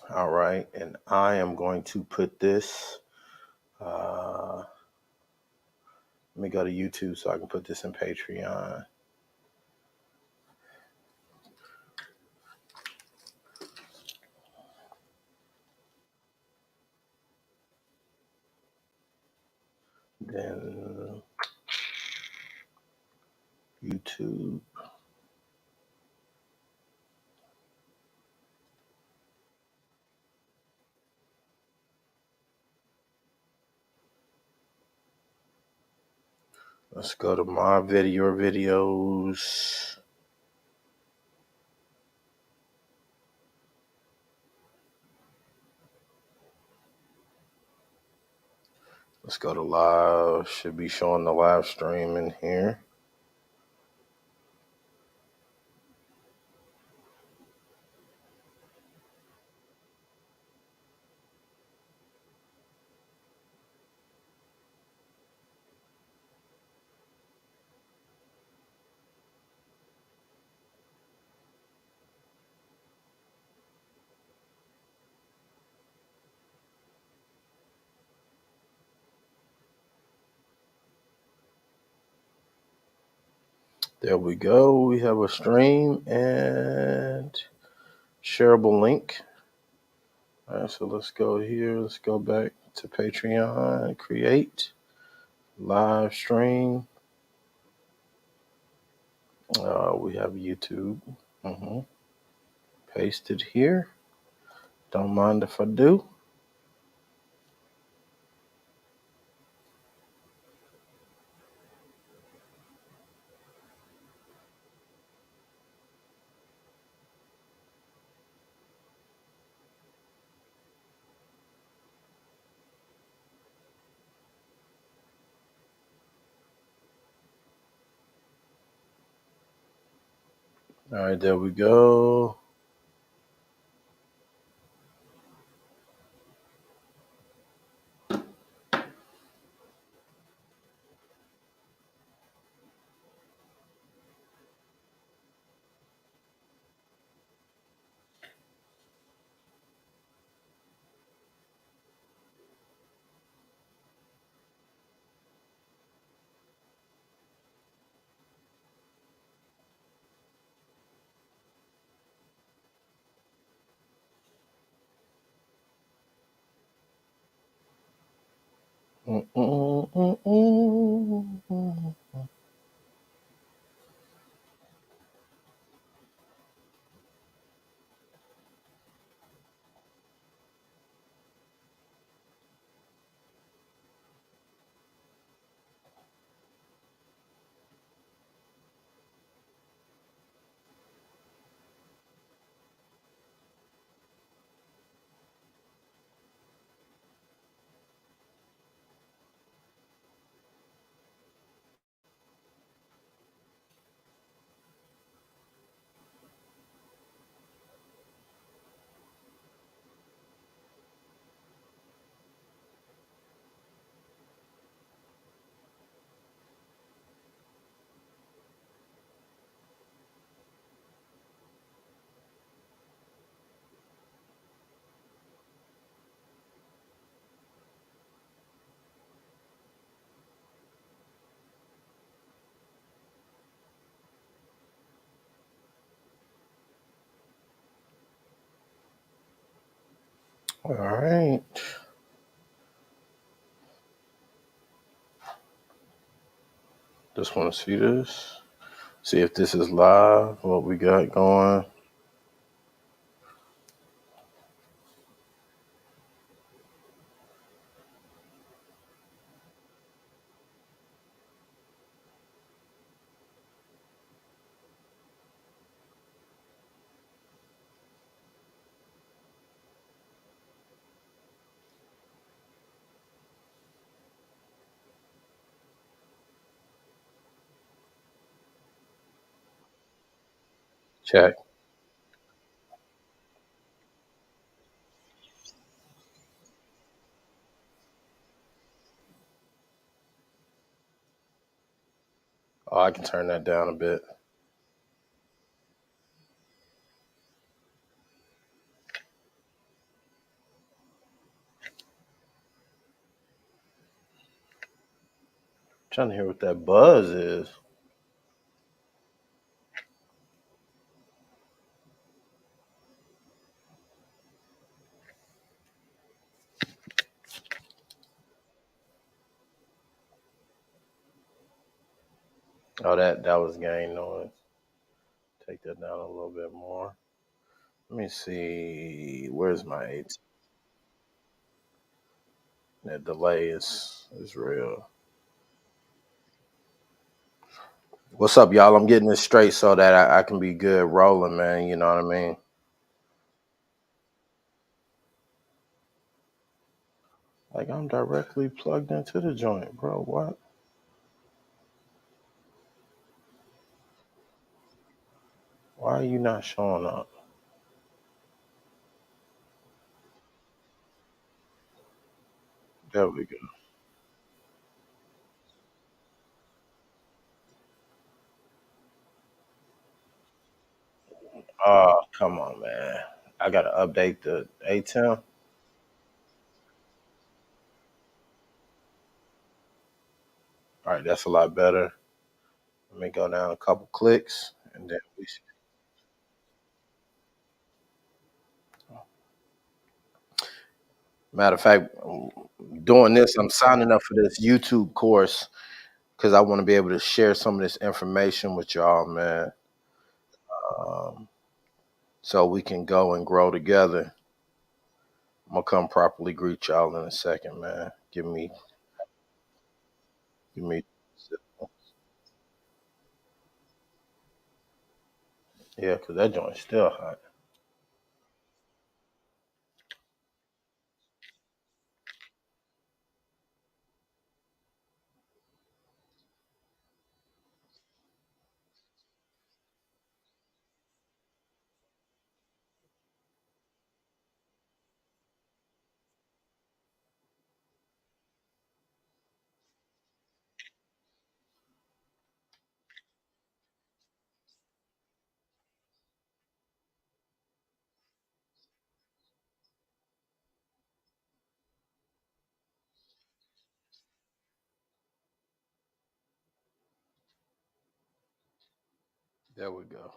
All right, and I am going to put this. Let me go to YouTube so I can put this in Patreon. Then YouTube. Let's go to my videos. Let's go to live. Should be showing the live stream in here. There we go. We have a stream and shareable link. All right, so let's go here. Let's go back to Patreon, create live stream. We have YouTube. Paste it here. Don't mind if I do. All right, there we go. All right. Just want to see this. See if this is live, what we got going. Check. Oh, I can turn that down a bit. Trying to hear what that buzz is. Oh, that was gain noise. Take that down a little bit more. Let me see. Where's my 8? That delay is real. What's up, y'all? I'm getting this straight so that I can be good rolling, man. You know what I mean? Like I'm directly plugged into the joint, bro. What? Why are you not showing up? There we go. Oh, come on, man. I gotta update the ATEM. All right, that's a lot better. Let me go down a couple clicks, and then we. Matter of fact, doing this, I'm signing up for this YouTube course because I want to be able to share some of this information with y'all, man. Um, so we can go and grow together. I'm gonna come properly greet y'all in a second, man. Give me. Yeah, because that joint's still hot. There we go.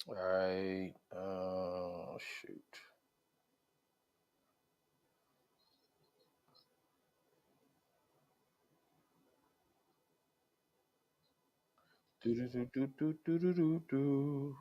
All right. Shoot. Do do do do do do do do do.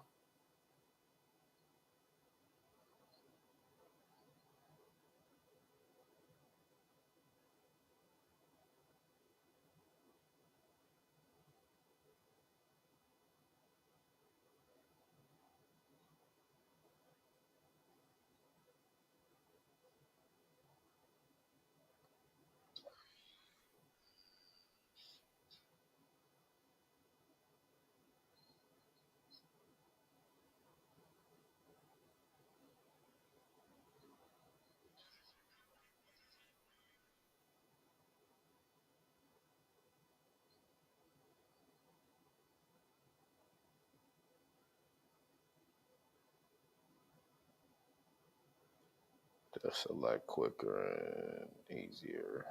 That's a lot quicker and easier.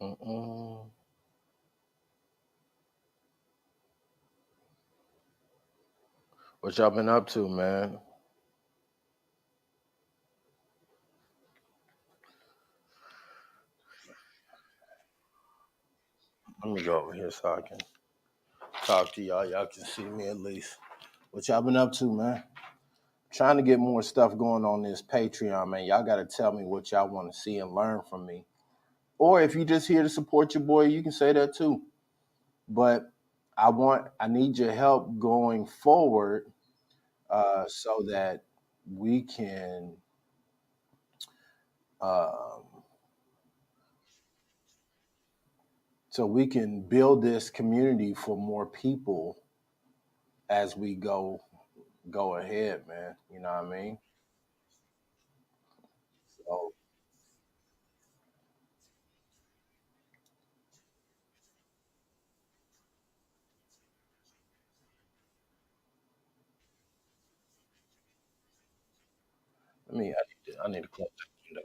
Mm-mm. What y'all been up to, man? Let me go over here so I can talk to y'all. Y'all can see me at least. What y'all been up to, man? Trying to get more stuff going on this Patreon, man. Y'all got to tell me what y'all want to see and learn from me. Or if you just here to support your boy, you can say that too. But I need your help going forward, so that we can, um, build this community for more people as we go ahead, man. You know what I mean? So I need to close that window.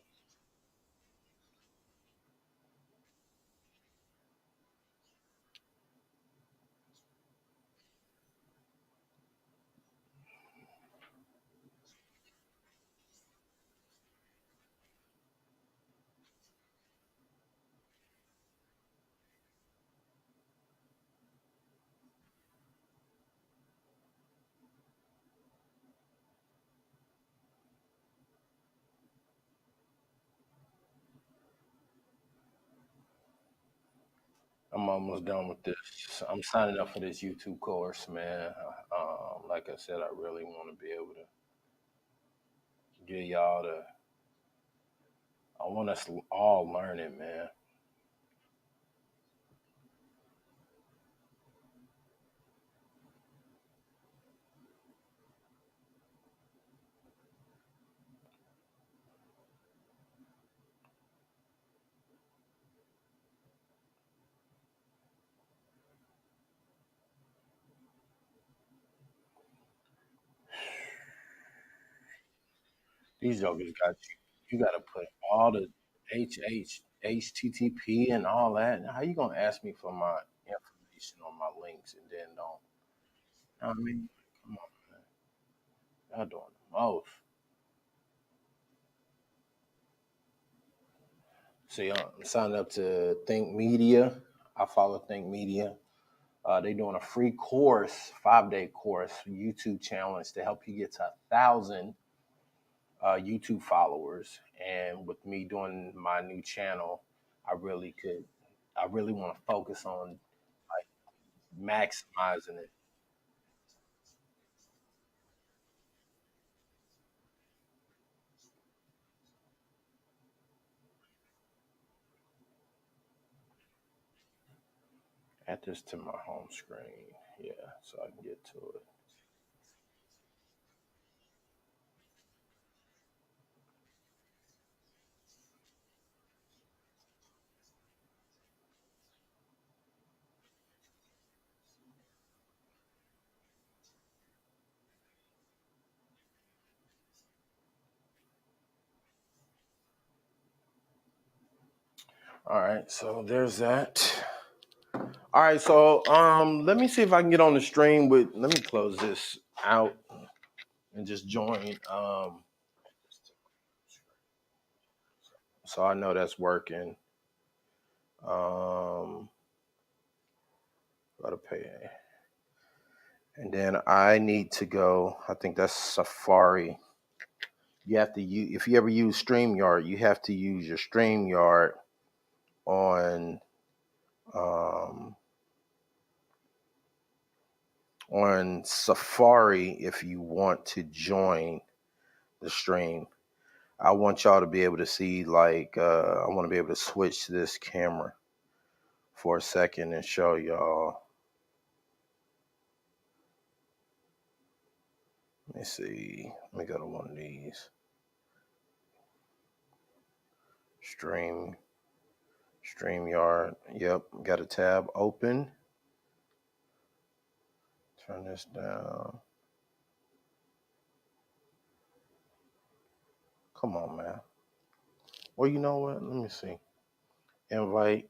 I'm almost done with this. I'm signing up for this YouTube course, man. Like I said, I really want to be able to get y'all to. I want us to all learn it, man. These jokers got you. You got to put all the HTTP and all that. How you gonna ask me for my information on my links and then don't? You know what I mean? Come on, man. Y'all doing the most. See, I'm signing up to Think Media. I follow Think Media. They're doing a free course, 5-day course, YouTube challenge to help you get to 1,000 YouTube followers. And with me doing my new channel, I really could, I really want to focus on like maximizing it. Add this to my home screen, yeah, so I can get to it. All right, so there's that. All right, so let me see if I can get on the stream with. Let me close this out and just join. So I know that's working. Um, gotta pay, and then I need to go. I think that's Safari. You have to use if you ever use StreamYard, you have to use your StreamYard on um, on Safari if you want to join the stream. I want y'all to be able to see like I want to be able to switch this camera for a second and show y'all. Let me see. Let me go to one of these. Stream StreamYard. Yep, got a tab open. Turn this down. Come on, man. Well, you know what? Let me see. Invite,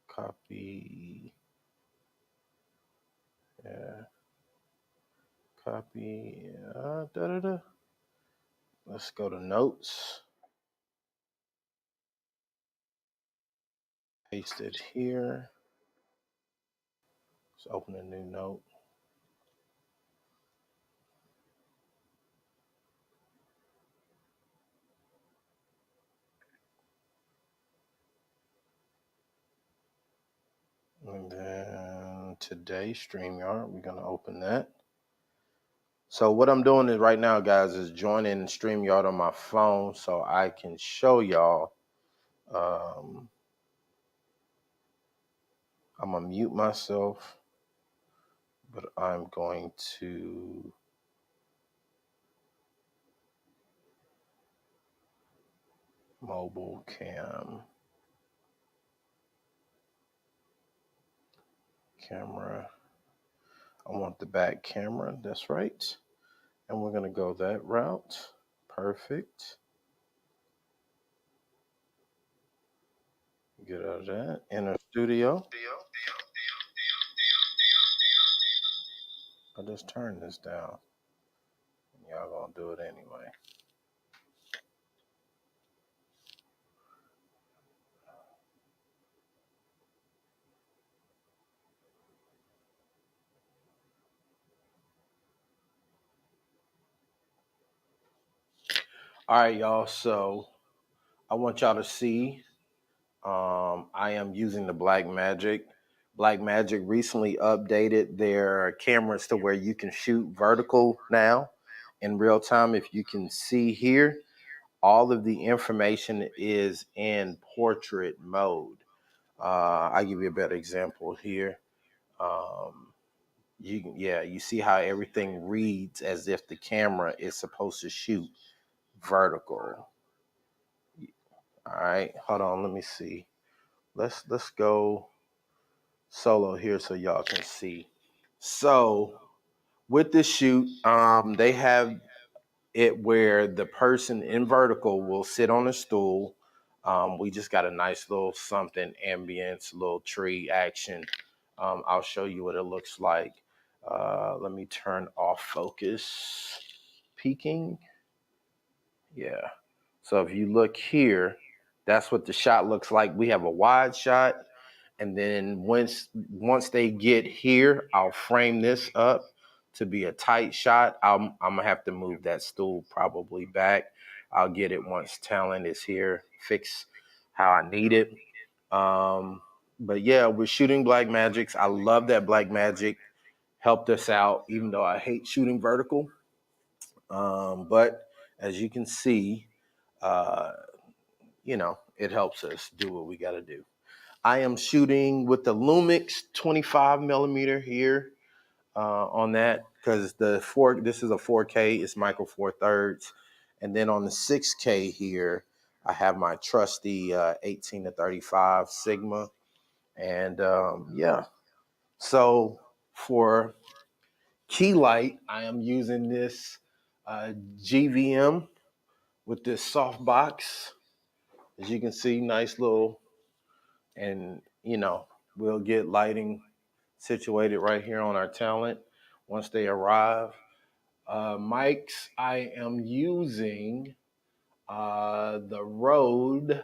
copy, yeah, copy. Da da da. Let's go to notes. Paste it here. Let's open a new note. And then today, StreamYard. We're going to open that. So what I'm doing is right now, guys, is joining StreamYard on my phone so I can show y'all. I'm going to mute myself, but I'm going to mobile camera. I want the back camera. That's right. And we're going to go that route. Perfect. Get out of that. Enter studio. I'll just turn this down. Y'all gonna do it anyway. All right, y'all. So I want y'all to see. I am using the Blackmagic. Blackmagic recently updated their cameras to where you can shoot vertical now in real time. If you can see here, all of the information is in portrait mode. I'll give you a better example here. You see how everything reads as if the camera is supposed to shoot vertical. All right, hold on, let me see. Let's go solo here so y'all can see. So with this shoot, they have it where the person in vertical will sit on a stool. We just got a nice little something, ambience, little tree action. I'll show you what it looks like. Let me turn off focus peaking. Yeah. So if you look here, that's what the shot looks like. We have a wide shot. And then once they get here, I'll frame this up to be a tight shot. I'm gonna have to move that stool probably back. I'll get it once talent is here, fix how I need it. But yeah, we're shooting Blackmagics. I love that Blackmagic helped us out, even though I hate shooting vertical. But as you can see, uh, it helps us do what we got to do. I am shooting with the Lumix 25 millimeter here on that because this is a 4K, it's micro four thirds. And then on the 6K here, I have my trusty 18 to 35 Sigma. And yeah, so for key light, I am using this GVM with this soft box. As you can see, nice little, and we'll get lighting situated right here on our talent once they arrive. Mics, I am using the Rode.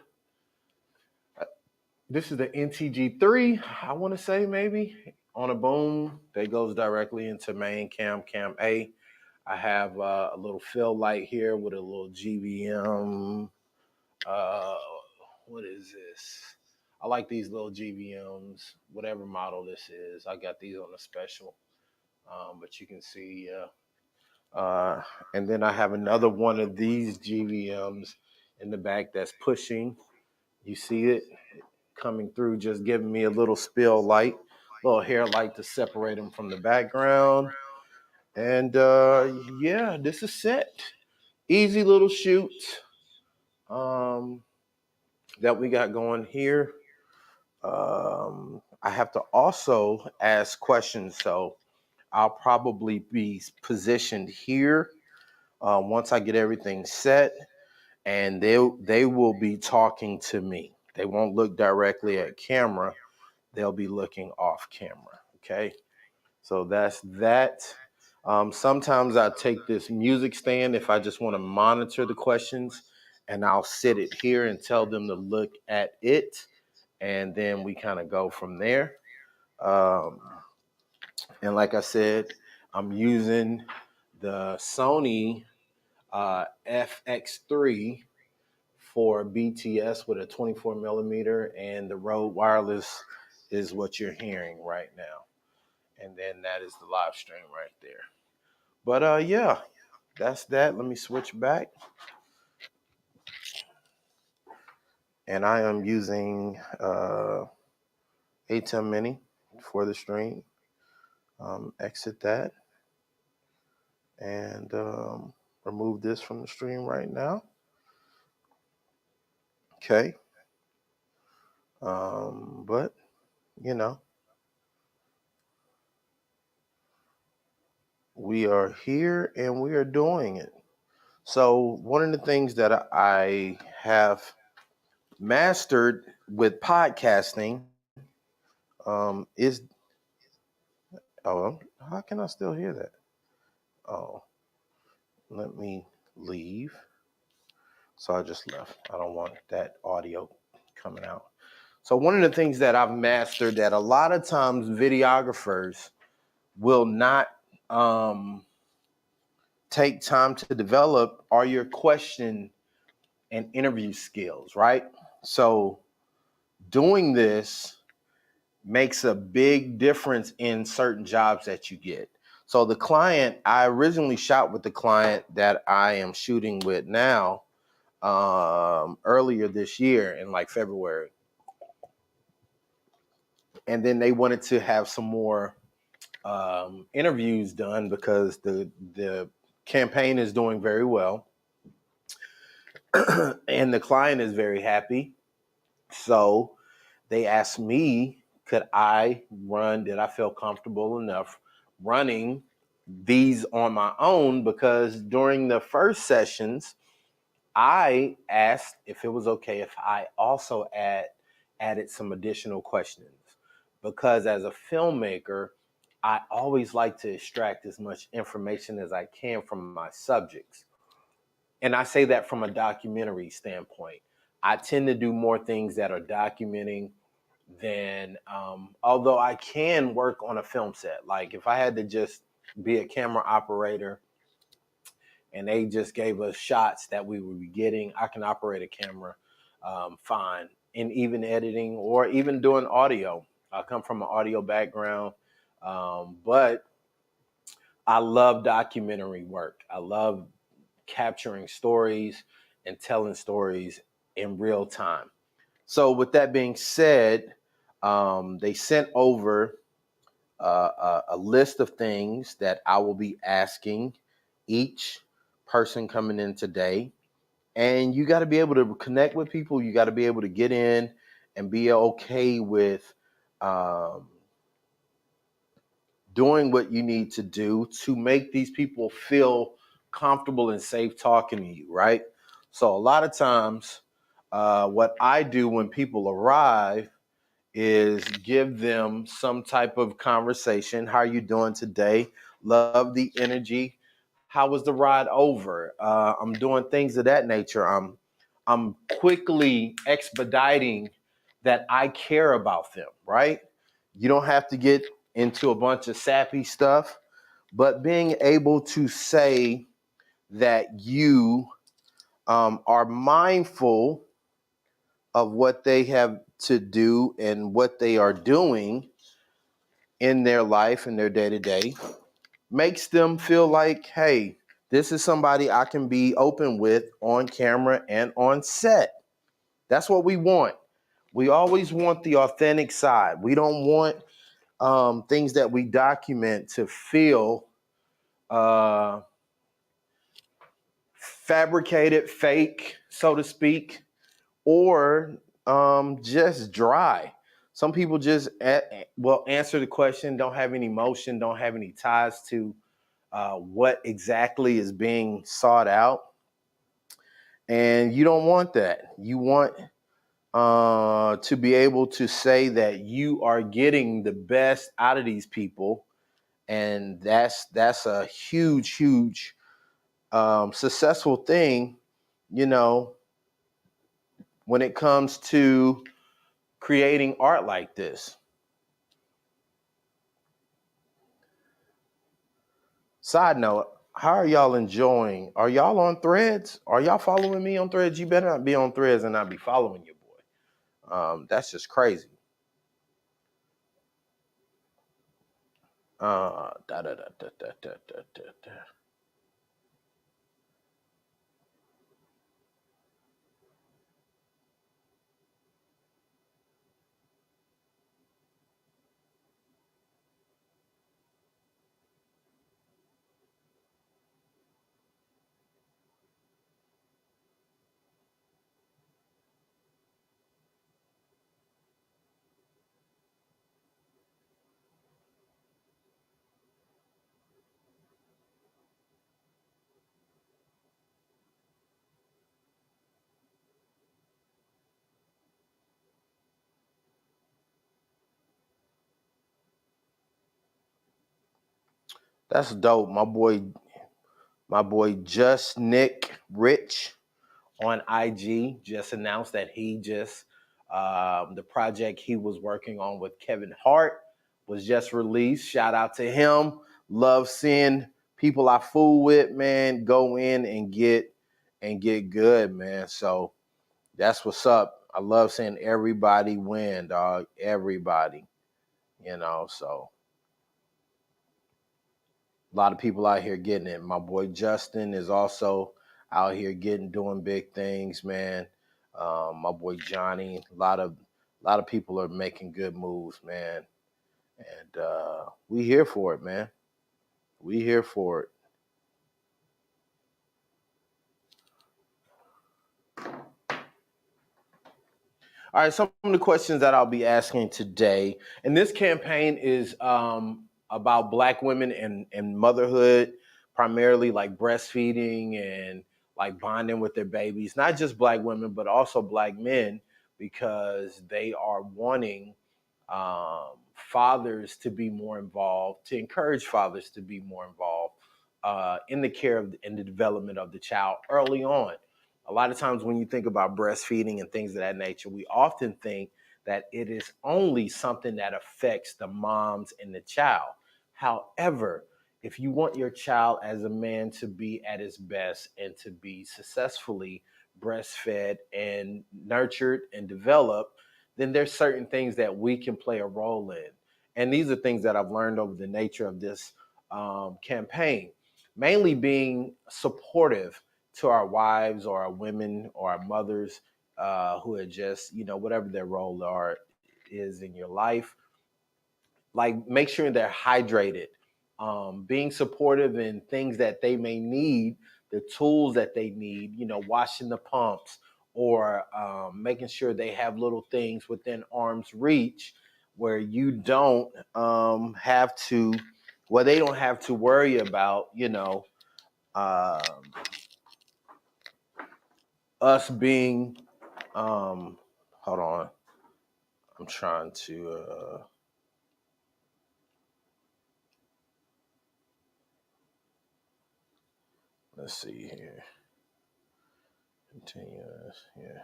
This is the NTG3, I want to say maybe, on a boom that goes directly into main cam A. I have a little fill light here with a little GVM. Uh, what is this? I like these little GVMs, whatever model this is. I got these on a special. But you can see, and then I have another one of these GVMs in the back that's pushing. You see it coming through, just giving me a little spill light, little hair light to separate them from the background. And yeah, this is set. Easy little shoot that we got going here. I have to also ask questions, so I'll probably be positioned here once I get everything set, and they will be talking to me. They won't look directly at camera. They'll be looking off camera. Okay, so that's that. Sometimes I take this music stand if I just want to monitor the questions, and I'll sit it here and tell them to look at it, and then we kind of go from there. Um, and like I said, I'm using the Sony FX3 for BTS with a 24 millimeter, and the Rode Wireless is what you're hearing right now. And then that is the live stream right there. But yeah, that's that. Let me switch back. And I am using ATEM Mini for the stream. Exit that and remove this from the stream right now. Okay. But, you know, we are here and we are doing it. So, one of the things that I have mastered with podcasting is, oh, how can I still hear that? Oh, let me leave. So I just left. I don't want that audio coming out. So one of the things that I've mastered that a lot of times videographers will not take time to develop are your question and interview skills, right? So doing this makes a big difference in certain jobs that you get. So the client, I originally shot with the client that I am shooting with now earlier this year in like February. And then they wanted to have some more interviews done because the campaign is doing very well and the client is very happy. So they asked me, could I run? Did I feel comfortable enough running these on my own? Because during the first sessions, I asked if it was okay if I also added some additional questions. Because as a filmmaker, I always like to extract as much information as I can from my subjects. And I say that from a documentary standpoint. I tend to do more things that are documenting than, although I can work on a film set. Like if I had to just be a camera operator and they just gave us shots that we would be getting, I can operate a camera fine. And even editing or even doing audio. I come from an audio background, but I love documentary work. I love capturing stories and telling stories in real time. So, with that being said, they sent over a list of things that I will be asking each person coming in today. And you got to be able to connect with people. You got to be able to get in and be okay with um, doing what you need to do to make these people feel comfortable and safe talking to you, right? So a lot of times, what I do when people arrive is give them some type of conversation. How are you doing today? Love the energy. How was the ride over? I'm doing things of that nature. I'm quickly expediting that I care about them, right? You don't have to get into a bunch of sappy stuff, but being able to say that you are mindful of what they have to do and what they are doing in their life and their day to day makes them feel like, hey, this is somebody I can be open with on camera and on set. That's what we want. We always want the authentic side. We don't want things that we document to feel uh, fabricated, fake, so to speak, or just dry. Some people just will answer the question, don't have any emotion, don't have any ties to what exactly is being sought out. And you don't want that. You want to be able to say that you are getting the best out of these people. And that's a huge successful thing, you know, when it comes to creating art like this. Side note, how are y'all enjoying? Are y'all on Threads? Are y'all following me on Threads? You better not be on Threads and not be following your boy. That's just crazy. Da, da, da, da, da, da, da, da, da. That's dope. My boy Just Nick Rich on IG just announced that he just the project he was working on with Kevin Hart was just released. Shout out to him. Love seeing people I fool with, man, go in and get good, man. So that's what's up. I love seeing everybody win, dog. Everybody, so a lot of people out here getting it. My boy Justin is also out here doing big things, man. My boy Johnny, a lot of people are making good moves, man. And we here for it, man. We here for it. All right, some of the questions that I'll be asking today, and this campaign is about Black women and motherhood, primarily like breastfeeding and like bonding with their babies. Not just Black women, but also Black men, because they are wanting fathers to be more involved, to encourage fathers to be more involved in the care of and the development of the child early on. A lot of times when you think about breastfeeding and things of that nature, we often think that it is only something that affects the moms and the child. However, if you want your child as a man to be at his best and to be successfully breastfed and nurtured and developed, then there's certain things that we can play a role in. And these are things that I've learned over the nature of this campaign, mainly being supportive to our wives or our women or our mothers who are just, whatever their role is in your life, like make sure they're hydrated, being supportive in things that they may need, the tools that they need, washing the pumps or making sure they have little things within arm's reach where you don't have to, well, they don't have to worry about, um, us being, hold on, I'm trying to, let's see here. Continue. Yeah.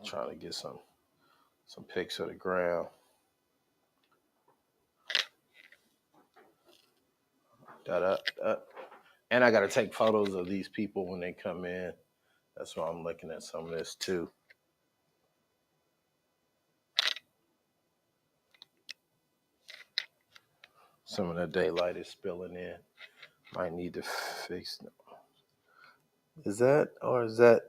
Trying to get some pics of the ground. Da, da, da. And I got to take photos of these people when they come in. That's why I'm looking at some of this too. Some of the daylight is spilling in. Might need to fix. Is that, or is that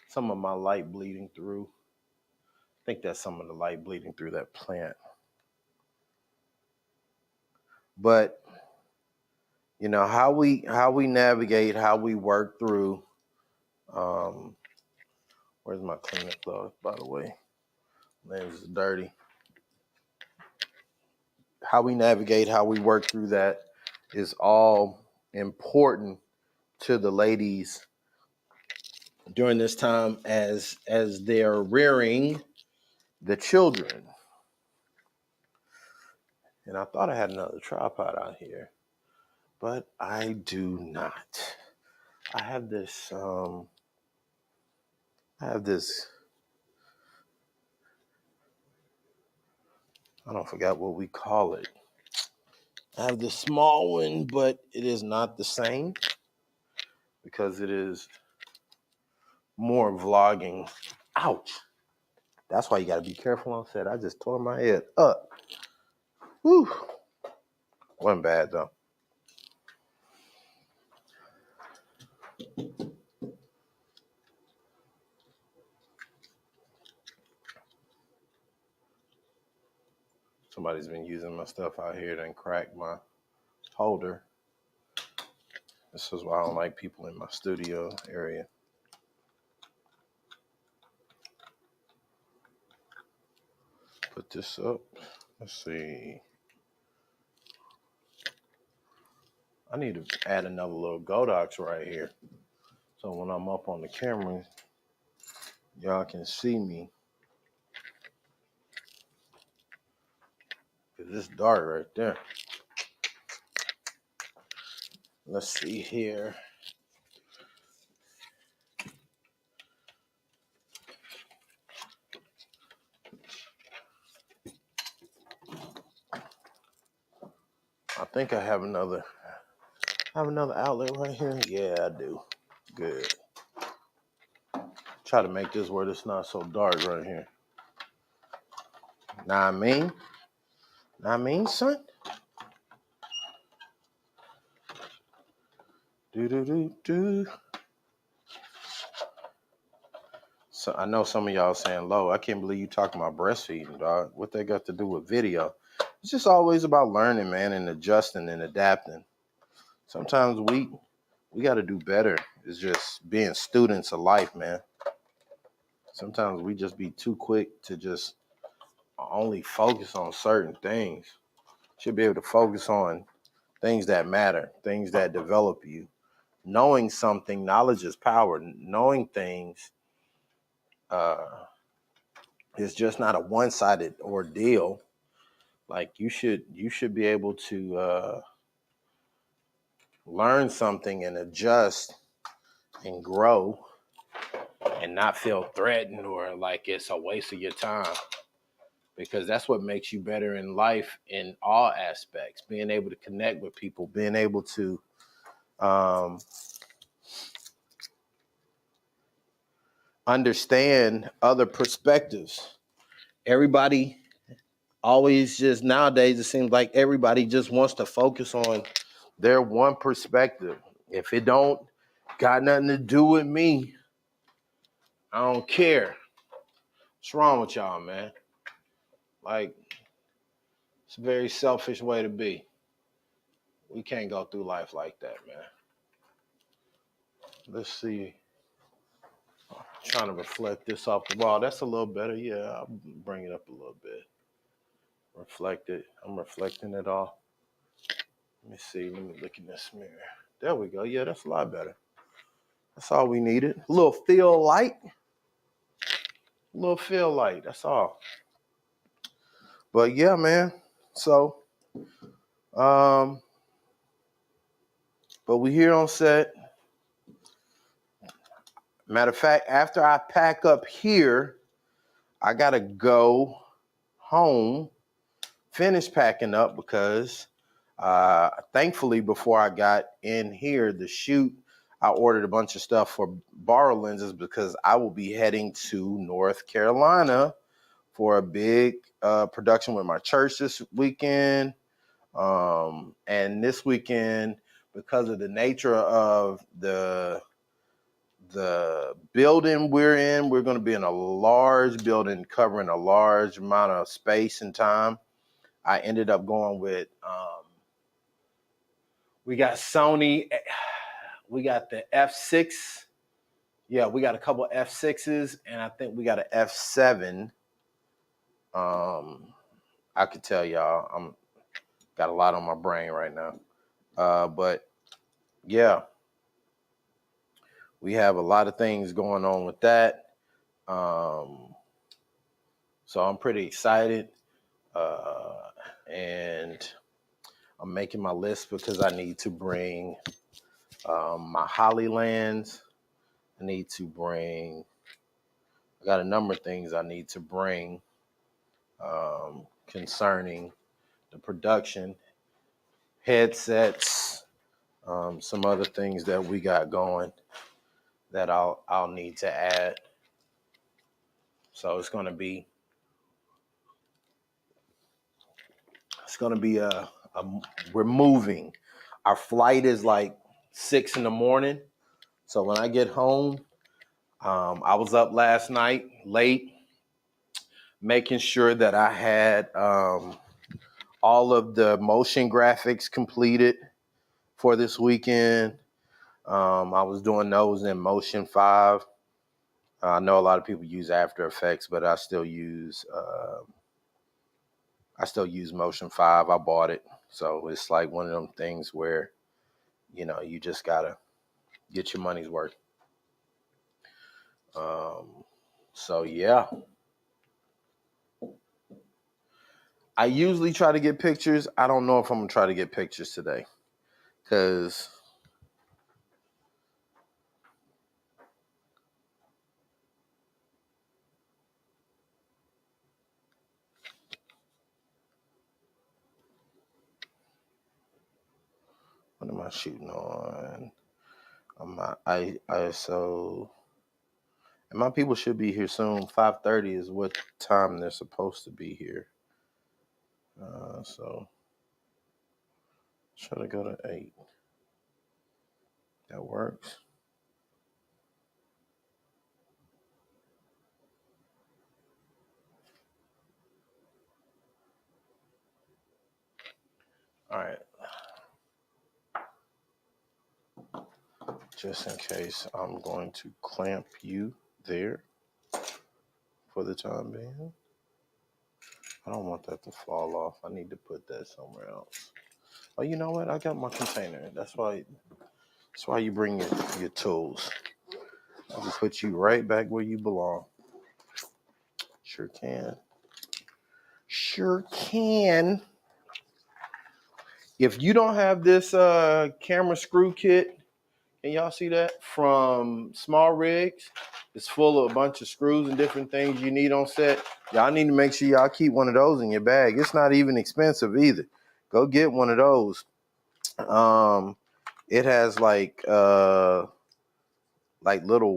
some of my light bleeding through? I think that's some of the light bleeding through that plant. But how we navigate, how we work through. Um, where's my cleaning cloth, by the way? Lens is dirty. How we navigate, how we work through that is all important to the ladies during this time as they're rearing the children. And I thought I had another tripod out here, but I do not. I have this I have this I don't forget what we call it. I have this small one, but it is not the same because it is more vlogging. Ouch. That's why you got to be careful on set. I just tore my head up. Whew. Wasn't bad though. Somebody's been using my stuff out here and cracked my holder. This is why I don't like people in my studio area. Put this up. Let's see. I need to add another little Godox right here. So when I'm up on the camera, y'all can see me. Cause it's dark right there. Let's see here. I think I have another outlet right here. Yeah, I do. Good. Try to make this where it's not so dark right here. Know what I mean, son? Do. So I know some of y'all saying, "Low, I can't believe you talking about breastfeeding, dog. What they got to do with video?" It's just always about learning, man, and adjusting and adapting. Sometimes we got to do better. It's just being students of life, man. Sometimes we just be too quick to just only focus on certain things. Should be able to focus on things that matter, things that develop you. Knowing something, knowledge is power. Knowing things is just not a one-sided ordeal. Like you should be able to learn something and adjust and grow and not feel threatened or like it's a waste of your time, because that's what makes you better in life in all aspects. Being able to connect with people, being able to understand other perspectives. Everybody always just nowadays, it seems like everybody just wants to focus on their one perspective. If it don't got nothing to do with me, I don't care. What's wrong with y'all, man? Like, it's a very selfish way to be. We can't go through life like that, man. Let's see. Trying to reflect this off the wall. That's a little better. Yeah, I'll bring it up a little bit. Reflect it. I'm reflecting it all. Let me see. Let me look in this mirror. There we go. Yeah, that's a lot better. That's all we needed. A little feel light. A little feel light. That's all. But yeah, man. So, but we here on set. Matter of fact, after I pack up here, I gotta go home, finish packing up because thankfully before I got in here to shoot, I ordered a bunch of stuff for borrow lenses because I will be heading to North Carolina for a big production with my church this weekend. And this weekend, because of the nature of the building we're in, we're going to be in a large building covering a large amount of space and time. I ended up going with, we got Sony, we got the F6. Yeah, we got a couple F6s, and I think we got an F7. I could tell y'all, I'm got a lot on my brain right now. But yeah, we have a lot of things going on with that. So I'm pretty excited. And I'm making my list because I need to bring my Hollylands. I got a number of things I need to bring concerning the production, headsets, some other things that we got going that I'll need to add. So we're moving. Our flight is like 6 a.m. So when I get home, I was up last night late, making sure that I had all of the motion graphics completed for this weekend. I was doing those in Motion 5. I know a lot of people use After Effects, but I still use Motion 5. I bought it. So it's like one of them things where, you just gotta get your money's worth. So yeah, I usually try to get pictures. I don't know if I'm gonna try to get pictures today because what am I shooting on? And my people should be here soon. 5:30 is what time they're supposed to be here. So try to go to 8. That works. All right. Just in case, I'm going to clamp you there for the time being. I don't want that to fall off. I need to put that somewhere else. Oh, you know what? I got my container. That's why you bring your tools. I will put you right back where you belong. Sure can. Sure can. If you don't have this camera screw kit, can y'all see that? From Small Rigs. It's full of a bunch of screws and different things you need on set. Y'all need to make sure y'all keep one of those in your bag. It's not even expensive either. Go get one of those. It has like little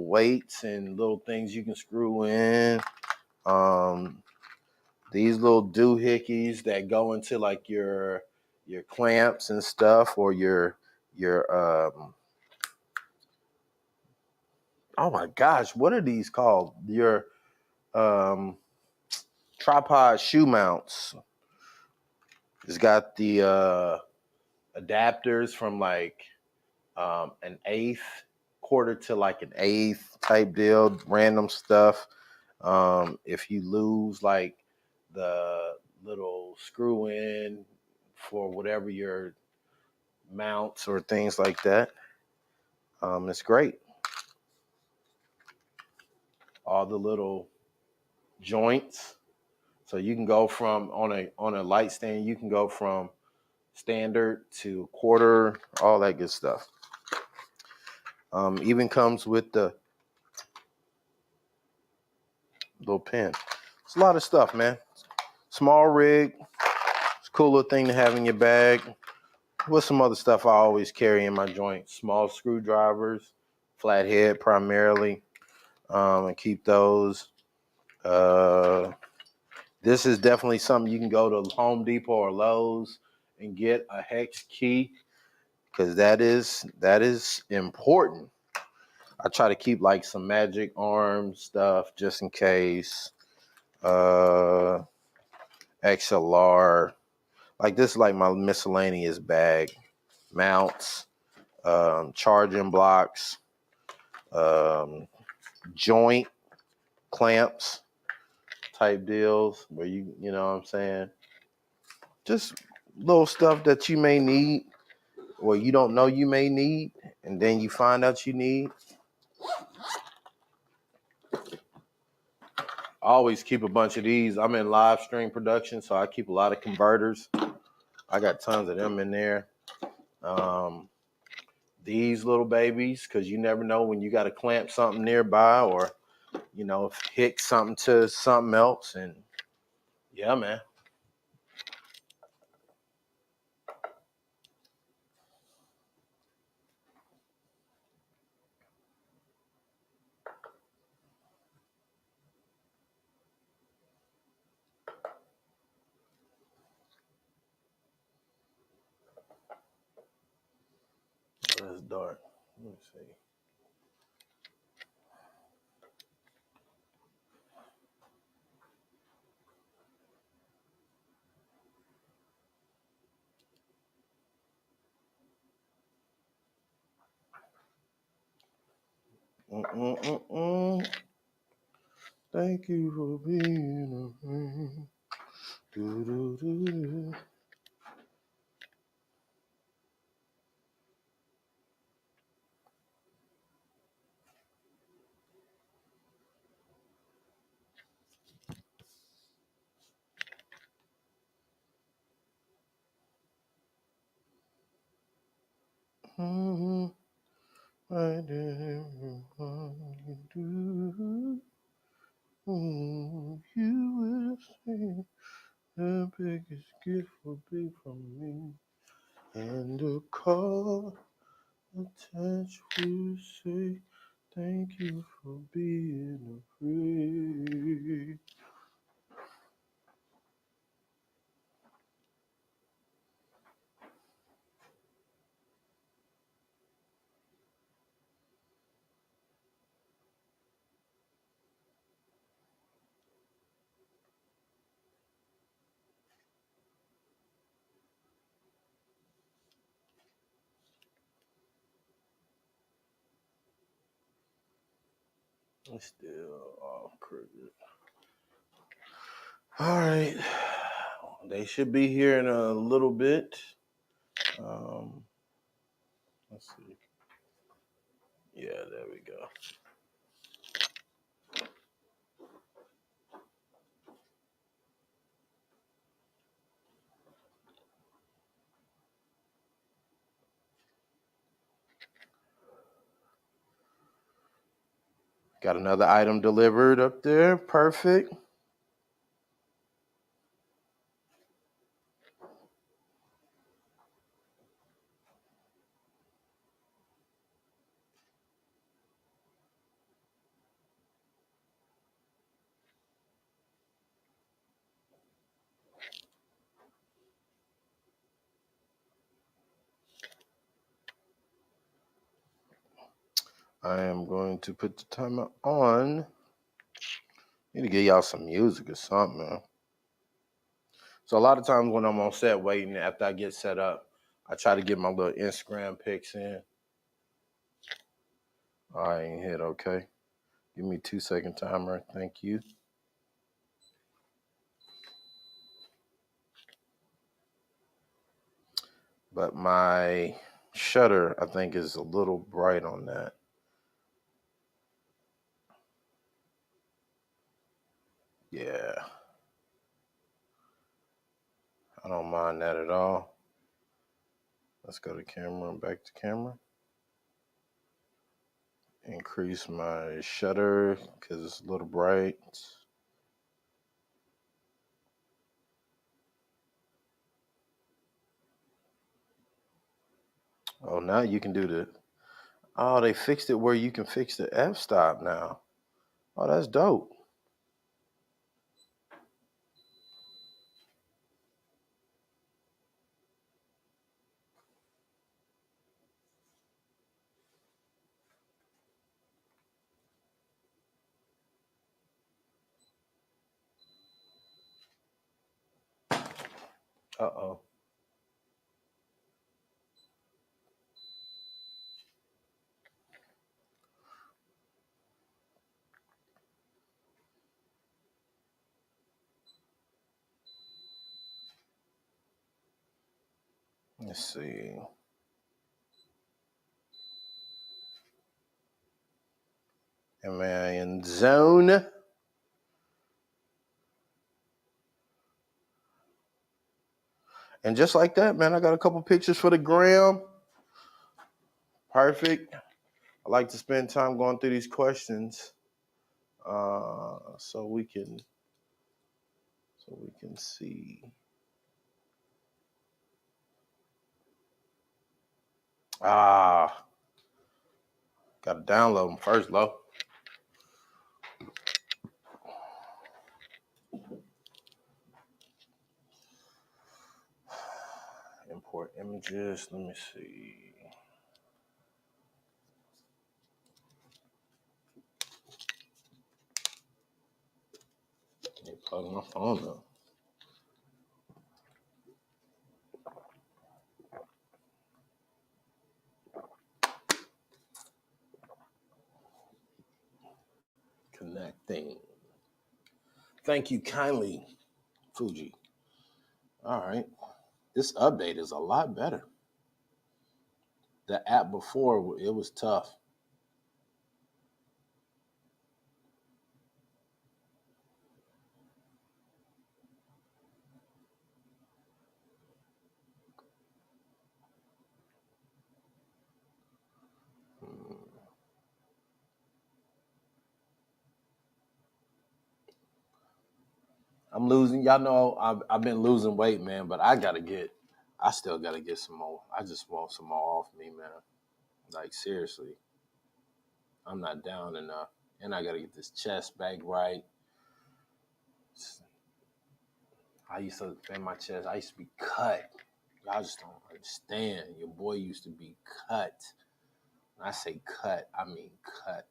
weights and little things you can screw in. These little doohickeys that go into like your clamps and stuff, or your oh my gosh, what are these called? Your um, tripod shoe mounts. It's got the adapters from like an eighth, quarter to like an eighth type deal, random stuff. If you lose like the little screw in for whatever your mounts or things like that, it's great. All the little joints. So you can go from on a light stand, you can go from standard to quarter, all that good stuff. Even comes with the little pin. It's a lot of stuff, man. Small rig. It's a cool little thing to have in your bag. What's some other stuff I always carry in my joint? Small screwdrivers, flathead primarily, and keep those. This is definitely something you can go to Home Depot or Lowe's and get a hex key, because that is important. I try to keep like some magic arm stuff just in case. XLR. Like this is like my miscellaneous bag. Mounts, charging blocks, um, joint clamps type deals where you know what I'm saying? Just little stuff that you may need or you don't know you may need, and then you find out you need. I always keep a bunch of these. I'm in live stream production, so I keep a lot of converters. I got tons of them in there. Um, these little babies, because you never know when you got to clamp something nearby, or hook something to something else. And yeah, man. That's dark. Let me see. Mm-mm-mm-mm. Thank you for being a friend. Do-do-do-do. Mm-hmm. I did everything you do. You will see the biggest gift will be from me. And the call attached will say, thank you for being a friend. It's still all crooked. All right. They should be here in a little bit. Um, let's see. Yeah, there we go. Got another item delivered up there. Perfect. I am going to put the timer on. Need to get y'all some music or something, man. So a lot of times when I'm on set waiting after I get set up, I try to get my little Instagram pics in. I ain't hit okay. Give me 2 second timer. Thank you. But my shutter, I think, is a little bright on that. Yeah. I don't mind that at all. Let's go to camera and back to camera. Increase my shutter because it's a little bright. Oh, now you can do the. Oh, they fixed it where you can fix the f-stop now. Oh, that's dope. Uh-oh. Let's see. Am I in zone? And just like that, man, I got a couple pictures for the gram. Perfect. I like to spend time going through these questions, so we can see. Ah, got to download them first, low. Import images. Let me see. Plug my phone up. Connecting. Thank you kindly, Fuji. All right. This update is a lot better. The app before, it was tough. I'm losing. Y'all know I've been losing weight, man, but I still got to get some more. I just want some more off me, man. Like, seriously, I'm not down enough. And I got to get this chest back right. I used to, in my chest, I used to be cut. Y'all just don't understand. Your boy used to be cut. When I say cut, I mean cut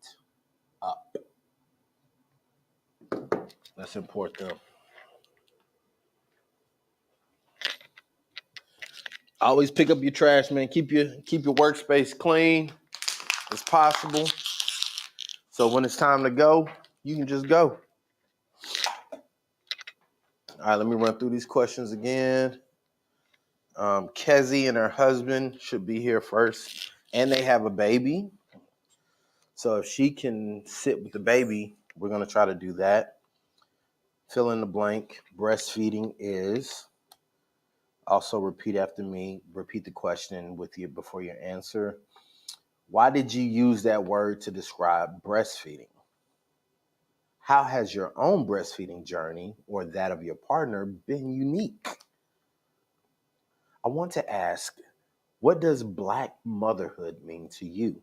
up. Let's import them. Always pick up your trash, man. Keep your workspace clean as possible. So when it's time to go, you can just go. All right, let me run through these questions again. Kezi and her husband should be here first, and they have a baby. So if she can sit with the baby, we're going to try to do that. Fill in the blank. Breastfeeding is. Also repeat after me. Repeat the question with you before your answer. Why did you use that word to describe breastfeeding? How has your own breastfeeding journey or that of your partner been unique? I want to ask, what does Black motherhood mean to you?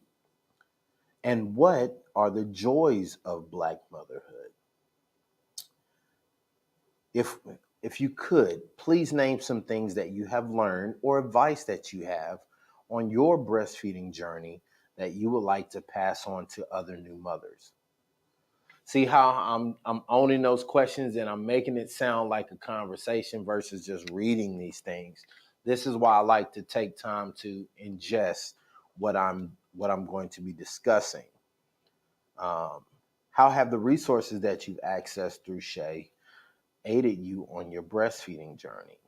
And what are the joys of Black motherhood? If if you could, please name some things that you have learned or advice that you have on your breastfeeding journey that you would like to pass on to other new mothers. See how I'm owning those questions and I'm making it sound like a conversation versus just reading these things. This is why I like to take time to ingest what I'm going to be discussing. Um, how have the resources that you've accessed through Shay aided you on your breastfeeding journey?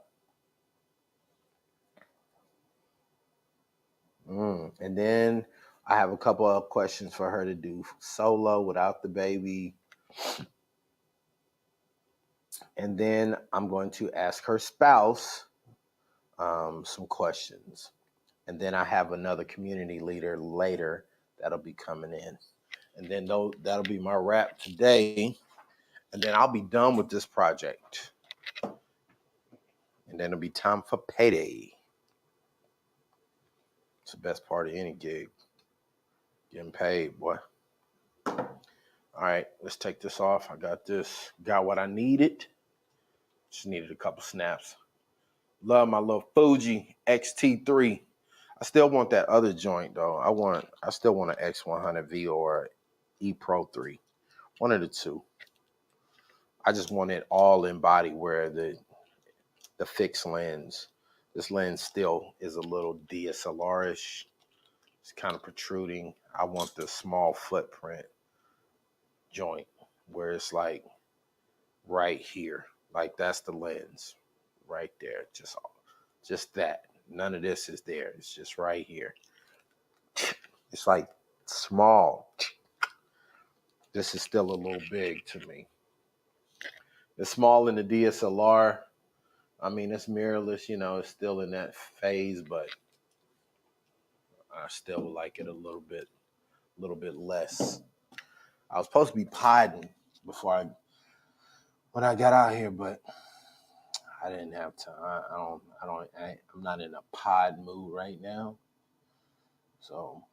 And then I have a couple of questions for her to do solo without the baby. And then I'm going to ask her spouse some questions. And then I have another community leader later that'll be coming in. And then that'll be my wrap today. And then I'll be done with this project. And then it'll be time for payday. It's the best part of any gig. Getting paid, boy. All right, let's take this off. I got this. Got what I needed. Just needed a couple snaps. Love my little Fuji XT3. I still want that other joint though. I still want an X100V or E Pro 3. One of the two. I just want it all in body where the fixed lens. This lens still is a little DSLR-ish. It's kind of protruding. I want the small footprint joint where it's like right here. Like that's the lens right there. Just that. None of this is there. It's just right here. It's like small. This is still a little big to me. It's small in the DSLR. I mean, it's mirrorless, it's still in that phase, but I still like it a little bit less. I was supposed to be podding when I got out here, but I didn't have time. I'm not in a pod mood right now. So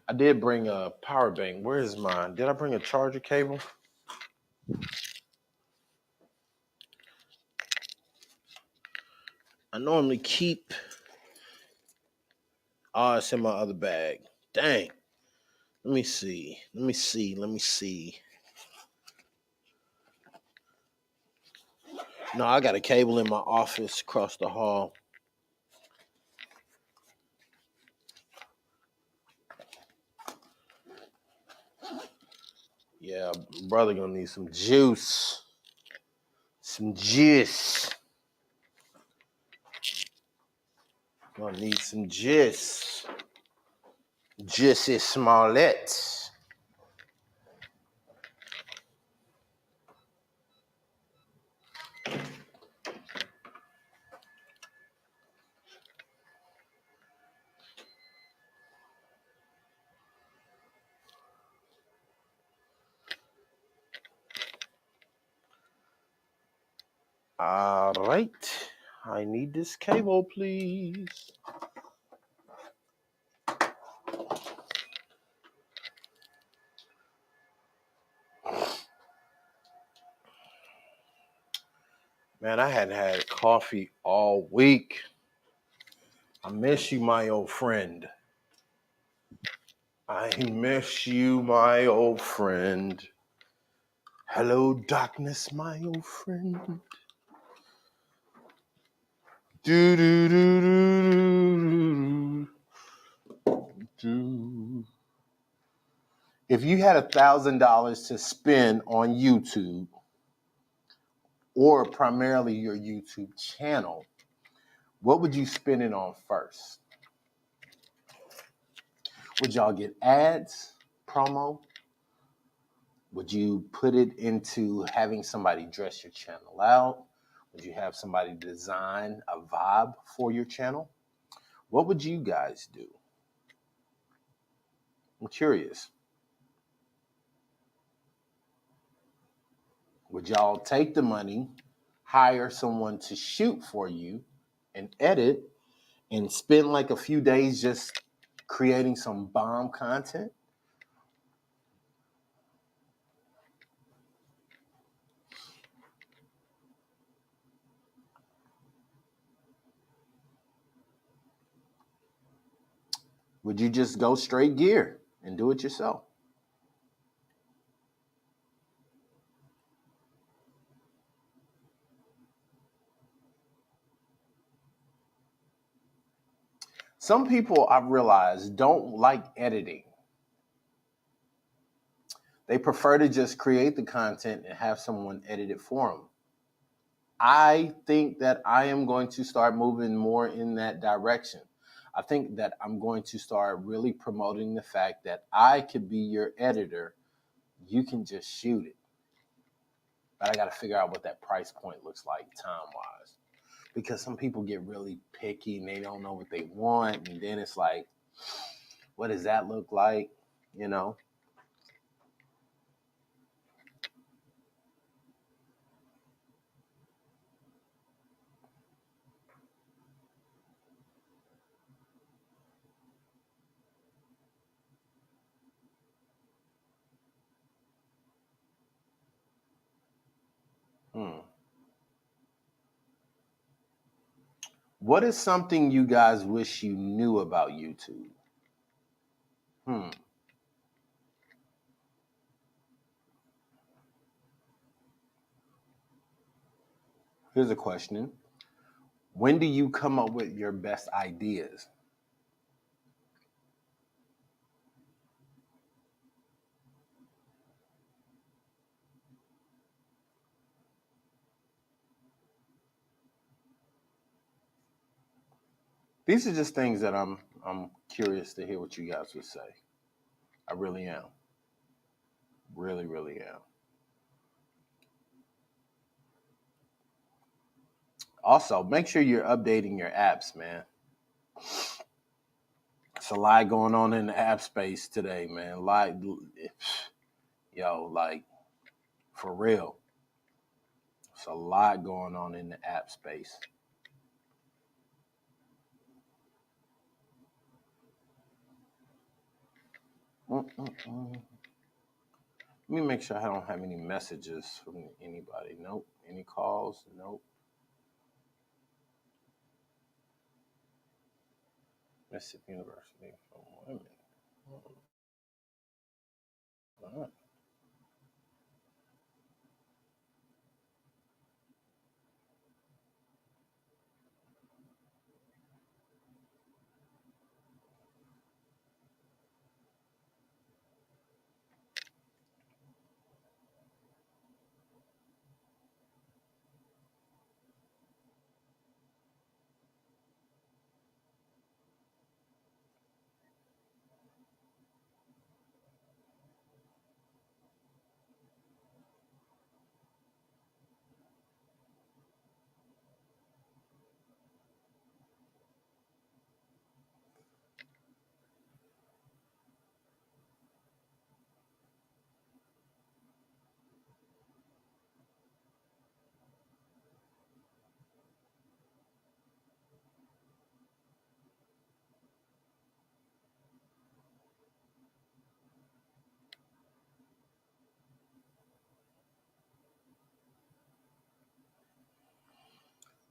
I did bring a power bank. Where is mine? Did I bring a charger cable? I normally keep. Oh, it's in my other bag. Dang. Let me see. No, I got a cable in my office across the hall. Yeah, brother gonna need some juice. Some juice. Gonna need some juice. Juicy Smollett. All right. I need this cable, please. Man, I hadn't had coffee all week. I miss you, my old friend. I miss you, my old friend. Hello, darkness, my old friend. Do do do do do do. If you had $1,000 to spend on YouTube, or primarily your YouTube channel, what would you spend it on first? Would y'all get ads, promo? Would you put it into having somebody dress your channel out? Would you have somebody design a vibe for your channel? What would you guys do? I'm curious. Would y'all take the money, hire someone to shoot for you and edit, and spend like a few days just creating some bomb content? Would you just go straight gear and do it yourself? Some people, I've realized, don't like editing. They prefer to just create the content and have someone edit it for them. I think that I am going to start moving more in that direction. I think that I'm going to start really promoting the fact that I could be your editor. You can just shoot it. But I got to figure out what that price point looks like time wise. Because some people get really picky and they don't know what they want. And then it's like, what does that look like? You know? Hmm. What is something you guys wish you knew about YouTube? Hmm. Here's a question. When do you come up with your best ideas? These are just things that I'm curious to hear what you guys would say. I really am. Really, really am. Also, make sure you're updating your apps, man. It's a lot going on in the app space today, man. Like for real. It's a lot going on in the app space. Mm-mm-mm. Let me make sure I don't have any messages from anybody. Nope. Any calls? Nope. Mississippi University for women. All right.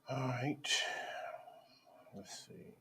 All right. Let's see.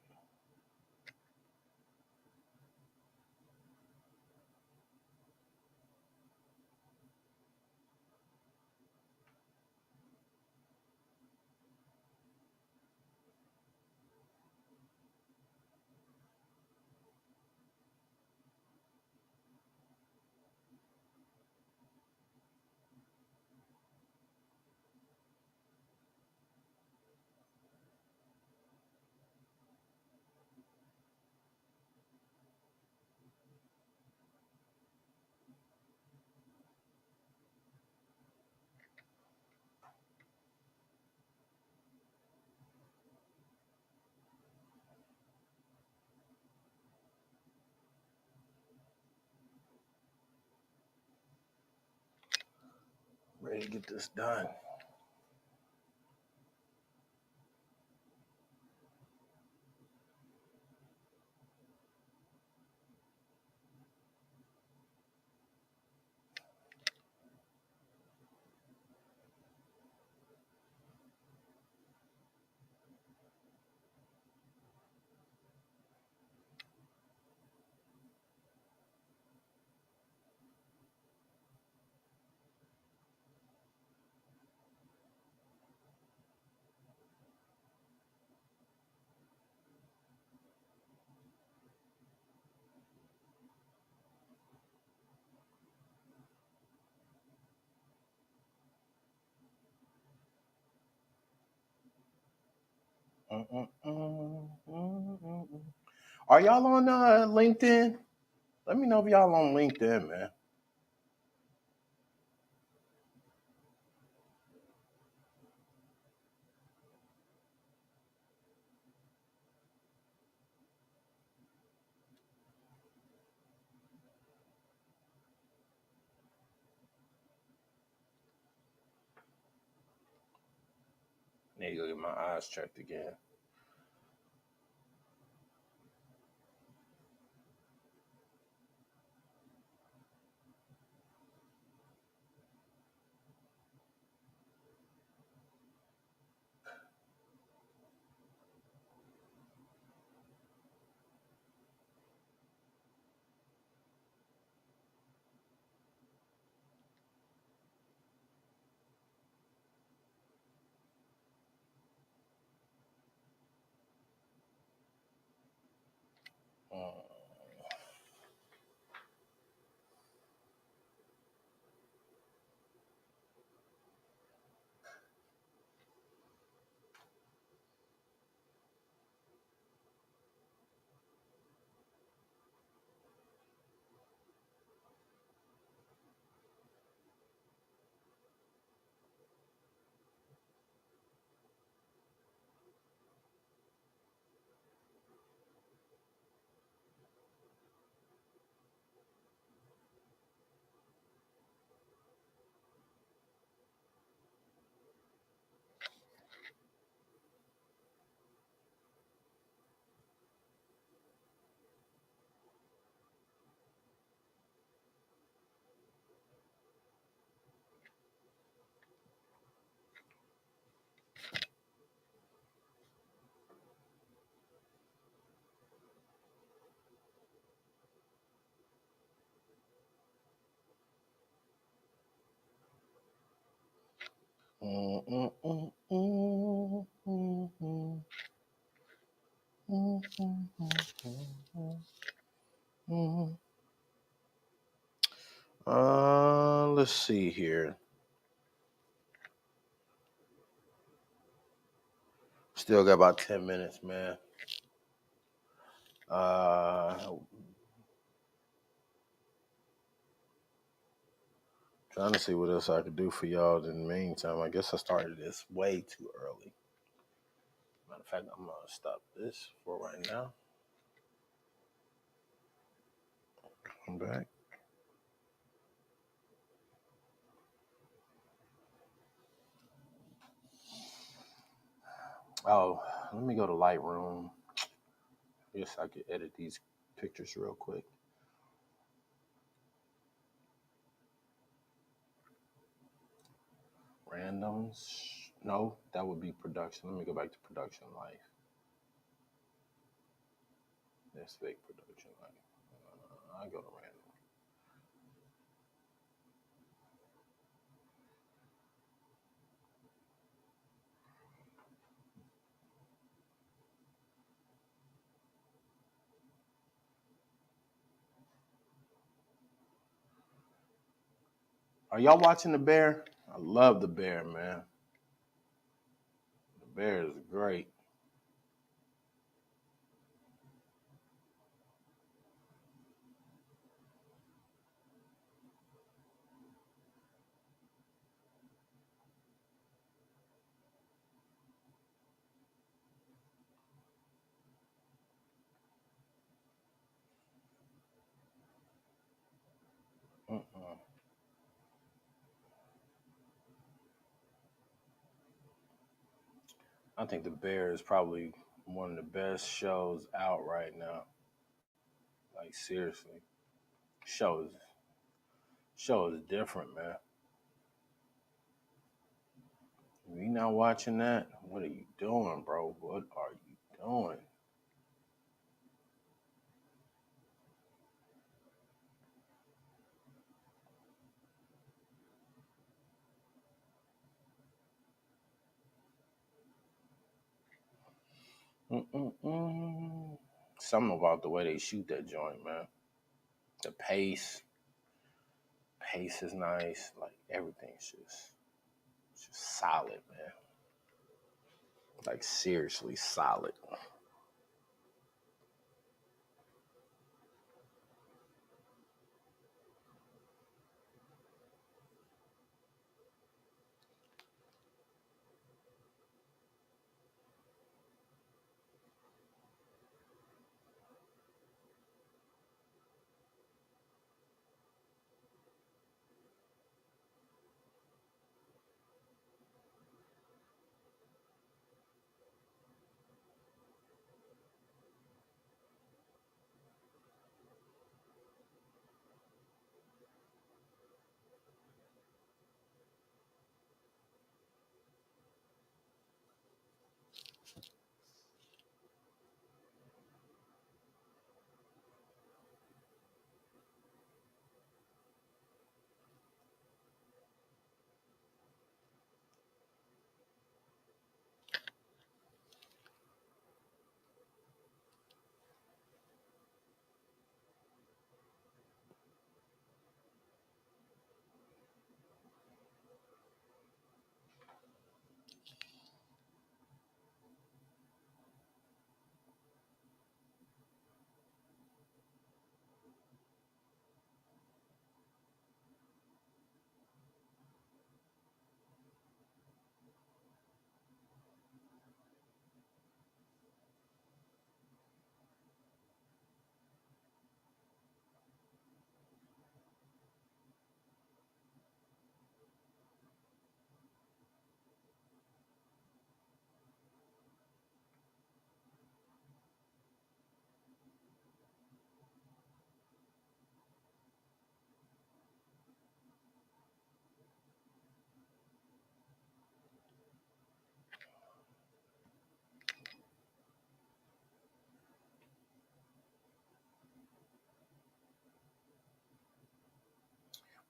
Ready to get this done. Are y'all on LinkedIn? Let me know if y'all on LinkedIn, man. Need to go get my eyes checked again. Let's see here. Still got about 10 minutes, man. Trying to see what else I could do for y'all in the meantime. I guess I started this way too early. Matter of fact, I'm gonna stop this for right now. Come back. Oh, let me go to Lightroom. I guess I could edit these pictures real quick. Randoms. No, that would be production. Let me go back to production life. That's fake production life. I go to random. Are y'all watching The Bear? I love The Bear, man. The Bear is great. Mm-mm. I think The Bear is probably one of the best shows out right now. Like seriously, show is show is different, man. If you not watching that, what are you doing, bro? What are you doing? Mm-mm-mm. Something about the way they shoot that joint, man. The pace is nice. Like everything's just solid, man. Like seriously solid.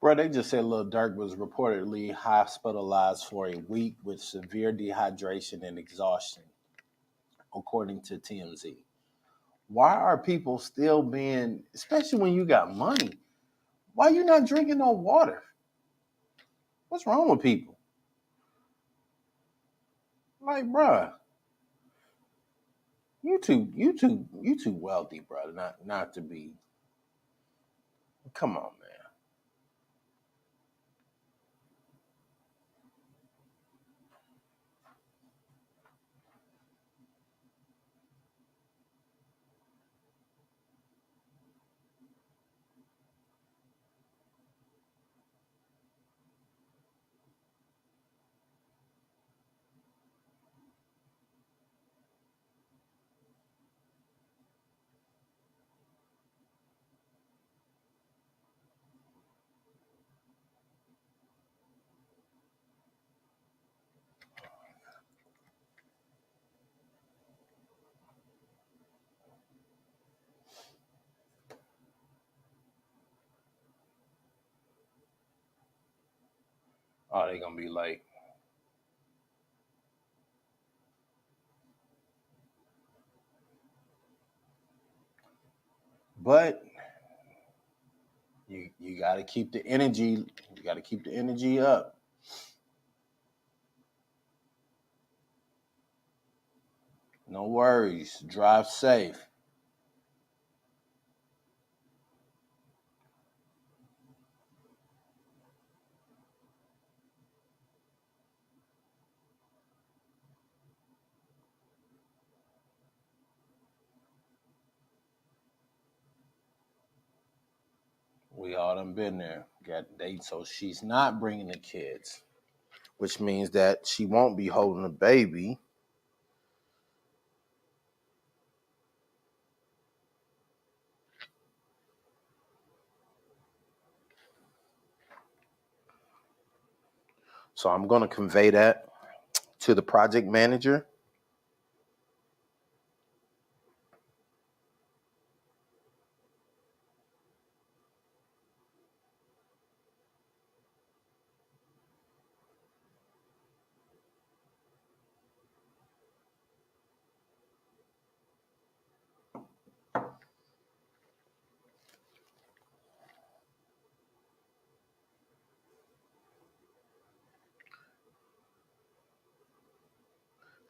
Bro, they just said Lil Durk was reportedly hospitalized for a week with severe dehydration and exhaustion, according to TMZ. Why are people still being, especially when you got money, why you not drinking no water? What's wrong with people? Like, bruh, you too wealthy, bro, not to be. Come on, man. Oh, they gonna be late. But you gotta keep the energy. You gotta keep the energy up. No worries. Drive safe. We all done been there. Got dates, so she's not bringing the kids, which means that she won't be holding a baby. So I'm gonna convey that to the project manager.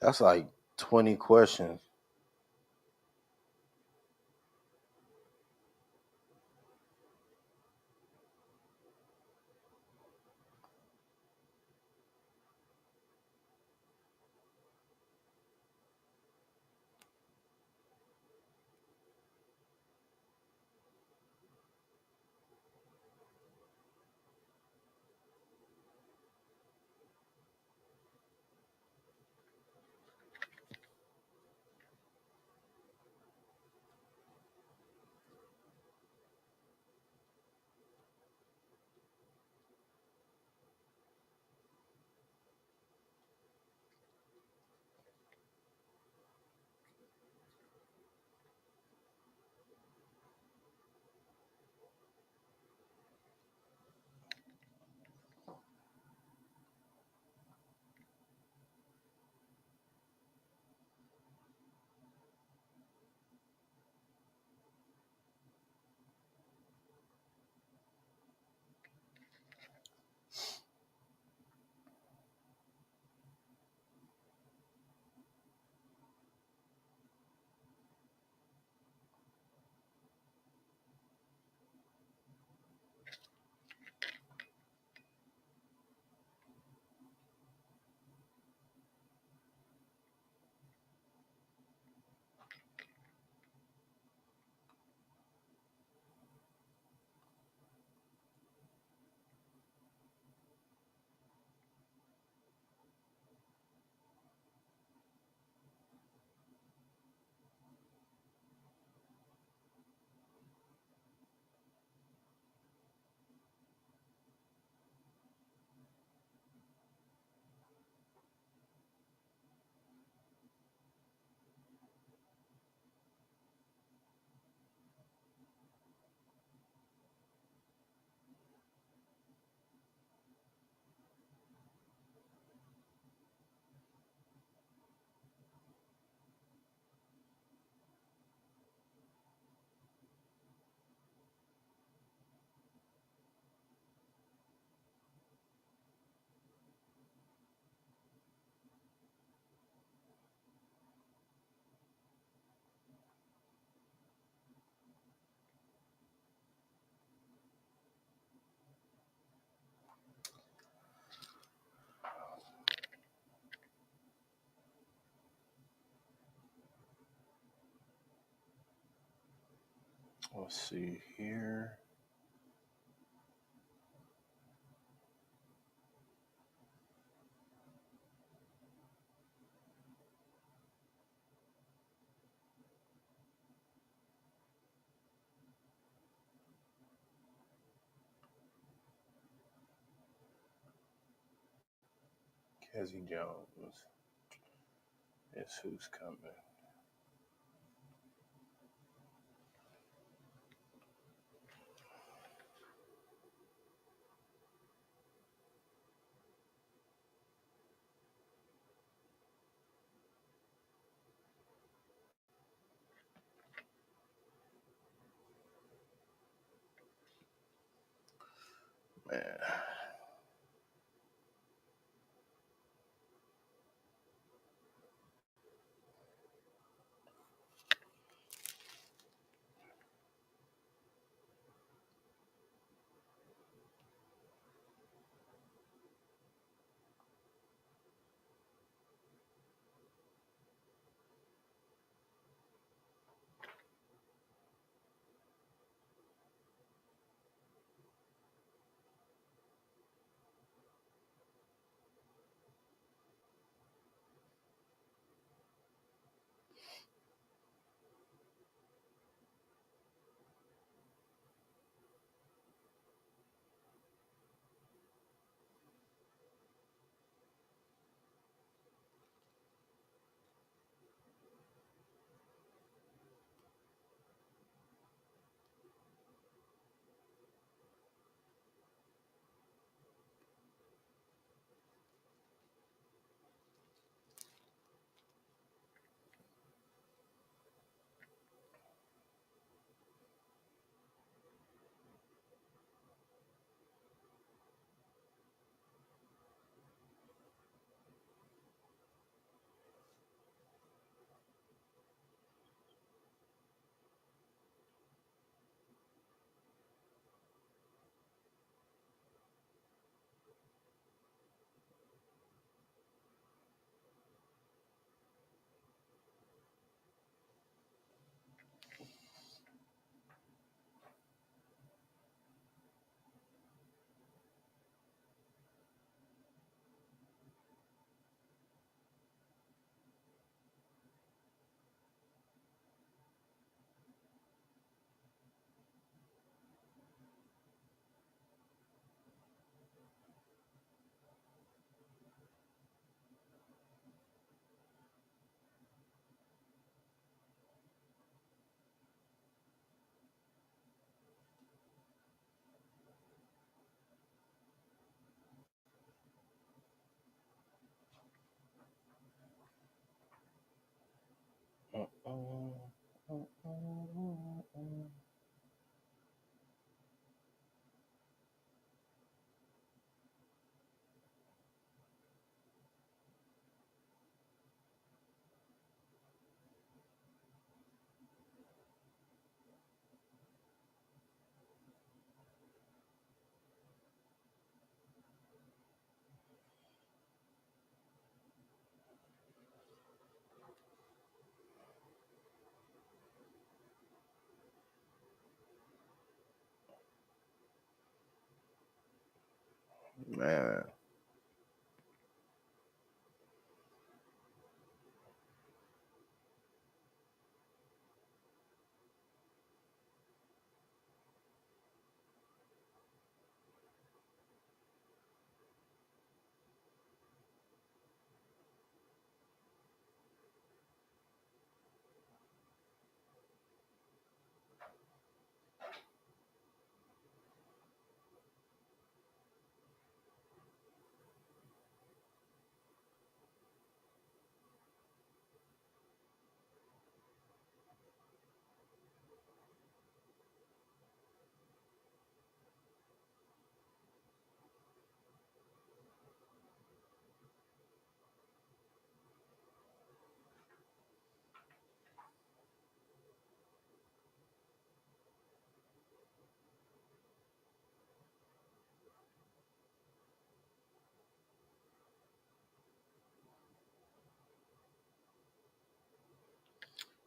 That's like 20 questions. Let's see here. Cassie Jones is who's coming. Man. Man.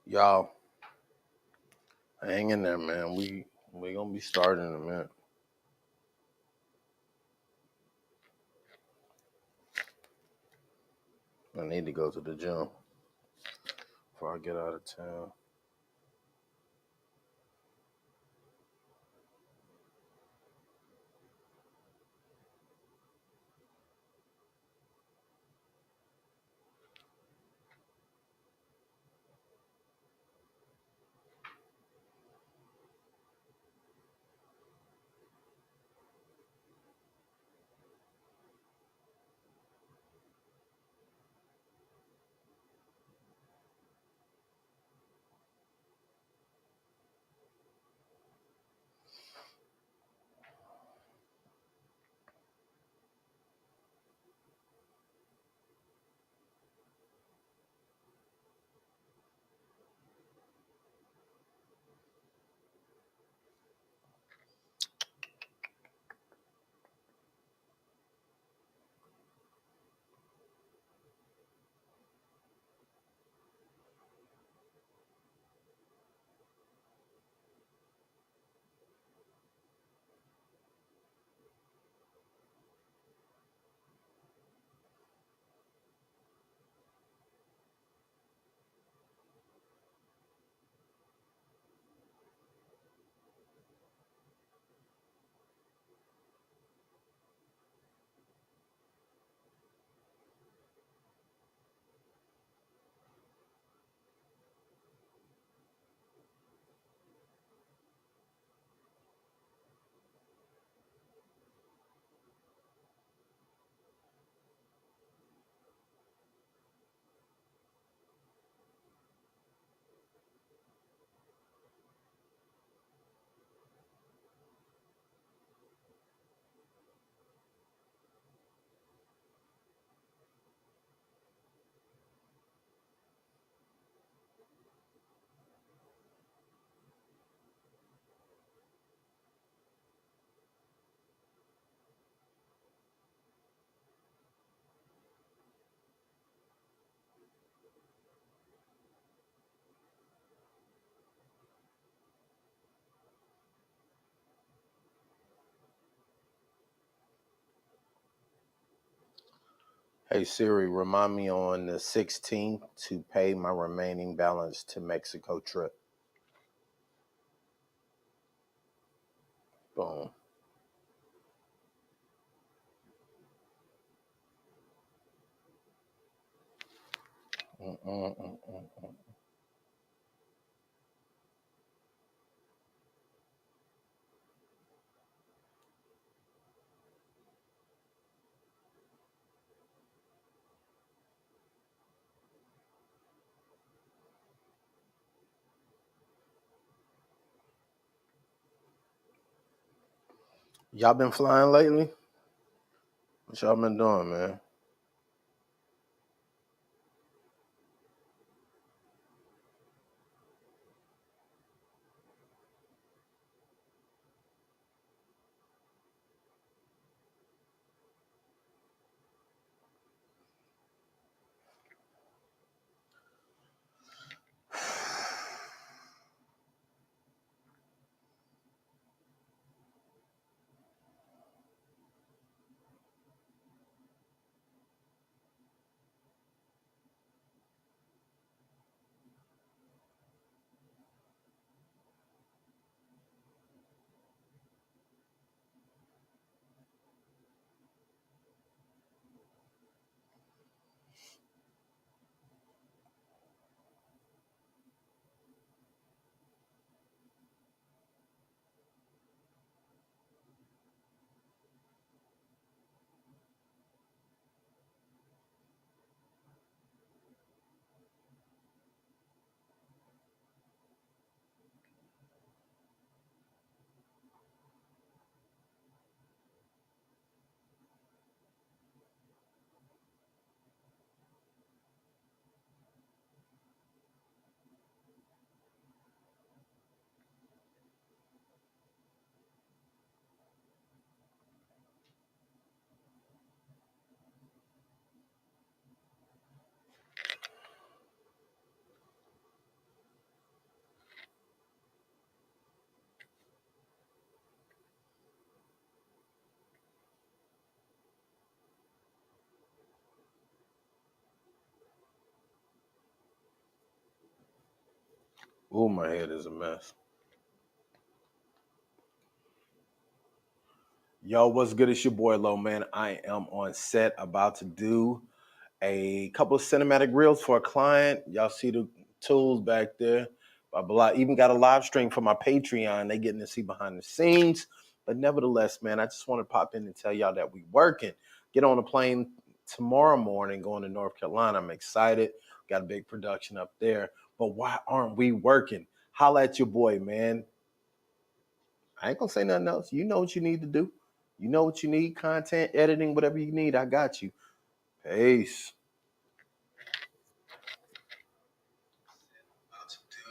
Y'all, hang in there, man. We gonna be starting in a minute. I need to go to the gym before I get out of town. Hey Siri, remind me on the 16th to pay my remaining balance to Mexico trip. Boom. Mm-mm-mm-mm. Y'all been flying lately? What y'all been doing, man? Ooh, my head is a mess. Yo, what's good? It's your boy Low Man. I am on set about to do a couple of cinematic reels for a client. Y'all see the tools back there. Blah, blah, blah. Even got a live stream for my Patreon. They getting to see behind the scenes. But nevertheless, man, I just want to pop in and tell y'all that we working. Get on a plane tomorrow morning going to North Carolina. I'm excited. Got a big production up there. But why aren't we working? Holla at your boy, man. I ain't gonna say nothing else. You know what you need to do. You know what you need, content, editing, whatever you need. I got you. Peace. About to do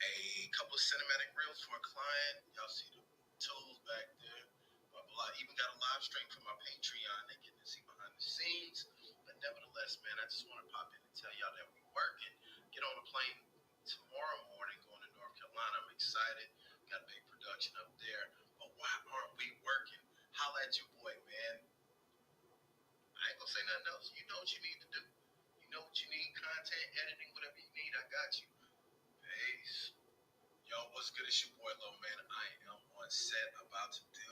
a couple of cinematic reels for a client. Y'all see the tools back there. Blah, blah, blah. Even got a live stream for my Patreon. They get to see behind the scenes. But nevertheless, man, I just want to pop in and tell y'all that we working. Get on a plane tomorrow morning going to North Carolina. I'm excited. Got a big production up there. But why aren't we working? Holla at your boy, man. I ain't gonna say nothing else. You know what you need to do. You know what you need, content, editing, whatever you need, I got you. Peace. Yo, what's good? It's your boy Low Man. I am on set about to do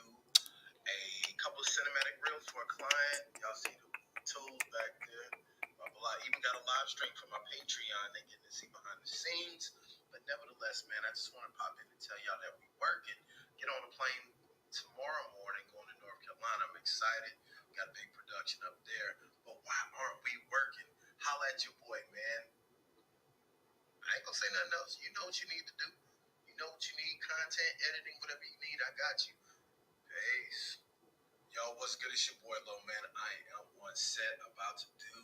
a couple of cinematic reels for a client. Y'all see the tools back there. Blah, blah, blah. Even got a live stream for my Patreon. They getting to see behind the scenes. But nevertheless, man, I just want to pop in and tell y'all that we working. Get on a plane tomorrow morning going to North Carolina. I'm excited. Got a big production up there. But why aren't we working? Holla at your boy, man. I ain't gonna say nothing else. You know what you need to do. You know what you need, content, editing, whatever you need, I got you. Peace. Yo, what's good? It's your boy Low Man. I am on set about to do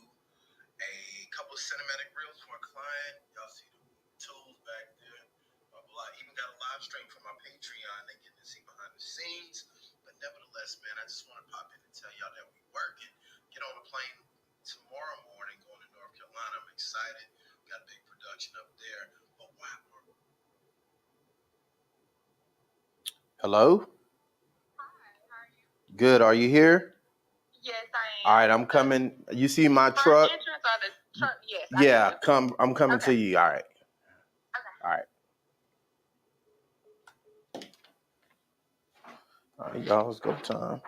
a couple of cinematic reels for a client. Y'all see the tools back there. Blah, blah, blah. Even got a live stream for my Patreon. They getting to see behind the scenes. But nevertheless, man, I just want to pop in and tell y'all that we working. Get on a plane tomorrow morning going to North Carolina. I'm excited. Got a big production up there. But why? Hello? Good. Are you here? All right, I'm coming. You see my truck? Yes. Yeah, come. I'm coming to you. All right. All right. All right, y'all. Let's go time.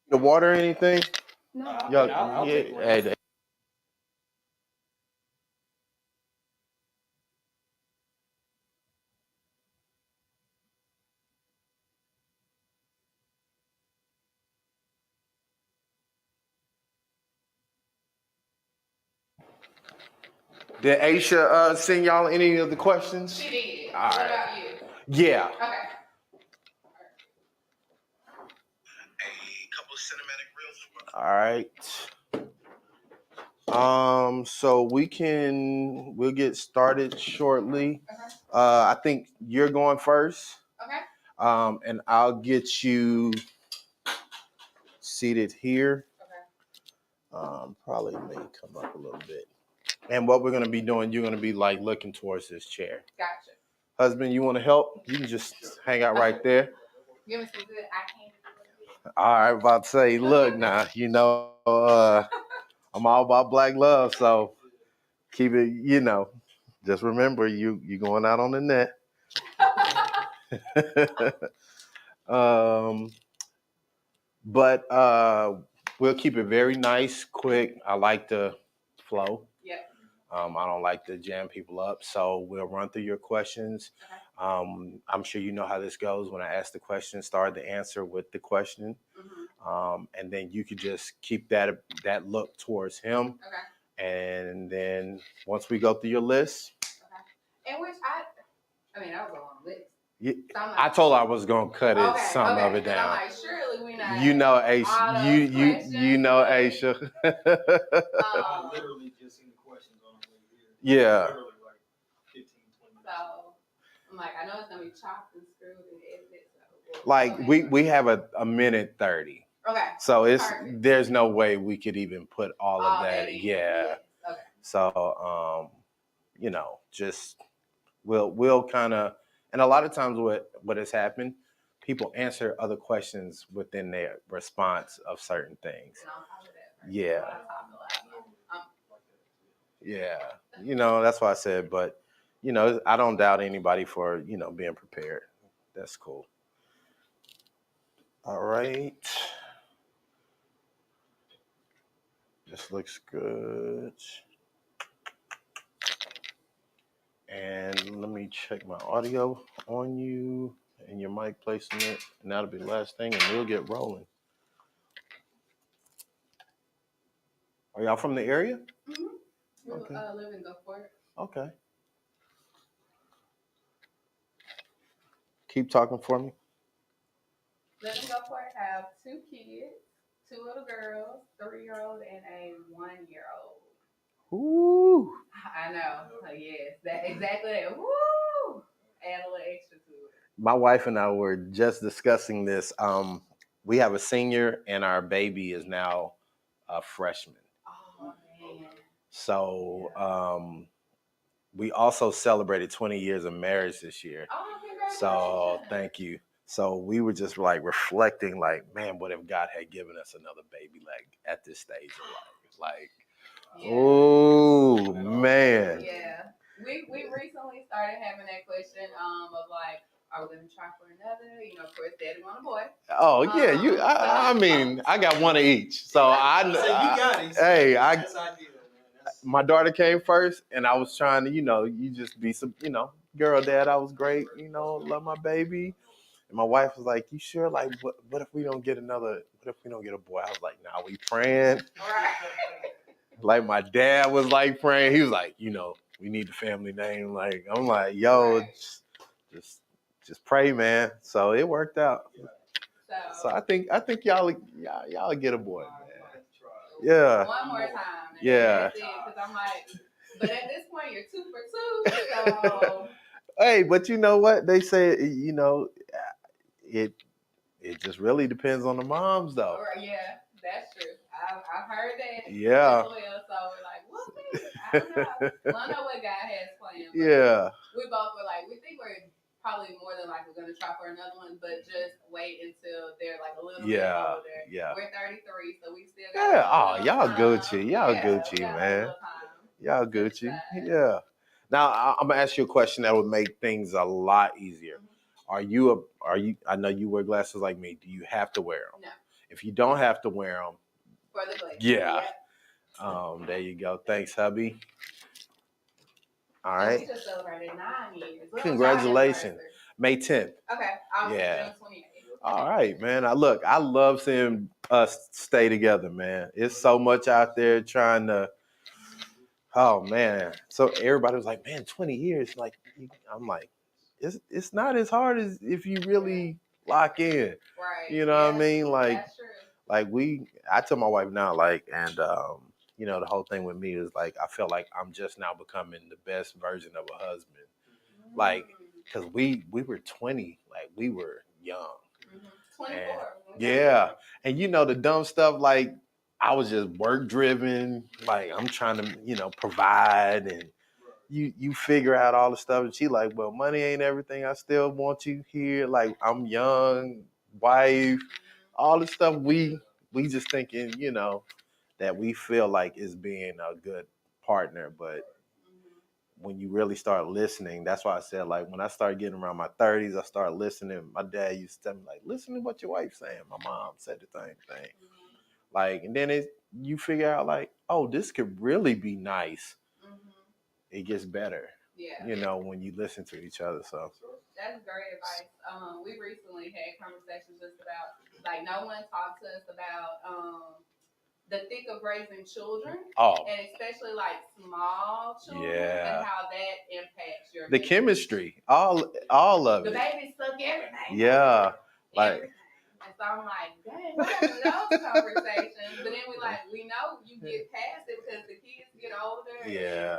The water, or anything? No. Y'all, I'll take one. Hey, did Aisha send y'all any of the questions? She did. All what right. about you? Yeah. Okay. A couple of cinematic reels. All right. So we'll get started shortly. Okay. I think you're going first. Okay. And I'll get you seated here. Okay. Probably may come up a little bit. And what we're gonna be doing, you're gonna be like looking towards this chair. Gotcha. Husband, you want to help? You can just hang out right there. Give me some good eye candy. All right, about to say, look now, I'm all about black love, so keep it, just remember you going out on the net. But we'll keep it very nice, quick. I like the flow. Yep. I don't like to jam people up, so we'll run through your questions. Okay. I'm sure you know how this goes. When I ask the question, start the answer with the question, and then you could just keep that look towards him. Okay. And then once we go through your list, and which I mean that was a long list. Yeah, so I told her I was gonna cut some of it down. I'm like, surely we not. You know, Aisha. You know, Aisha. I literally just seen the questions on the way here. Yeah. Literally like 15, 20 minutes. So I'm like, I know it's gonna be chopped and screwed and edited. So like we have a minute 30. Okay. So Perfect. there's no way we could even put all of that. Yeah. Okay. So just we'll kind of, and a lot of times what has happened, people answer other questions within their response of certain things. Yeah. Yeah. That's why I said, but I don't doubt anybody for, being prepared. That's cool. All right. This looks good. And let me check my audio on you and your mic placement. And that'll be the last thing, and we'll get rolling. Are y'all from the area? Mm-hmm. We Okay. live in Gulfport. Okay. Keep talking for me. Live in Gulfport, have 2 kids, 2 little girls, 3-year-old and a 1-year-old. Ooh. I know. Yes, that exactly that. Woo! Add a little extra to it. My wife and I were just discussing this. We have a senior, and our baby is now a freshman. Oh man. So we also celebrated 20 years of marriage this year. Oh, congratulations. So thank you. So we were just like reflecting, like, man, what if God had given us another baby, like at this stage of life? Like, oh man. Yeah. We recently started having that question of like, are we gonna try for another? Of course, Daddy want a boy. Oh yeah, I mean, I got one of each. So you got it. Hey, that's ideal, man. My daughter came first, and I was trying to, you just be some, girl dad. I was great, love my baby. And my wife was like, "You sure? Like, what if we don't get another? What if we don't get a boy?" I was like, "Nah, we praying." Right. Like my dad was like praying. He was like, we need the family name. Like I'm like, yo, just pray, man. So it worked out. So I think y'all get a boy, man. Yeah. one more time. And Yeah. that's it. Because I'm like, but at this point, you're 2 for 2. So. Hey, but you know what? They say, it it just really depends on the moms, though. Yeah, that's true. I've heard that Yeah. as well. So we're like, we'll see. I don't know. Well, I know what God has planned. But Yeah. we both were like, we think we're probably more than likely going to try for another one, but just wait until they're like a little bit older. Yeah. We're 33, so we still got Yeah. a Oh, little y'all time. Gucci. Y'all Yeah, Gucci, we got man. a little time. Y'all Gucci. Yeah. Now I'm gonna ask you a question that would make things a lot easier. Are you? I know you wear glasses like me. Do you have to wear them? No. If you don't have to wear them, For the glasses. yeah. Yep. There you go. Thanks, hubby. All And right. we just celebrated 9 years. Congratulations. May 10th. Okay. I was Yeah. June 28th. All right, man. I love seeing us stay together, man. It's so much out there trying to. Oh man. So everybody was like, man, 20 years. Like, I'm like, it's not as hard as if you really lock in. Right. You know what I mean? That's true. Like I tell my wife now, like, and the whole thing with me is like I feel like I'm just now becoming the best version of a husband. Like, because we were 20, like we were young. 24. Yeah. And the dumb stuff, like I was just work driven, like I'm trying to, provide, and you figure out all the stuff, and she like, well, money ain't everything. I still want you here. Like I'm young, wife, all the stuff we just thinking, that we feel like is being a good partner. But when you really start listening, that's why I said, like, when I started getting around my 30s, I started listening. My dad used to tell me, like, listen to what your wife's saying. My mom said the same thing. Like, and then you figure out, like, oh, this could really be nice. It gets better. Yeah. When you listen to each other. So that's great advice. We recently had conversations just about, like, no one talked to us about the thick of raising children. Oh. And especially like small children. Yeah. And how that impacts your the chemistry. All of the it. The babies suck everything. Yeah. Like everything. And so I'm like, dang, what happened to those conversations? But then we know you get past it because the kids get older. Yeah.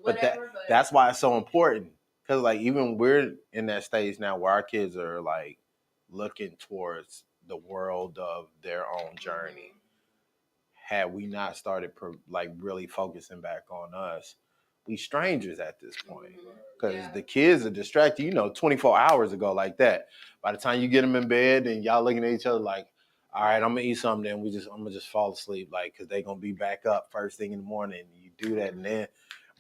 Whatever, but that's why it's so important. Because like even we're in that stage now where our kids are like looking towards the world of their own journey. Had we not started like really focusing back on us, we strangers at this point. Because the kids are distracted, 24 hours ago like that. By the time you get them in bed and y'all looking at each other like, all right, I'm gonna eat something, then I'm gonna just fall asleep, like, because they're gonna be back up first thing in the morning. You do that, and then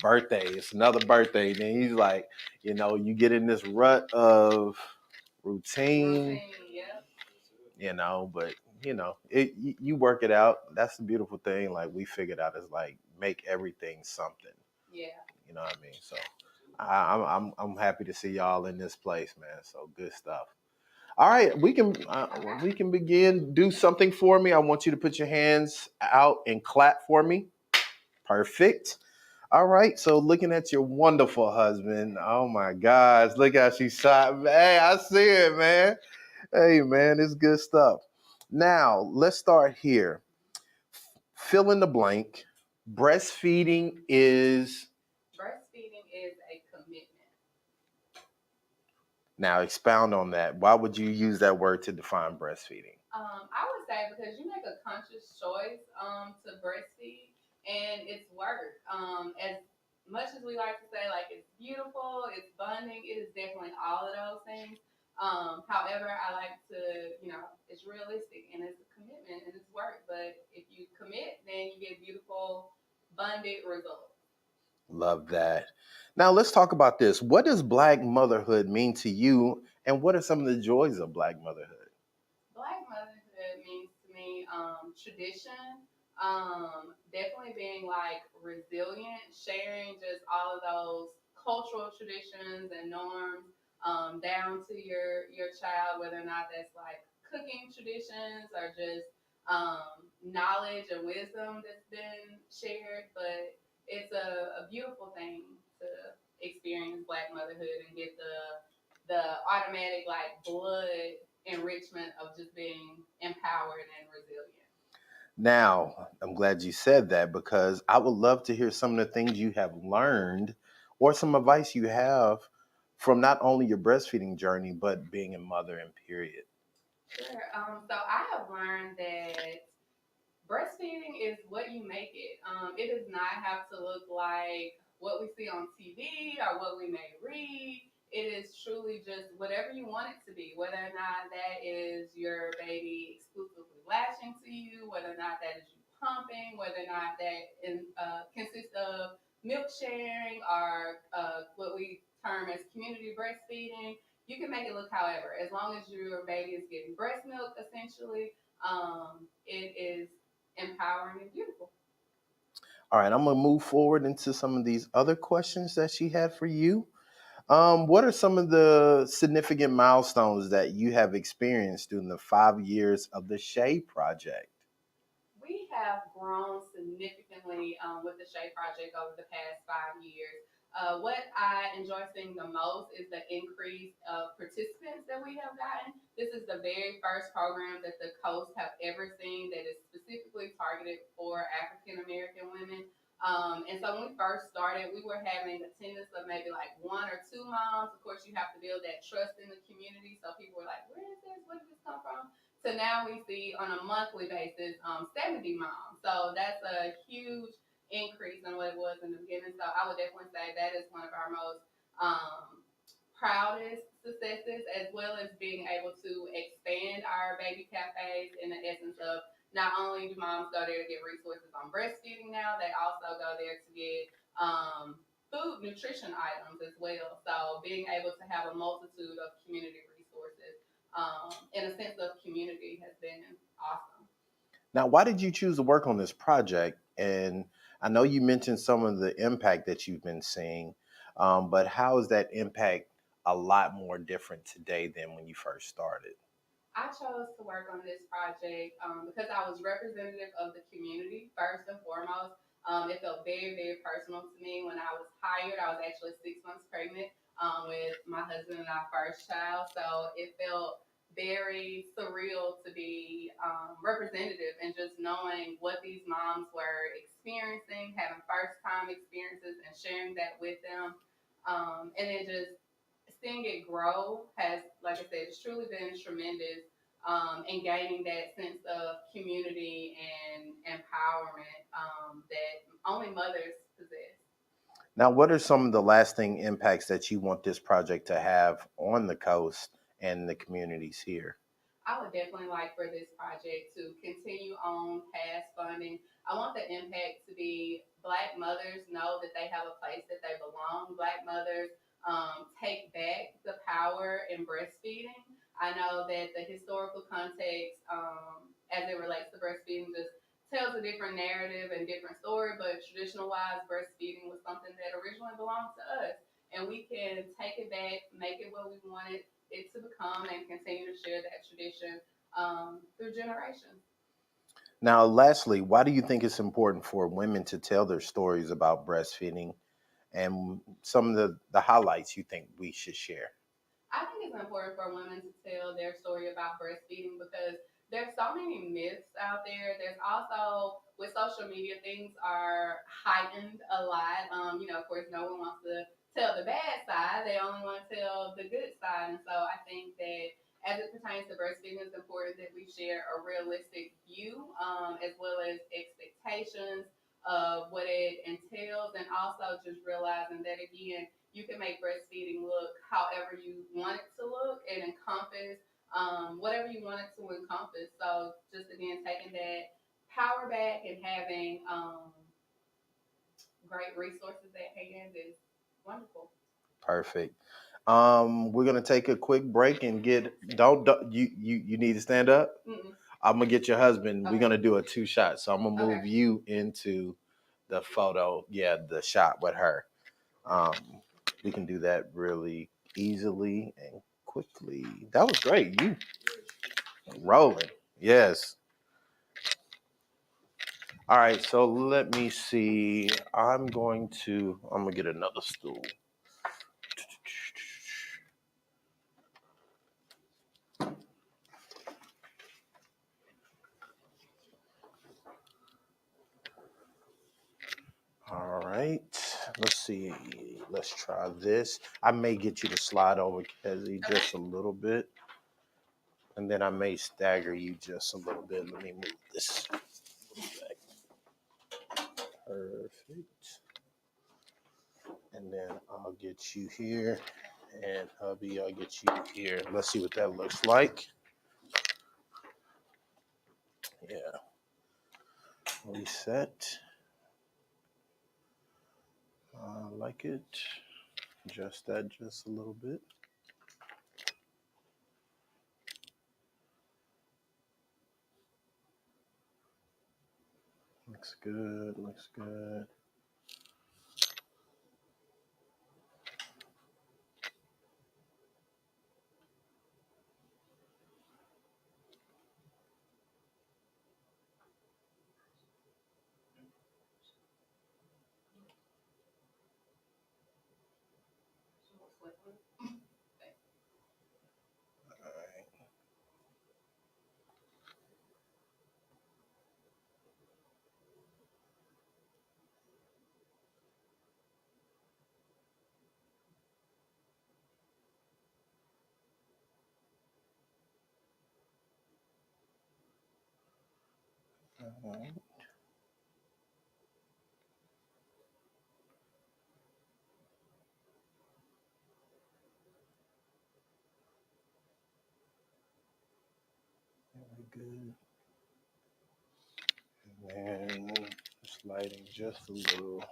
birthday, it's another birthday. Then he's like, you get in this rut of routine. Yeah. But you work it out. That's the beautiful thing. Like we figured out is like make everything something. Yeah. You know what I mean? So I'm happy to see y'all in this place, man. So good stuff. All right, we can begin. Do something for me. I want you to put your hands out and clap for me. Perfect. All right, so looking at your wonderful husband. Oh my gosh, look how she shot. Hey, I see it, man. Hey, man, it's good stuff. Now, let's start here. Fill in the blank. Breastfeeding is a commitment. Now, expound on that. Why would you use that word to define breastfeeding? I would say because you make a conscious choice to breastfeed, and it's work. As much as we like to say, like, it's beautiful, it's bonding, it is definitely all of those things. However, I like to, it's realistic and it's a commitment and it's work. But if you commit, then you get beautiful, bonded results. Love that. Now let's talk about this. What does Black motherhood mean to you, and what are some of the joys of Black motherhood? Black motherhood means to me tradition, definitely being like resilient, sharing just all of those cultural traditions and norms down to your child, whether or not that's like cooking traditions or just knowledge and wisdom that's been shared. But it's a beautiful thing to experience Black motherhood and get the automatic like blood enrichment of just being empowered and resilient. Now, I'm glad you said that because I would love to hear some of the things you have learned or some advice you have from not only your breastfeeding journey, but being a mother and period. Sure. So I have learned that breastfeeding is what you make it. It does not have to look like what we see on TV or what we may read. It is truly just whatever you want it to be, whether or not that is your baby exclusively latching to you, whether or not that is you pumping, whether or not consists of milk sharing or what we term as community breastfeeding. You can make it look however, as long as your baby is getting breast milk, essentially, it is empowering and beautiful. All right, I'm going to move forward into some of these other questions that she had for you. What are some of the significant milestones that you have experienced during the 5 years of the Shea Project? We have grown significantly with the Shea Project over the past 5 years. What I enjoy seeing the most is the increase of participants that we have gotten. This is the very first program that the Coast have ever seen that is specifically targeted for African American women. And so when we first started, we were having attendance of maybe like one or two moms. Of course, you have to build that trust in the community. So people were like, where is this? Where did this come from? So now we see on a monthly basis 70 moms. So that's a huge increase in what it was in the beginning. So I would definitely say that is one of our most um, proudest successes, as well as being able to expand our baby cafes in the essence of not only do moms go there to get resources on breastfeeding now, they also go there to get food nutrition items as well. So being able to have a multitude of community resources in a sense of community has been awesome. Now, why did you choose to work on this project? And I know you mentioned some of the impact that you've been seeing, but how is that impact a lot more different today than when you first started? I chose to work on this project because I was representative of the community first and foremost. It felt very, very personal to me. When I was hired, I was actually 6 months pregnant with my husband and our first child. So it felt very surreal to be representative and just knowing what these moms were experiencing, having first time experiences and sharing that with them. And then just seeing it grow has, like I said, it's truly been tremendous and gaining that sense of community and empowerment that only mothers possess. Now, what are some of the lasting impacts that you want this project to have on the coast and the communities here? I would definitely like for this project to continue on past funding. I want the impact to be Black mothers know that they have a place that they belong. Black mothers take back the power in breastfeeding. I know that the historical context, as it relates to breastfeeding, just tells a different narrative and different story. But traditional wise, breastfeeding was something that originally belonged to us, and we can take it back, make it what we want it to become and continue to share that tradition through generations. Now, lastly, why do you think it's important for women to tell their stories about breastfeeding and some of the highlights you think we should share? I think it's important for women to tell their story about breastfeeding because there's so many myths out there. There's also with social media, things are heightened a lot. Of course, no one wants to tell the bad side; they only want to tell the good side. And so, I think that as it pertains to breastfeeding, it's important that we share a realistic view, as well as expectations of what it entails, and also just realizing that again you can make breastfeeding look however you want it to look and encompass whatever you want it to encompass. So just again, taking that power back and having great resources at hand is wonderful. Perfect. We're gonna take a quick break and get don't you need to stand up. Mm-mm. I'm gonna get your husband. We're Okay. gonna do a two shot. So I'm gonna move Okay. you into the photo. Yeah, the shot with her. Um, we can do that really easily and quickly. That was great. You rolling. Yes. All right. So let me see. I'm gonna get another stool. Let's see. Let's try this. I may get you to slide over, Kezzy, just a little bit. And then I may stagger you just a little bit. Let me move this a little back. Perfect. And then I'll get you here. And hubby, I'll get you here. Let's see what that looks like. Yeah. Reset. I like it. Adjust that just a little bit. Looks good. Looks good. All right. All right. Very good. And then just lighting just a little.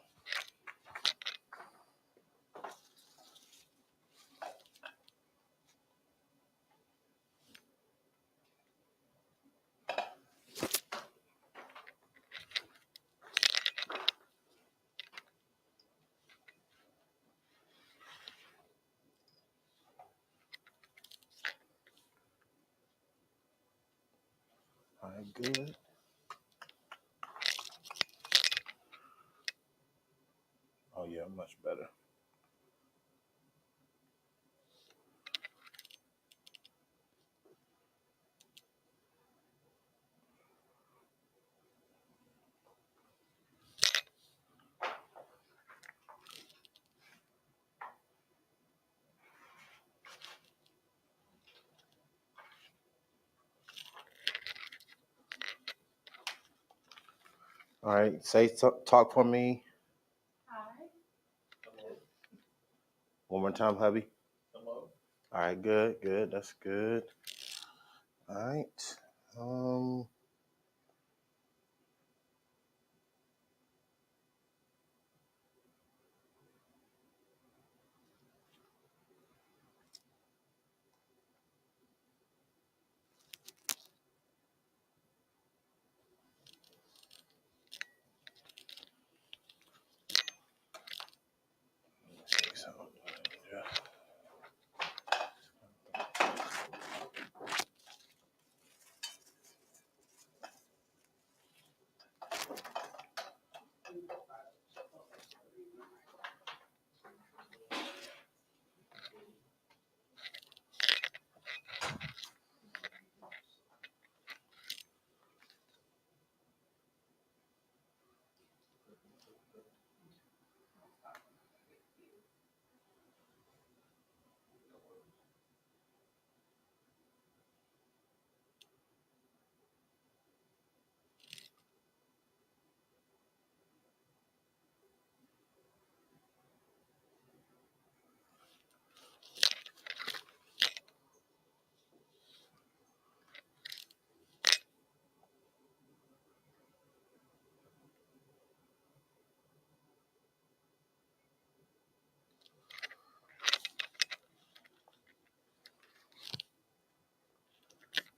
All right, good. Oh yeah, much better. All right, talk for me Hi. one more time, hubby. Hello. All right, good, good. That's good. All right. Um. So, yeah.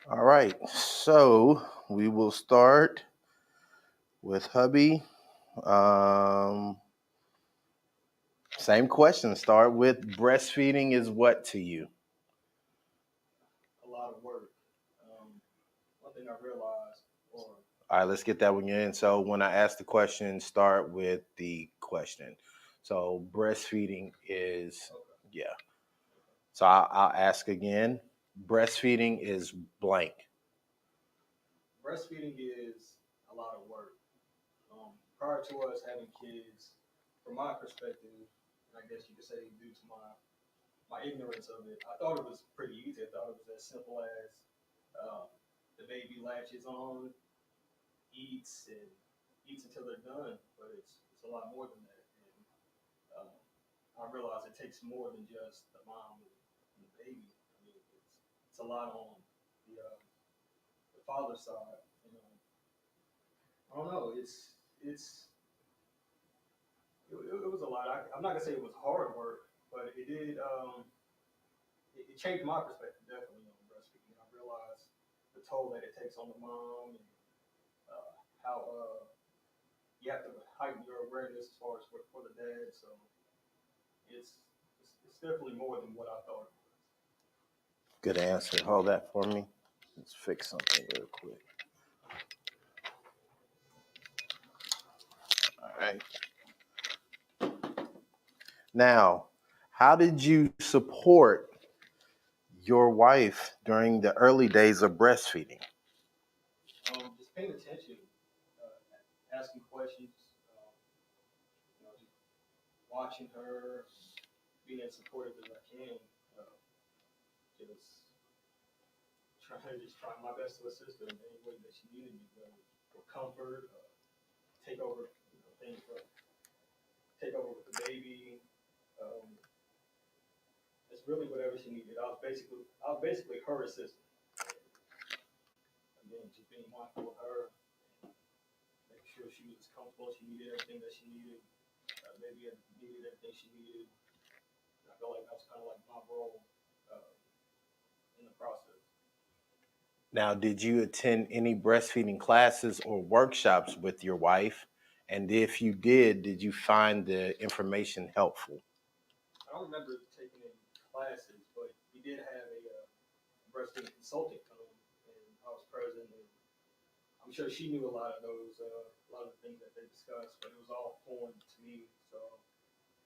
All right. So we will start with hubby. Um. Same question. Start with breastfeeding is what to you? A lot of work. One thing I realized, or All right, let's get that one in. So when I ask the question, start with the question. So breastfeeding is, okay, yeah. So I'll ask again. Breastfeeding is blank. breastfeeding is a lot of work. Prior to us having kids, from my perspective, and I guess you could say due to my ignorance of it, I thought it was pretty easy. I thought it was as simple as um, the baby latches on, eats and eats until they're done. But it's a lot more than that. And um, I realize it takes more than just the mom and the baby. I mean, it's a lot on the father's side. You know, I don't know. It was a lot. I'm not gonna say it was hard work, but it did. It changed my perspective definitely on breastfeeding. I realized the toll that it takes on the mom and how you have to heighten your awareness as far as for the dad. So it's, it's definitely more than what I thought it was. Good answer. Hold that for me. Let's fix something real quick. All right. Now, how did you support your wife during the early days of breastfeeding? Just paying attention, asking questions, just watching her, being as supportive as I can. Uh, just trying my best to assist her in any way that she needed me, whether for comfort, take over, things, take over with the baby. Um, it's really whatever she needed. I was basically her assistant. Again, just being mindful of her, making sure she was comfortable. She needed everything that she needed. Maybe needed everything she needed. I felt like that was kind of like my role uh, in the process. Now, did you attend any breastfeeding classes or workshops with your wife? And if you did you find the information helpful? I don't remember taking any classes, but we did have a breastfeeding consultant come, and I was present. And I'm sure she knew a lot of a lot of the things that they discussed, but it was all foreign to me. So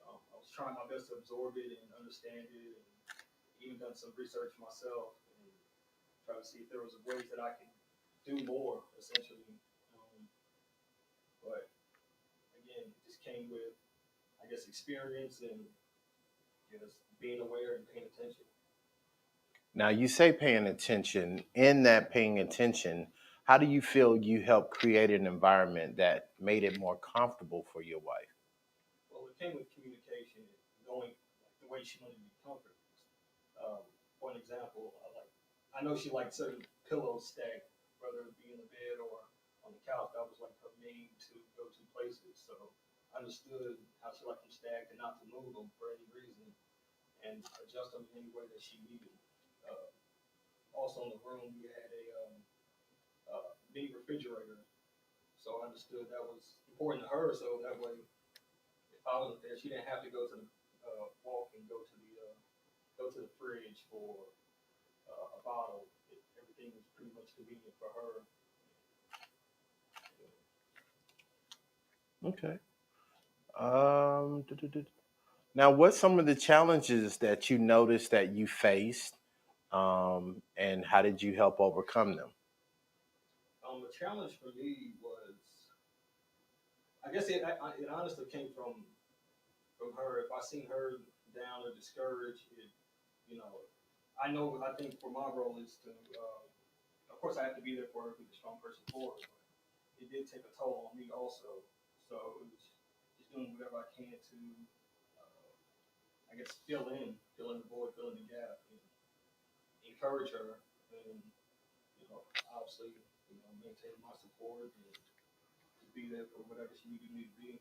I was trying my best to absorb it and understand it, and even done some research myself and try to see if there was ways that I could do more, essentially. Um, but again, it just came with, I guess, experience and just being aware and paying attention. Now, you say paying attention. In that paying attention, how do you feel you helped create an environment that made it more comfortable for your wife? Well, it came with communication and going like the way she wanted to be comforted. Um, for an example, I know she liked certain pillows stacked, whether it be in the bed or on the couch. That was like her main two go-to places. So I understood how she liked them stacked and not to move them for any reason and adjust them any way that she needed. Uh, Also in the room, we had a mini refrigerator, so I understood that was important to her. So that way, if I wasn't there, she didn't have to go to the walk and go to the fridge for a bottle. Everything was pretty much convenient for her. Okay. Now, what's some of the challenges that you noticed that you faced, and how did you help overcome them? The challenge for me was, I guess it honestly came from her. If I seen her down or discouraged, you know, I think for my role is to, of course, I have to be there for her, be the strong person for her. But it did take a toll on me also. So it was just doing whatever I can to, I guess, fill in the void, fill in the gap, and encourage her, and obviously, maintain my support and just be there for whatever she needed me to be.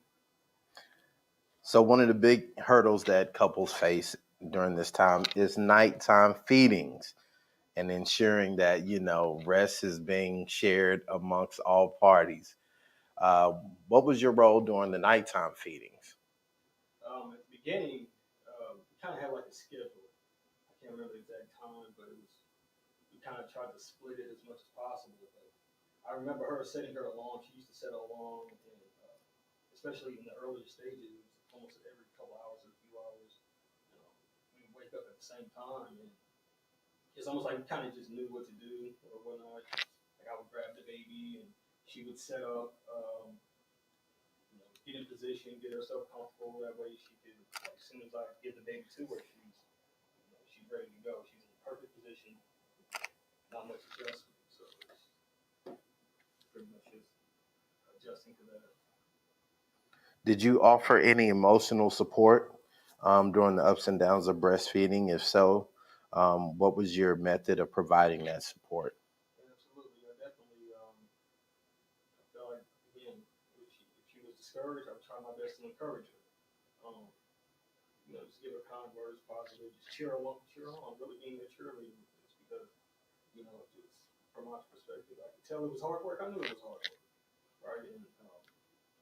So, one of the big hurdles that couples face during this time is nighttime feedings and ensuring that, rest is being shared amongst all parties. Uh, what was your role during the nighttime feedings? At the beginning, we kind of had like a schedule. I can't remember the exact time, but we kind of tried to split it as much as possible. But I remember her setting her alarm. She used to set her alarm, and especially in the earlier stages, almost every couple hours or a few hours, you know, we would wake up at the same time, and it's almost like we kind of just knew what to do or whatnot. Like I would grab the baby, and she would set up, get in position, get herself comfortable. That way she could, like, as soon as I get the baby to her, she's ready to go. She's in the perfect position, not much adjustment. So it's pretty much just adjusting to that. Did you offer any emotional support during the ups and downs of breastfeeding? If so, what was your method of providing that support? And absolutely, I definitely I felt like, again, if she was discouraged, I would try my best to encourage her. Um, just give her kind words, positive, just cheer her on, really being a cheerleader with this because, just from my perspective, I could tell it was hard work. I knew it was hard work, right? And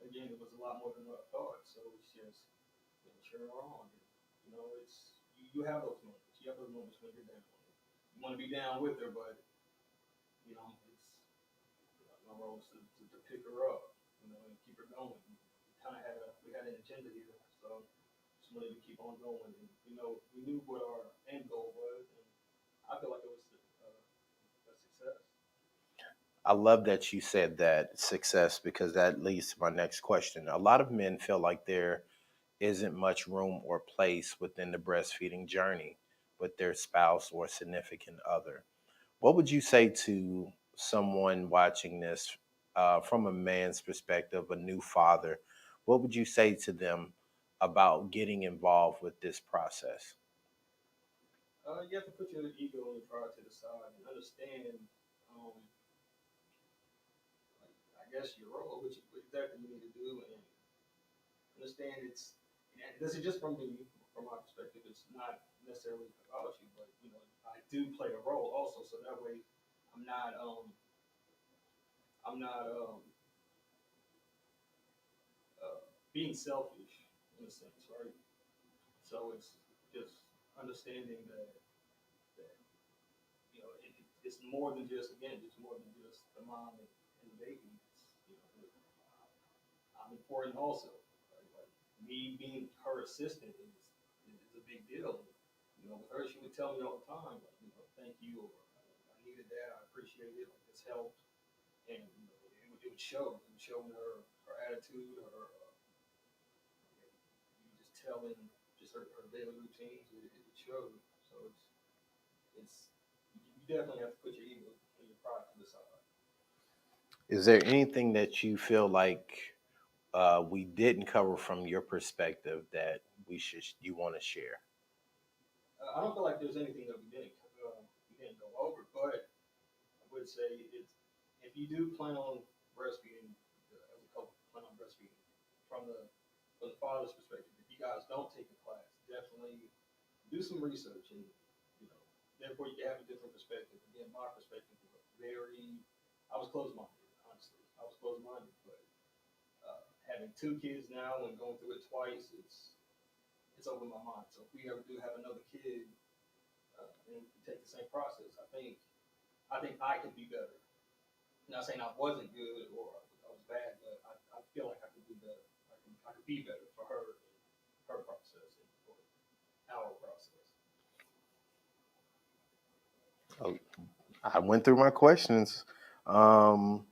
again, it was a lot more than what I thought. So it's just, cheer her on. And, you have those moments. You have those moments when you're down. You want to be down with her, but it's my role is to pick her up, and keep her going. We had an agenda here, so just wanted to keep on going. And we knew what our end goal was, and I feel like it was a success. I love that you said that success because that leads to my next question. A lot of men feel like there isn't much room or place within the breastfeeding journey with their spouse or significant other. What would you say to someone watching this from a man's perspective, a new father? What would you say to them about getting involved with this process? You have to put your ego and your pride to the side and understand, um, like, I guess your role, what exactly you need to do, and understand and this is just from me, from my perspective. It's not necessarily about you, but I do play a role also, so that way I'm not, um, I'm not being selfish in a sense, right? So it's just understanding that it's more than just, again, it's more than just the mom and the baby. I'm important also. Right? Like me being her assistant is a big deal. With her, she would tell me all the time, like, thank you, or I needed that, I appreciate it, like this helped, and it would show. It would show in her attitude, you just tell in just her daily routines. It would show. So it's you definitely have to put your ego and your pride to the side. Is there anything that you feel like we didn't cover from your perspective that you want to share? I don't feel like there's anything that we didn't go over, but I would say it's if you do plan on breastfeeding, as a couple plan on breastfeeding from the father's perspective, if you guys don't take a class, definitely do some research and you know therefore you have a different perspective. Again, my perspective was I was closed minded, honestly. I was closed minded, but having two kids now and going through it twice, it's opened my mind. So if we ever do have another kid and take the same process, I think I could be better. I'm not saying I wasn't good or I was bad, but I feel like I could do better. I could be better for her and her process and for our process. Oh, I went through my questions. Um,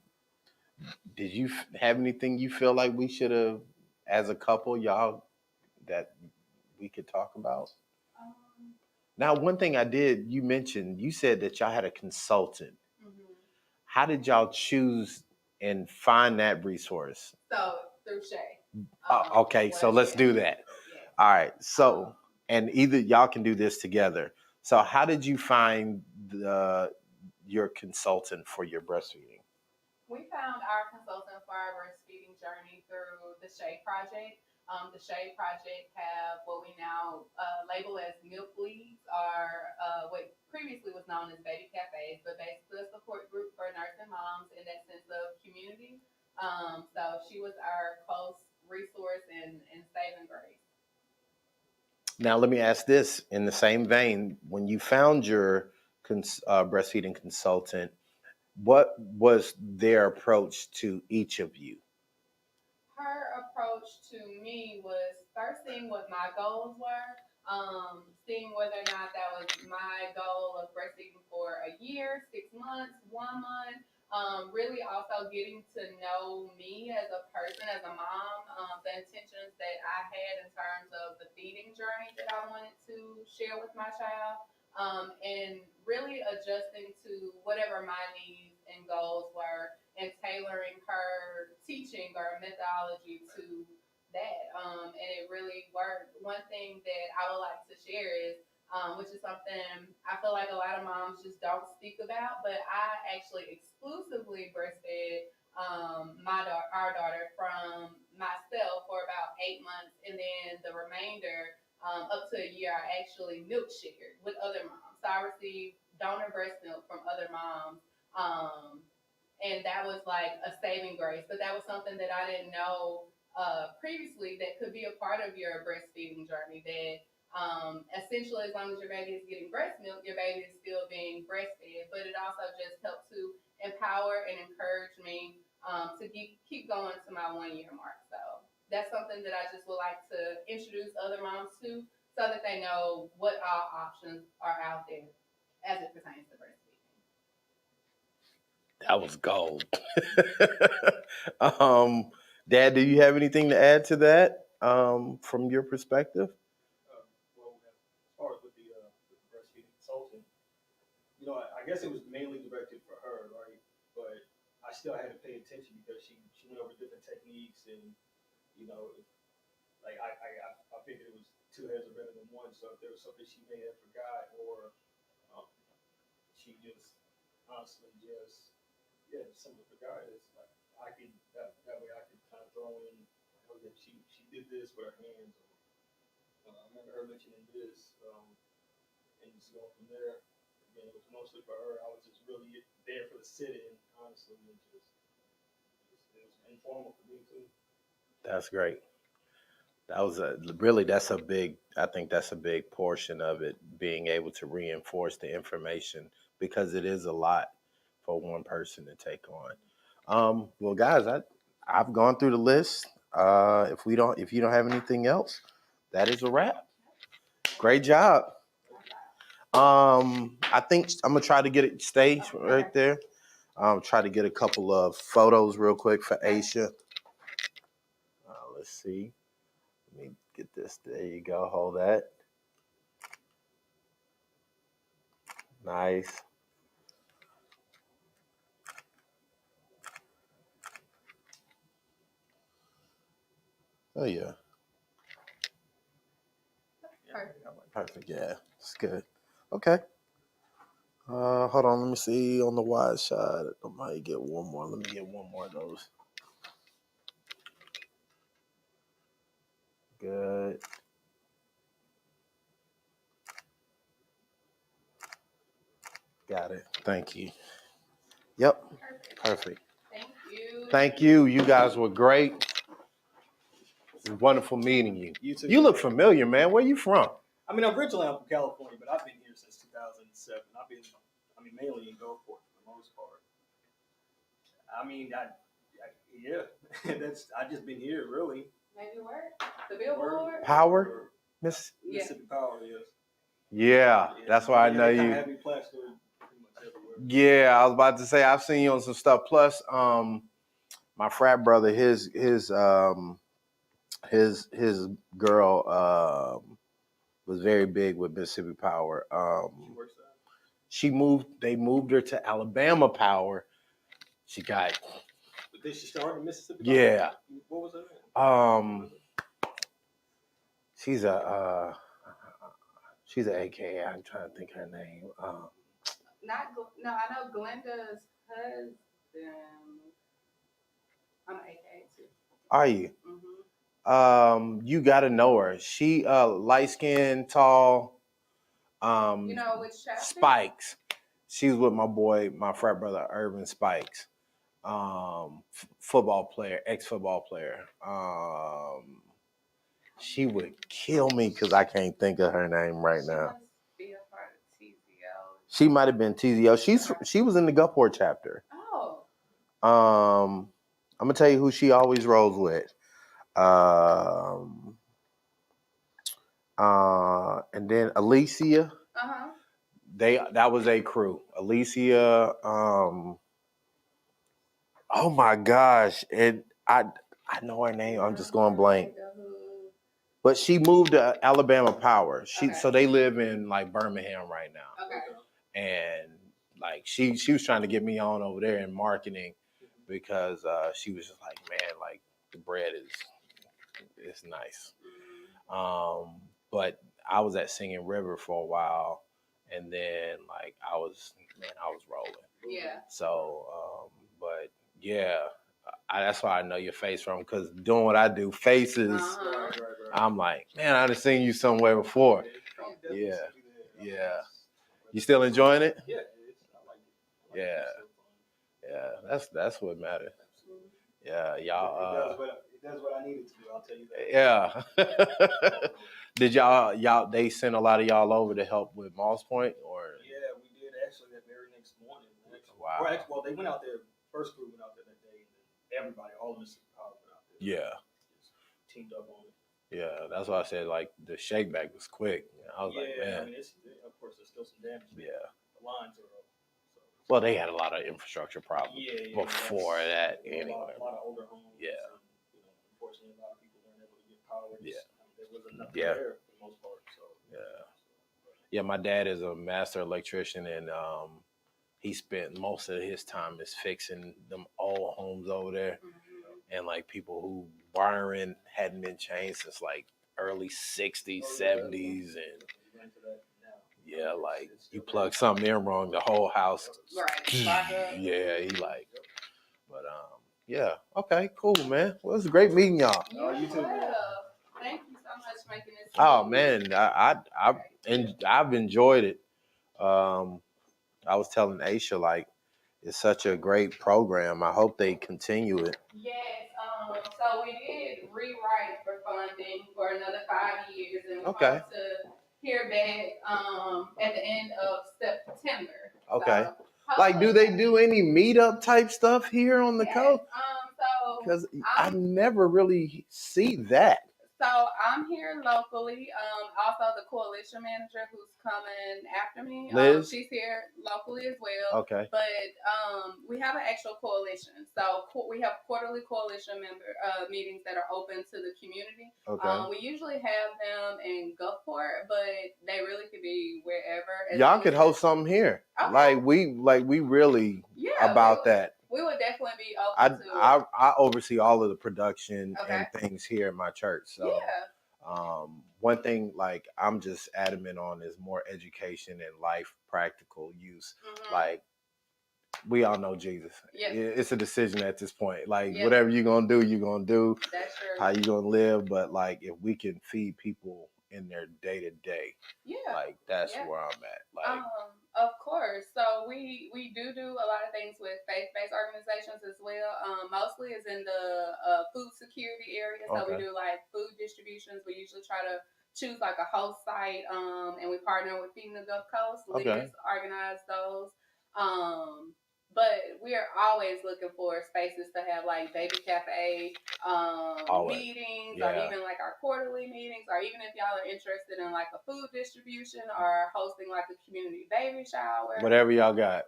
did you have anything you feel like we should have, as a couple, y'all, that we could talk about? Um, Now, one thing you mentioned, you said that y'all had a consultant. mhm. How did y'all choose and find that resource? So through Shay, Okay, so was let's yes, do that. yes. All right. Um, So, and either y'all can do this together. So, how did you find your consultant for your breastfeeding? We found our consultant for our breastfeeding journey through the Shade Project. The Shade Project have what we now label as milk leads, or what previously was known as baby cafes, but basically a support group for nursing moms in that sense of community. So she was our close resource and saving grace. Now, let me ask this in the same vein. When you found your breastfeeding consultant, what was their approach to each of you? Her approach to me was first seeing what my goals were, seeing whether or not that was my goal of breastfeeding for a year, 6 months, 1 month. Really also getting to know me as a person, as a mom, the intentions that I had in terms of the feeding journey that I wanted to share with my child, and really adjusting to whatever my needs and goals were and tailoring her teaching or methodology to that. And it really worked. One thing that I would like to share is which is something I feel like a lot of moms just don't speak about. But I actually exclusively breastfed our daughter from myself for about 8 months, and then the remainder up to a year, I actually milk shared with other moms. So I received donor breast milk from other moms. And that was like a saving grace. But that was something that I didn't know previously that could be a part of your breastfeeding journey. That essentially, as long as your baby is getting breast milk, your baby is still being breastfed. But it also just helped to empower and encourage me to keep going to my 1 year mark. So that's something that I just would like to introduce other moms to so that they know what all options are out there as it pertains to breastfeeding. That was gold. um, Dad, do you have anything to add to that from your perspective? Well, as far as with the breastfeeding consultant, I guess it was mainly directed for her, right? But I still had to pay attention because she went over different techniques, and you know, like I figured it was two heads are better than one. So if there was something she may have forgot, or um, she just honestly just simply forgot, it's like that way I could kind of throw in, oh yeah, she did this with her hands, or I remember her mentioning this, and just going from there. Again, it was mostly for her. I was just really there for the sit-in, honestly, and just it was informal for me too. That's great. That was really that's a big. I think that's a big portion of it, being able to reinforce the information because it is a lot for one person to take on. Well, guys, I've gone through the list. If you don't have anything else, that is a wrap. Great job. I think I'm gonna try to get it staged right there. Try to get a couple of photos real quick for Aisha. Let's see. Let me get this. There you go. Hold that. Nice. Oh yeah. Perfect. Perfect. Yeah. It's good. Okay. Hold on. Let me see on the wide side. I might get one more. Let me get one more of those. Good. Got it. Thank you. Yep. Perfect. Perfect. Thank you. Thank you. You guys were great. It was wonderful meeting you. You too. You look familiar, man. Where you from? I mean, originally I'm from California, but I've been here since 2007. Mainly in Gulfport for the most part. I mean, yeah, I just been here really. Maybe where? The billboard? Power, Miss. Mississippi Power, yes. Yeah, that's why I know they kind you. of have me plastered pretty much everywhere. Yeah, I was about to say I've seen you on some stuff. Plus, my frat brother, his girl was very big with Mississippi Power. She works there. She moved. They moved her to Alabama Power. She got. But did she start in Mississippi? Yeah. What was her name? She's a she's an AKA. I'm trying to think her name. No, I know Glenda's husband. I'm an AKA too. Are you? Mm-hmm. You got to know her. She light skinned, tall. You know which chapter? Spikes. She's with my boy, my frat brother, Urban Spikes. Football player, ex-football player. She would kill me because I can't think of her name right now. Must be a part of TZO. She might have been TZO. She was in the Gulfport chapter. Oh. I'm gonna tell you who she always rolls with. And then Alicia. Uh-huh. That was a crew. Alicia, Oh my gosh. And I know her name. I'm just going blank. But she moved to Alabama Power. So they live in like Birmingham right now. Okay. And like she was trying to get me on over there in marketing because she was just like, man, like the bread is nice. But I was at Singing River for a while, and then like I was rolling. Yeah. So, but yeah, that's why I know your face from, because doing what I do, faces. I'm like, man, I've seen you somewhere before. Yeah, yeah. You still enjoying it? Yeah. Yeah, yeah. That's what matters. Yeah, y'all. It does what I needed to do. I'll tell you that. Yeah. Did y'all? They sent a lot of y'all over to help with Moss Point, or? Yeah, we did actually that very next morning. Wow. Well, they went out there. First group went out there that day, and then everybody, all of us, went out there. Yeah. Just teamed up on it. Yeah, that's why I said like the shake back was quick. I was like, man. I mean, of course, there's still some damage. Yeah. The lines are up. So. Well, they had a lot of infrastructure problems before that anyway. A lot of older homes. Yeah. And, unfortunately, a lot of people weren't able to get power. There wasn't enough there for the most part. So. Yeah. Yeah, my dad is a master electrician, and he spent most of his time is fixing them old homes over there, and like people who wiring hadn't been changed since like early '60s, '70s, and yeah, like you plug something in wrong, the whole house. Right. Yeah, he like, but yeah, okay, cool, man. Well, it's great meeting y'all. You too, man. Thank you so much for making this. Oh man, I've enjoyed it. I was telling Aisha, like, it's such a great program. I hope they continue it. Yes. So we did rewrite for funding for another 5 years, and we hope to hear back at the end of September. Okay. So, like, do they do any meetup type stuff here on the coast? Because I never really see that. So I'm here locally. Also, the coalition manager who's coming after me, Liz? She's here locally as well. Okay. But we have an actual coalition. So we have quarterly coalition member meetings that are open to the community. Okay. We usually have them in Gulfport, but they really could be wherever. Y'all could host something here. Okay. Like we really about that. We would definitely be open to it. I oversee all of the production and things here at my church. So one thing like I'm just adamant on is more education and life practical use. Like we all know Jesus. It's a decision at this point. Like whatever you're gonna do, you're gonna do. That's true. How you gonna live, but like if we can feed people in their day to day, like that's where I'm at. Like, of course. So we do a lot of things with faith-based organizations as well. Mostly is in the food security area. So we do like food distributions. We usually try to choose like a host site, and we partner with Feeding the Gulf Coast. Leaders organize those. But we are always looking for spaces to have like baby cafe meetings, or even like our quarterly meetings, or even if y'all are interested in like a food distribution or hosting like a community baby shower. Whatever y'all got,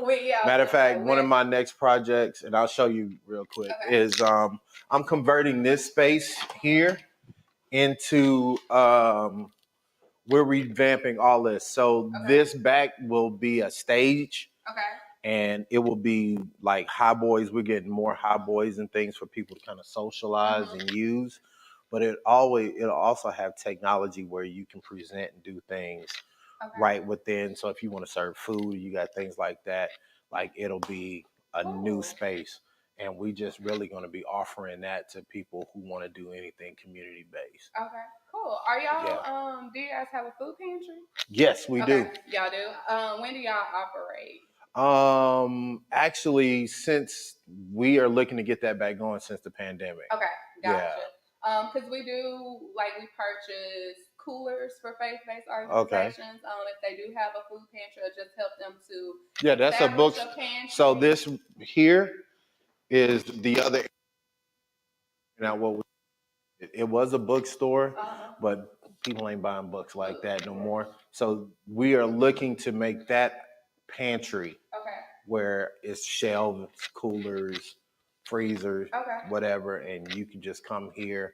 we good. Matter of fact, one of my next projects, and I'll show you real quick, is I'm converting this space here into we're revamping all this. So this back will be a stage. And it will be like high boys. We're getting more high boys and things for people to kind of socialize and use. But it'll also have technology where you can present and do things right within. So if you want to serve food, you got things like that. Like it'll be a new space. And we just really going to be offering that to people who want to do anything community based. Okay, cool. Are y'all, do you guys have a food pantry? Yes, we do. Y'all do? When do y'all operate? Actually, since we are looking to get that back going since the pandemic. Okay, gotcha. Because we do, like, we purchase coolers for faith-based organizations. If they do have a food pantry, it'll just help them to that's a book. So this here is the other. Now, it was a bookstore, but people ain't buying books like that no more. So we are looking to make that pantry where it's shelves, coolers, freezers, Okay. whatever, and you can just come here,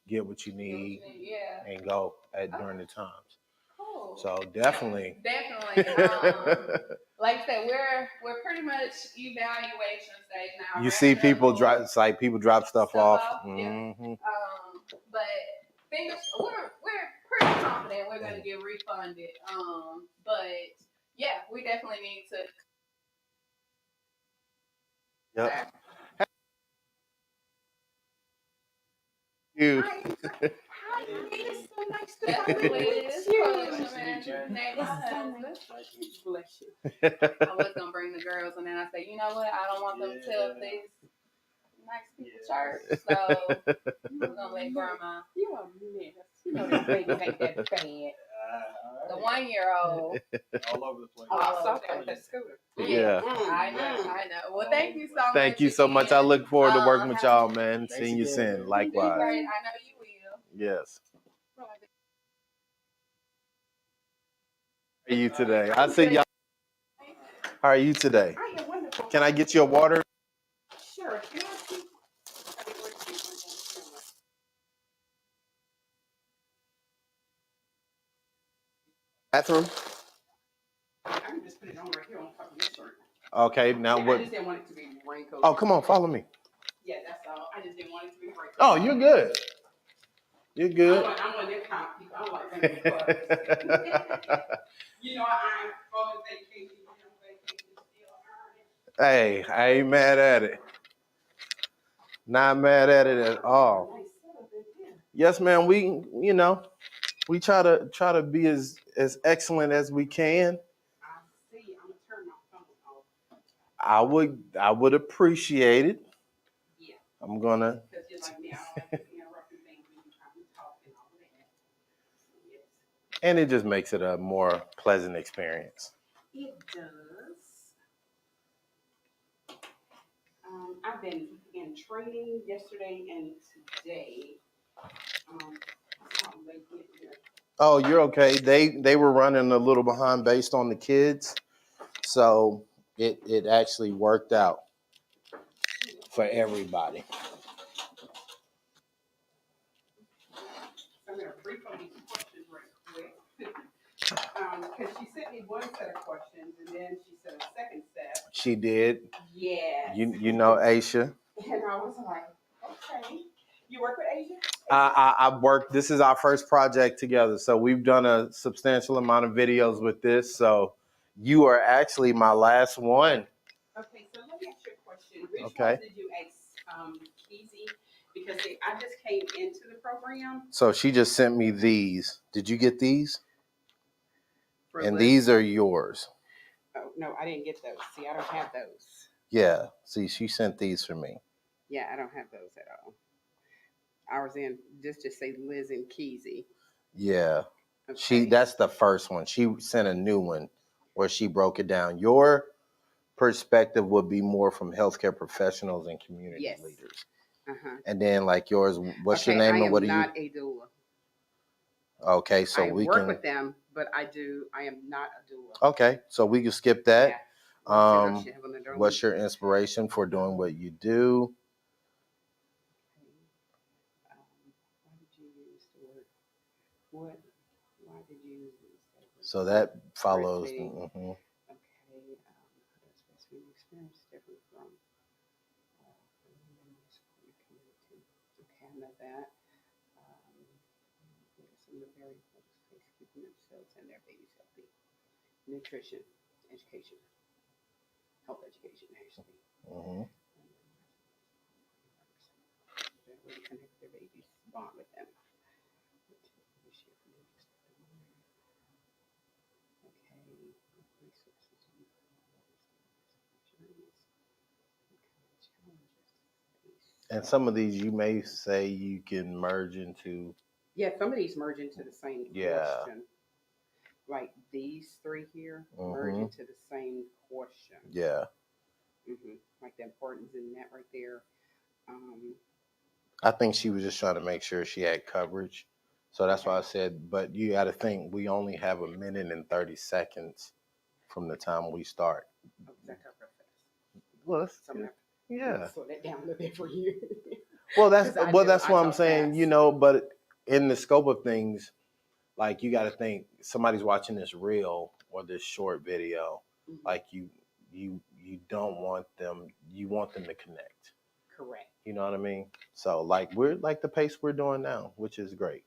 get what you need, Yeah. and go during the times. Cool. So definitely. Definitely. Like I said, we're pretty much evaluation stage now. You see people drop. It's like people drop stuff off. Yeah. But we're pretty confident we're gonna get refunded. But yeah, we definitely need to. Yep. You. Hi, it's so nice to That's meet Liz, you. Coach Manager, name my husband. Bless you. I was gonna bring the girls, and then I said, you know what? I don't want them to tell these nice people church, so I'm gonna let Grandma. You are a mess. You know these babies ain't that bad. The 1-year-old. All over the place. Oh, so with that scooter. Yeah. I know. Well, thank you so much. Thank you so much. I look forward to working with y'all, man. Seeing you soon. Likewise. Great. I know you will. Yes. How are you today? I see y'all. How are you today? I am wonderful. Can I get you a water? Sure. Bathroom? I can just put it on right here on top of this shirt. Okay, now what? I just didn't want it to be wrinkled. Oh, come on, follow me. Yeah, that's all. I just didn't want it to be wrinkled. Oh, you're good. You're good. I'm one of them kind of people. I don't like wrinkled clothes. You know, I'm on vacation. Hey, I ain't mad at it. Not mad at it at all. Yes, man. We try to be as excellent as we can. I see. I'm gonna turn my phone off. I would appreciate it. Yeah. I'm gonna. Because just like me, I don't like to interrupt things when you're trying to talk and all that. Yes. And it just makes it a more pleasant experience. It does. I've been in training yesterday and today. I'm late getting here. Oh, you're okay. They were running a little behind based on the kids, so it actually worked out for everybody. I'm going to brief on these questions right quick. Because she sent me one set of questions and then she said a second set. She did. Yes. You know Aisha. And I was like, okay. You work with Asia? I worked. This is our first project together, so we've done a substantial amount of videos with this. So you are actually my last one. Okay, so let me ask you a question. Which Okay. ones did you ask Easy? Because I just came into the program. So she just sent me these. Did you get these? And Liz? these are yours. Oh, no, I didn't get those. See, I don't have those. Yeah. See, she sent these for me. Yeah, I don't have those at all. Ours in just say Liz and Keezy. Yeah. Okay. That's the first one. She sent a new one where she broke it down. Your perspective would be more from healthcare professionals and community leaders. Uh-huh. And then like yours, what's your name and what do you? I am not a doula. Okay, so I work with them, but I am not a doula. Okay, so we can skip that. Yeah. What's your inspiration for doing what you do? Why did you use the word? Why did you use this? So that follows. Okay. Experience different from. Okay, I know that. Some of the very important things keeping themselves and their babies healthy. Nutrition, education, health education, actually. Mm-hmm. That way connect their babies, bond with them. And some of these you may say you can merge into. Yeah, some of these merge into the same question. Like these three here merge into the same question. Yeah. Like the importance in that right there. I think she was just trying to make sure she had coverage. So that's why I said, but you got to think we only have 1 minute and 30 seconds from the time we start. Oh, because I talk real fast. Well, that's So I'm going to yeah. slow that down a little bit for you. Well, 'Cause I do. that's I what I'm talk saying. fast. You know, but in the scope of things, like you got to think somebody's watching this reel or this short video, Mhm. like you don't want them. You want them to connect. Correct. You know what I mean? So like we're like the pace we're doing now, which is great.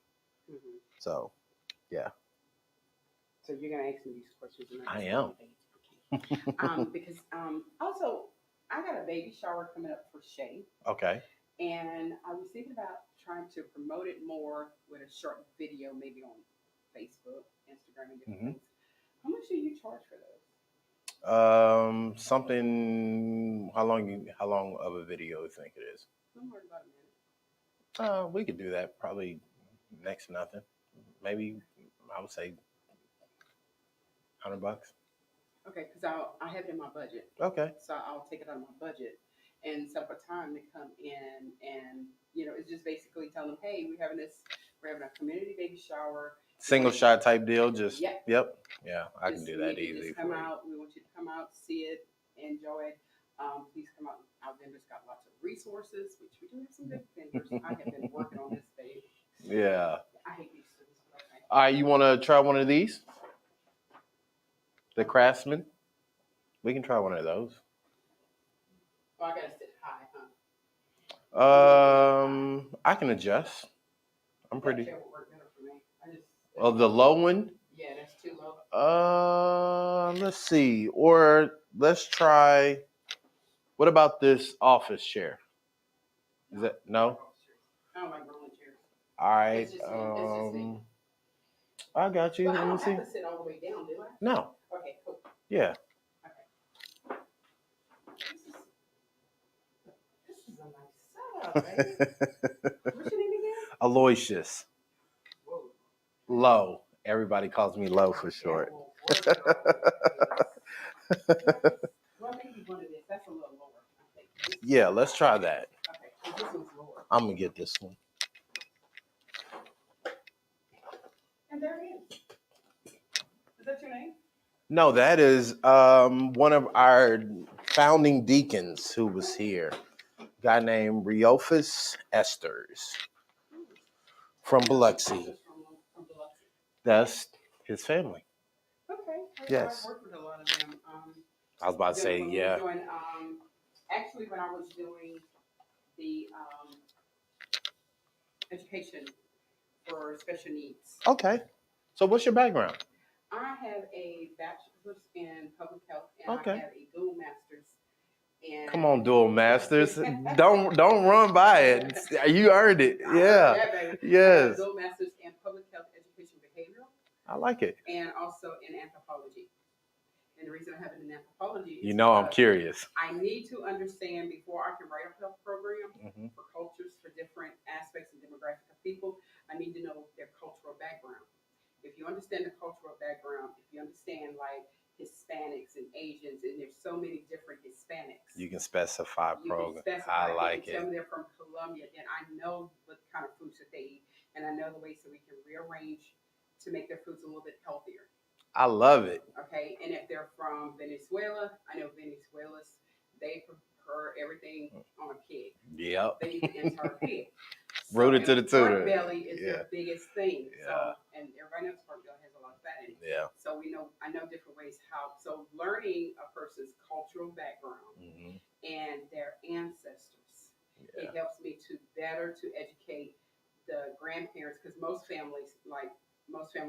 Mm-hmm. So yeah, So you're gonna ask me these questions, and I just am. okay. Because also I got a baby shower coming up for Shay, Okay. and I was thinking about trying to promote it more with a short video, maybe on Facebook, Instagram, and different hmm things. How much do you charge for those? Something. How long of a video you think it is? Somewhere about a minute. We could do that probably next to nothing. Maybe I would say $100. Okay, because I have it in my budget, Okay. so I'll take it out of my budget and set up a time to come in, and it's just basically telling them, hey, we're having a community baby shower. Single shot type deal. Just Yep. yep. Yeah, I can Just do you that can easy just come for you. out. We want you to come out, see it, enjoy it. Please come out. Our vendors got lots of resources, which we do have some good vendors. I have been working on this baby. Yeah. I hate these things, but okay. All right, you want to try one of these? The Craftsman. We can try one of those. Oh, I gotta sit high, huh? I can adjust. I'm That pretty. chair would work better for me. Oh, the low one. Yeah, that's too low. Let's see. Or let's try. What about this office chair? Is that no? I don't like rolling chairs. All right. It's just me. I got you. But I Let me don't see. have to sit all the way down, do I? No. Okay, cool. Yeah. Okay. This is a nice setup, baby. What's your name again? Aloysius. Whoa. Low. Everybody calls me Low for short. Well, maybe one of this. That's a little lower, I think. Yeah, let's try that. Okay, this one's lower. I'm gonna get this one. And there it is. Is that your name? No, that is one of our founding deacons who was here. A guy named Riophus Esters from Biloxi. From Biloxi. That's his family. Okay. Yes. I've worked with a lot of them. I was about to say, yeah. Actually, when I was doing the education for special needs. Okay. So what's your background? I have a bachelor's in public health, and Okay. I have a dual master's. And Come on, dual masters. don't run by it. You earned it. Yeah. Yes. I have a dual master's in public health education behavioral. I like it. And also in anthropology. And the reason I have it in anthropology is I'm curious. I need to understand before I can write a health program for cultures, for different aspects and demographic of people. I need to know their cultural background. If you understand the cultural background, if you understand like Hispanics and Asians, and there's so many different Hispanics. You can specify program. I like it. Tell me they're from Colombia, then I know what kind of foods that they eat, and I know the ways that we can rearrange to make their foods a little bit healthier. I love it. Okay, and if they're from Venezuela, I know Venezuelans, they prefer everything on a pig. Yep. They eat the entire pig. Rooted to the tutor. Pork belly is their biggest thing. Yeah. So, and everybody knows pork belly has a lot of fat in it. Yeah. So I know different ways how. So learning a person's cultural background and their ancestors, it helps me to better to educate the grandparents, because most family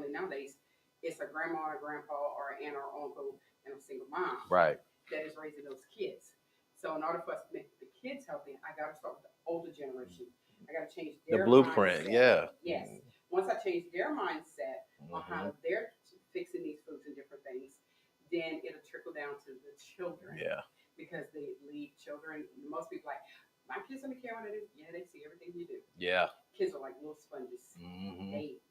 nowadays, it's a grandma, a grandpa, or an aunt or uncle, and a single mom. Right. That is raising those kids. So in order for us to make the kids healthy, I got to start with the older generation. I got to change their blueprint. Mindset. Yeah. Yes. Once I change their mindset on how they're fixing these foods and different things, then it'll trickle down to the children. Yeah. Because they lead children. Most people like, my kids don't care what I do. Yeah, they see everything you do. Yeah. Kids are like little sponges. They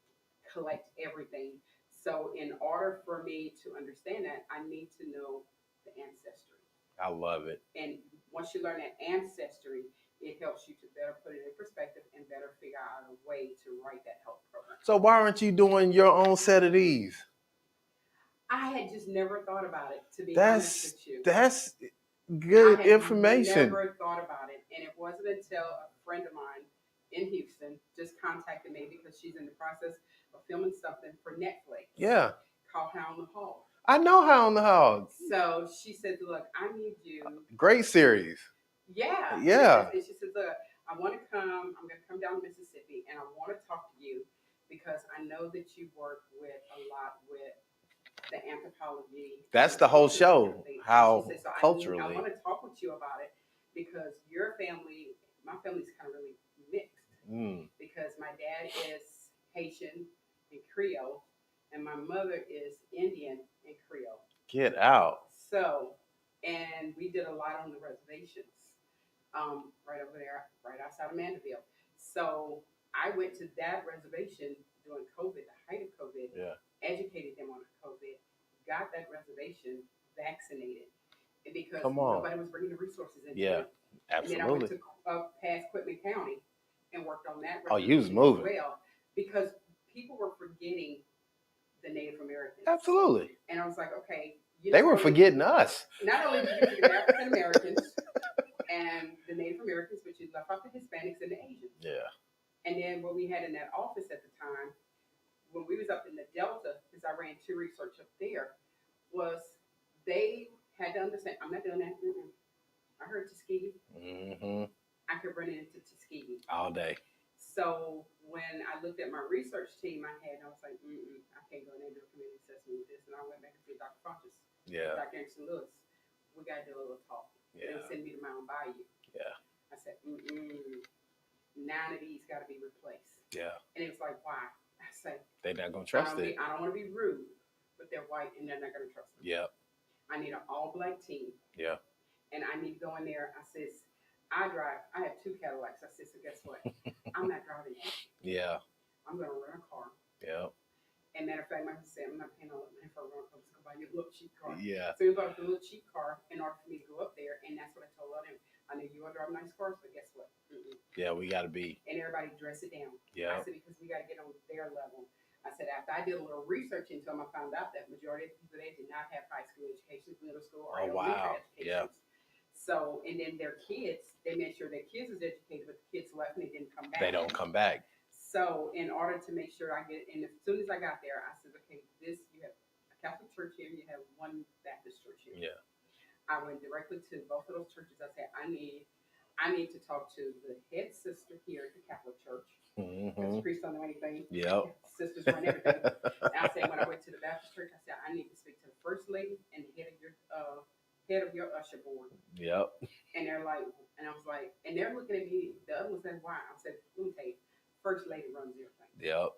collect everything. So in order for me to understand that, I need to know the ancestry. I love it. And once you learn that ancestry, it helps you to better put it in perspective and better figure out a way to write that health program. So why aren't you doing your own set of these? I had just never thought about it, to be honest That's with you. that's I good had information. never thought about it. And it wasn't until a friend of mine in Houston just contacted me because she's in the process of filming something for Netflix Yeah, called Hound the Hall. I know How on the Hog. So she said, look, I need you. Great series. Yeah. Yeah, And she said, look, I want to come. I'm going to come down to Mississippi and I want to talk to you because I know that you work with a lot with the anthropology. that's The the whole culture and show. everything. And she How said, so I culturally. want to talk with you about it because your family, my family's kind of really mixed Mm, because my dad is Haitian and Creole and my mother is Indian and Creole. get out. So, and we did a lot on the reservations, right over there, right outside of Mandeville. So I went to that reservation during COVID, the height of COVID, Yeah. educated them on COVID, got that reservation vaccinated because Come on. nobody was bringing the resources into Yeah, it. And then I went absolutely. to past Quitman County and worked on that Oh, you was reservation as moving. well because people were forgetting the Native Americans. Absolutely. And I was like, okay, They were forgetting us. not only did you forget the African Americans and the Native Americans, but you left out the Hispanics and the Asians. Yeah. And then what we had in that office at the time, when we was up in the Delta, because I ran 2 research up there, was they had to understand, I'm not doing that. Mm-mm. I heard Tuskegee. Mm-hmm. I could run into Tuskegee. All day. So when I looked at my research team I had, I was like, I can't go in there and do a community assessment with this. And I went back and said, Dr. Funches, Yeah. Dr. Anderson Lewis, we got to do a little talk. Yeah. They would send me to Mountain Bayou. Yeah. I said, 9 of these got to be replaced. Yeah. And it was like, why? I said, they're not gonna trust it. I don't want to be rude, but they're white and they're not going to trust me. Yeah. I need an all-black team. Yeah. And I need to go in there. I says, I have 2 Cadillacs. I said, so guess what? I'm not driving that. Yeah. I'm going to rent a car. Yeah. And matter of fact, my husband said, I'm not paying all that money for a rental car. Let's go buy you a little cheap car. Yeah. So we bought a little cheap car in order for me to go up there. And that's what I told them. I know you want to drive nice cars, but guess what? Yeah, we got to be. And everybody dress it down. Yeah. I said, because we got to get on their level. I said, after I did a little research into them, I found out that majority of the people, they did not have high school education, middle school, or elementary education. Yeah. So, and then their kids, they made sure their kids was educated, but the kids left and they didn't come back. They don't come back. So, in order to make sure I get, and as soon as I got there, I said, okay, you have a Catholic church here, you have one Baptist church here. Yeah. I went directly to both of those churches. I said, I need to talk to the head sister here at the Catholic church. Because Mm-hmm. priests don't know anything. Yep. Sisters run everything. And I said, when I went to the Baptist church, I said, I need to speak to the first lady and the head of your usher board. Yep. And they're like, and I was like, and they're looking at me. The other one said, why? I said, let me tell you, first lady runs everything. Yep.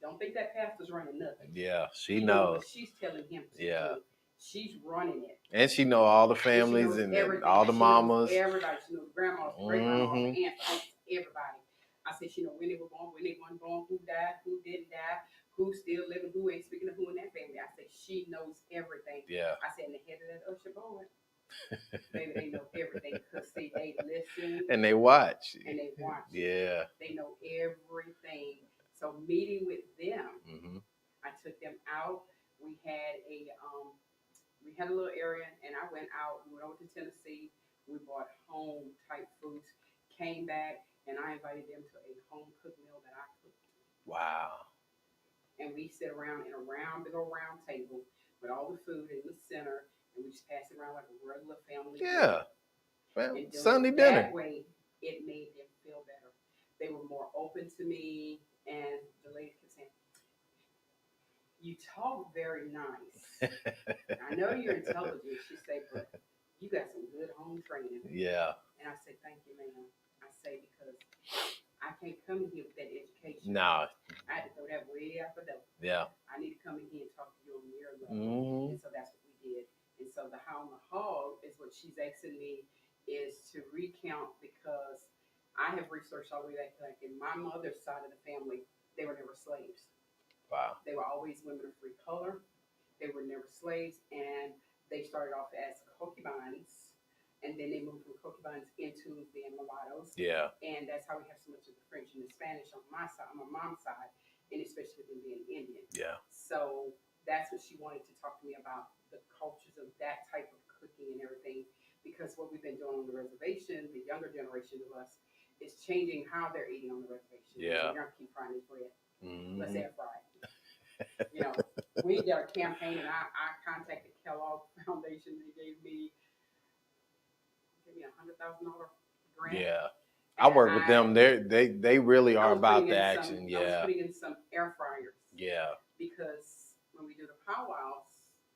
Don't think that pastor's running nothing. Yeah, she He knows. what she's telling him to Yeah. do. She's running it. And she know all the families and all the mamas. Everybody. She knows grandmas, great grandmas, aunts, everybody. I said, she know when they were born, when they weren't born, who died, who didn't die, who's still living, who ain't speaking of who in that family. I said, she knows everything. Yeah. I said, and the head of that usher board, baby, they know everything because see, they listen And they watch. and they watch. Yeah. They know everything. So meeting with them, Mm-hmm. I took them out. We had a little area, and I went out. We went over to Tennessee. We bought home type foods. Came back, and I invited them to a home cooked meal that I cooked. Wow. And we sit around in a big old round table with all the food in the center, and we just pass it around like a regular family. Yeah. And Sunday dinner. That way, it made them feel better. They were more open to me, and the lady kept saying, you talk very nice. I know you're intelligent, she said, but you got some good home training. Yeah. And I said, thank you, ma'am. I say, because I can't come in here with that education. Nah. I had to throw that way out the door. Yeah. I need to come in here and talk to you on your level. Mm-hmm. And so that's what we did. And so the How on the Hog is what she's asking me is to recount because I have researched all the way back to like in my mother's side of the family, they were never slaves. Wow. They were always women of free color. They were never slaves, and they started off as concubines, and then they moved from concubines into being mulattoes. Yeah. And that's how we have so much of the French and the Spanish on my side, on my mom's side, and especially them being Indian. Yeah. So that's what she wanted to talk to me about, the cultures of that type of cooking and everything. Because what we've been doing on the reservation, the younger generation of us, is changing how they're eating on the reservation. Yeah. We're gonna keep frying this bread. Let's Mm-hmm. air fry it. You know, we did a campaign, and I contacted Kellogg Foundation. They gave me $100,000 grant. Yeah. I work with them. They really are about the action. I was Yeah. putting in some air fryers. Yeah. Because when we do the powwows,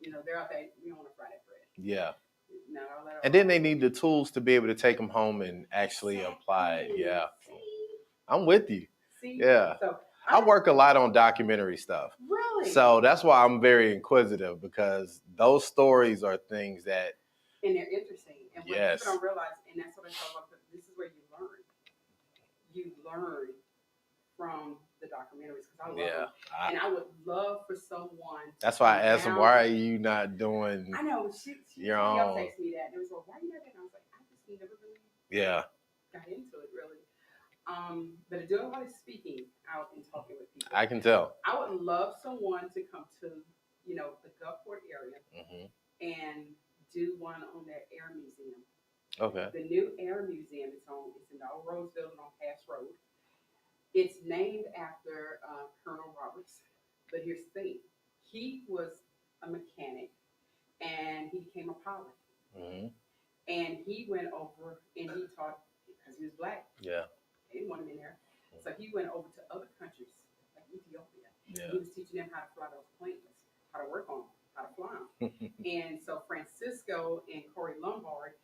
they're out there. We don't want to fry that bread. Yeah. Not all that. And then they need the tools to be able to take them home and actually apply it. Yeah. See? I'm with you. See? Yeah. So I work a lot on documentary stuff. Really? So that's why I'm very inquisitive, because those stories are things that. And they're interesting. And what Yes. people don't realize, and that's what I talk about, this is where you learn. You learn from the documentaries, because I love them. And I would love for someone. That's why I asked them, why are you not doing I know. your own? Texted me that. And it was like, why are you not doing it? I was like, I just never really got into it, really. But I do a lot of speaking out and talking with people. I can tell. I would love someone to come to, the Gulfport area and do one on that air museum. Okay. The new air museum it's in the old Roseville on Pass Road. It's named after Colonel Roberts. But here's the thing. He was a mechanic and he became a pilot. Mm-hmm. And he went over and he taught, because he was black. Yeah. They didn't want him in there. So he went over to other countries, like Ethiopia. Yeah. He was teaching them how to fly those planes, how to work on them, how to fly them. And so Francisco and Corey Lombard,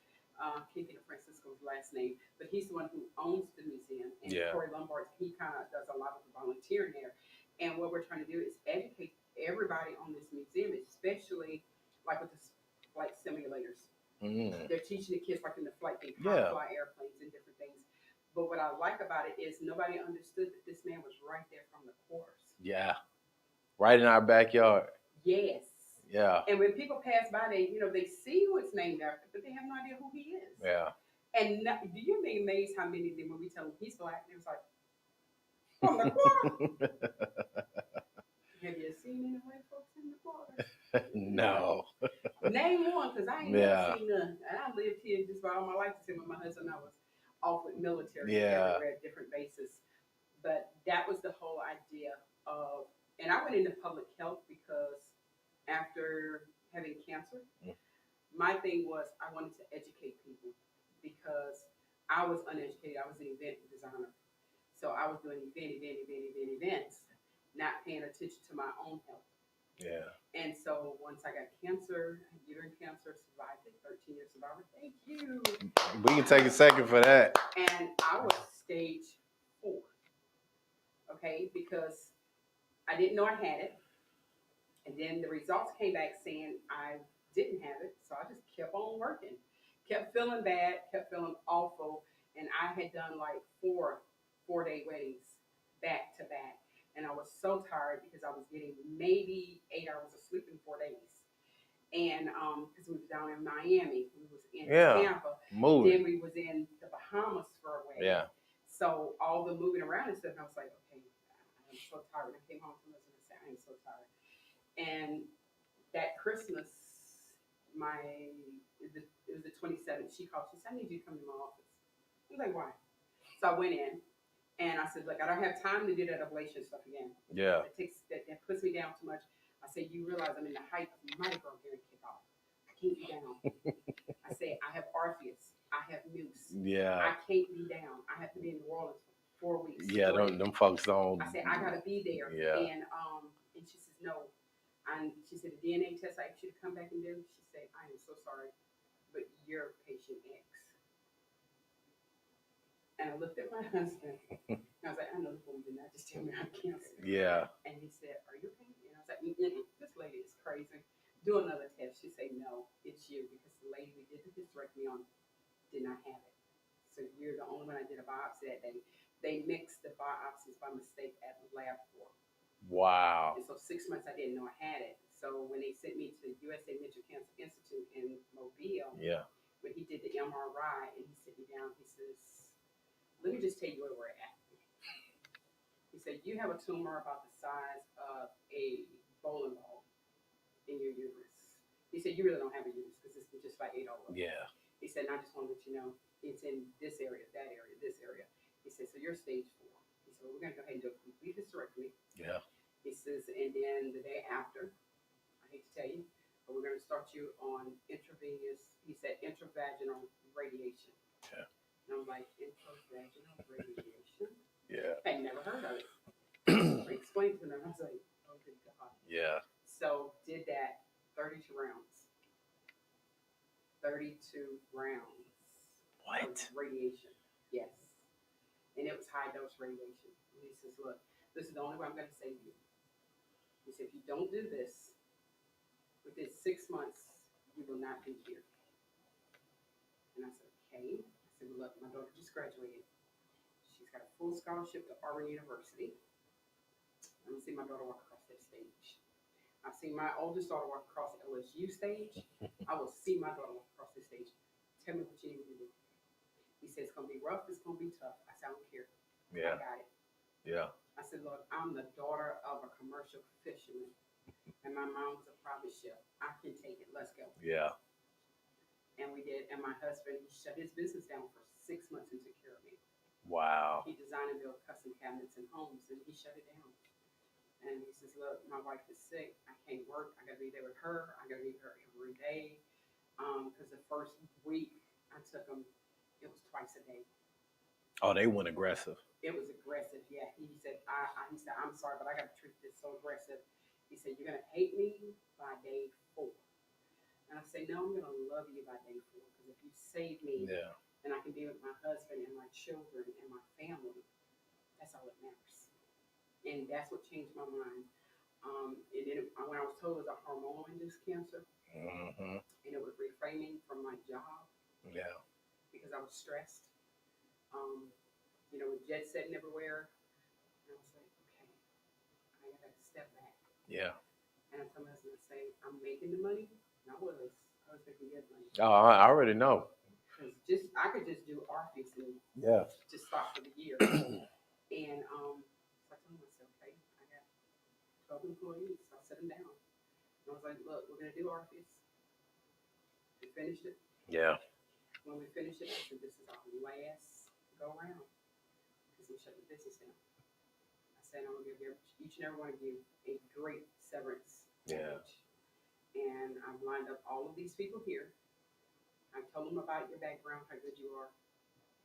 can't think of Francisco's last name, but he's the one who owns the museum. And Corey Lombard, he kind of does a lot of the volunteering there. And what we're trying to do is educate everybody on this museum, especially like with the flight simulators. Mm-hmm. They're teaching the kids like in the flight, they how to fly airplanes and different things. But what I like about it is nobody understood that this man was right there from the quarters. Yeah. Right in our backyard. Yes. Yeah. And when people pass by, they see who it's named after, but they have no idea who he is. Yeah. And do you be amazed how many of them, when we tell them he's black, it was like, from the quarter. Have you seen any white folks in the quarter? No. Name one, because I ain't never seen none. And I lived here just about all my life. With my husband, I was off with military everywhere at different bases. But that was the whole idea of, and I went into public health because after having cancer, my thing was I wanted to educate people because I was uneducated. I was an event designer. So I was doing events, not paying attention to my own health. Yeah. And so once I got cancer, uterine cancer, survived it, 13 years survivor. Thank you. We can take a second for that. And I was stage 4. Okay, because I didn't know I had it. And then the results came back saying I didn't have it. So I just kept on working. Kept feeling bad, kept feeling awful. And I had done like 4-day weddings back to back. And I was so tired because I was getting maybe 8 hours of sleep in 4 days. And because we was down in Miami, we was in Tampa, then we was in the Bahamas for a wedding. Yeah. So all the moving around and stuff, and I was like, okay, I'm so tired. When I came home from this, and I said, I am so tired. And that Christmas, it was the 27th. She called. She said, I need you to come to my office. I was like, why? So I went in. And I said, look, I don't have time to do that ablation stuff again. Yeah. That puts me down too much. I said, you realize I'm in the height of my growth hearing kickoff. I can't be down. I said, I have Orpheus. I have Muse. Yeah. I can't be down. I have to be in New Orleans for 4 weeks. Yeah, them folks don't. I said, I got to be there. Yeah. And she says, no. And she said, the DNA test I asked you to come back and do. She said, I am so sorry, but you're patient X. And I looked at my husband. And I was like, I know this woman did not just tell me I have cancer. Yeah. And he said, are you okay? And I was like, this lady is crazy. Do another test. She said, no, it's you. Because the lady we did the hysterectomy on did not have it. So you're the only one I did a biopsy that day. They mixed the biopsies by mistake at LabCorp. Wow. And so 6 months I didn't know I had it. So when they sent me to USA Mental Cancer Institute in Mobile, when he did the MRI and he set me down, he says, let me just tell you where we're at. He said, you have a tumor about the size of a bowling ball. in your uterus. He said, you really don't have a uterus because it's just like 8 over. Yeah. He said, and I just want to let you know it's in this area, that area, this area. He said, so you're stage 4. He said, well, we're going to go ahead and do a complete hysterectomy. Yeah. He says, and then the day after, I hate to tell you, but we're going to start you on intravenous, he said, intravaginal radiation. Yeah. And I'm like, intravaginal radiation? Yeah. I never heard of it. I explained to them, I was like, oh, good God. Yeah. So did that 32 rounds. 32 rounds. What? Radiation. Yes. And it was high dose radiation. And he says, look, this is the only way I'm going to save you. He said, if you don't do this, within 6 months, you will not be here. And I said, okay. I said, well, look, my daughter just graduated. She's got a full scholarship to Auburn University. I'm going to see my daughter walk across that stage. I've seen my oldest daughter walk across the LSU stage. I will see my daughter walk across the stage. Tell me what you need me to do. He said, it's going to be rough. It's going to be tough. I said, I don't care. Yeah. I got it. Yeah. I said, look, I'm the daughter of a commercial fisherman, and my mom was a private chef. I can take it. Let's go. Yeah. And we did. And my husband, he shut his business down for 6 months and took care of me. Wow. He designed and built custom cabinets and homes, and he shut it down. And he says, look, my wife is sick. I can't work. I got to be there with her. I got to be with her every day. Because the first week I took him, it was twice a day. Oh, they went aggressive. It was aggressive, yeah. He said, he said, I'm sorry, but I got to treat this so aggressive. He said, you're going to hate me by day 4. And I said, no, I'm going to love you by day 4. Because if you save me, Yeah. then I can be with my husband and my children and my family. That's all that matters. And that's what changed my mind. And then when I was told it was a hormone-induced cancer, Mm-hmm. and it was reframing from my job Yeah. because I was stressed. Jet setting everywhere. And I was like, okay, I got to step back. Yeah. And I told my husband, I say, I'm making the money. And I was making good money. Oh, I already know. Because I could just do Orpheus and Yeah. just stop for the year. And so I told myself, okay, I got 12 employees. So I set them down. And I was like, look, we're going to do Orpheus. We finished it. Yeah. When we finished it, I said, this is our last go round. Because we shut the business down. I said, I'm going to give each and every one of you a great severance package. And I've lined up all of these people here. I told them about your background, how good you are.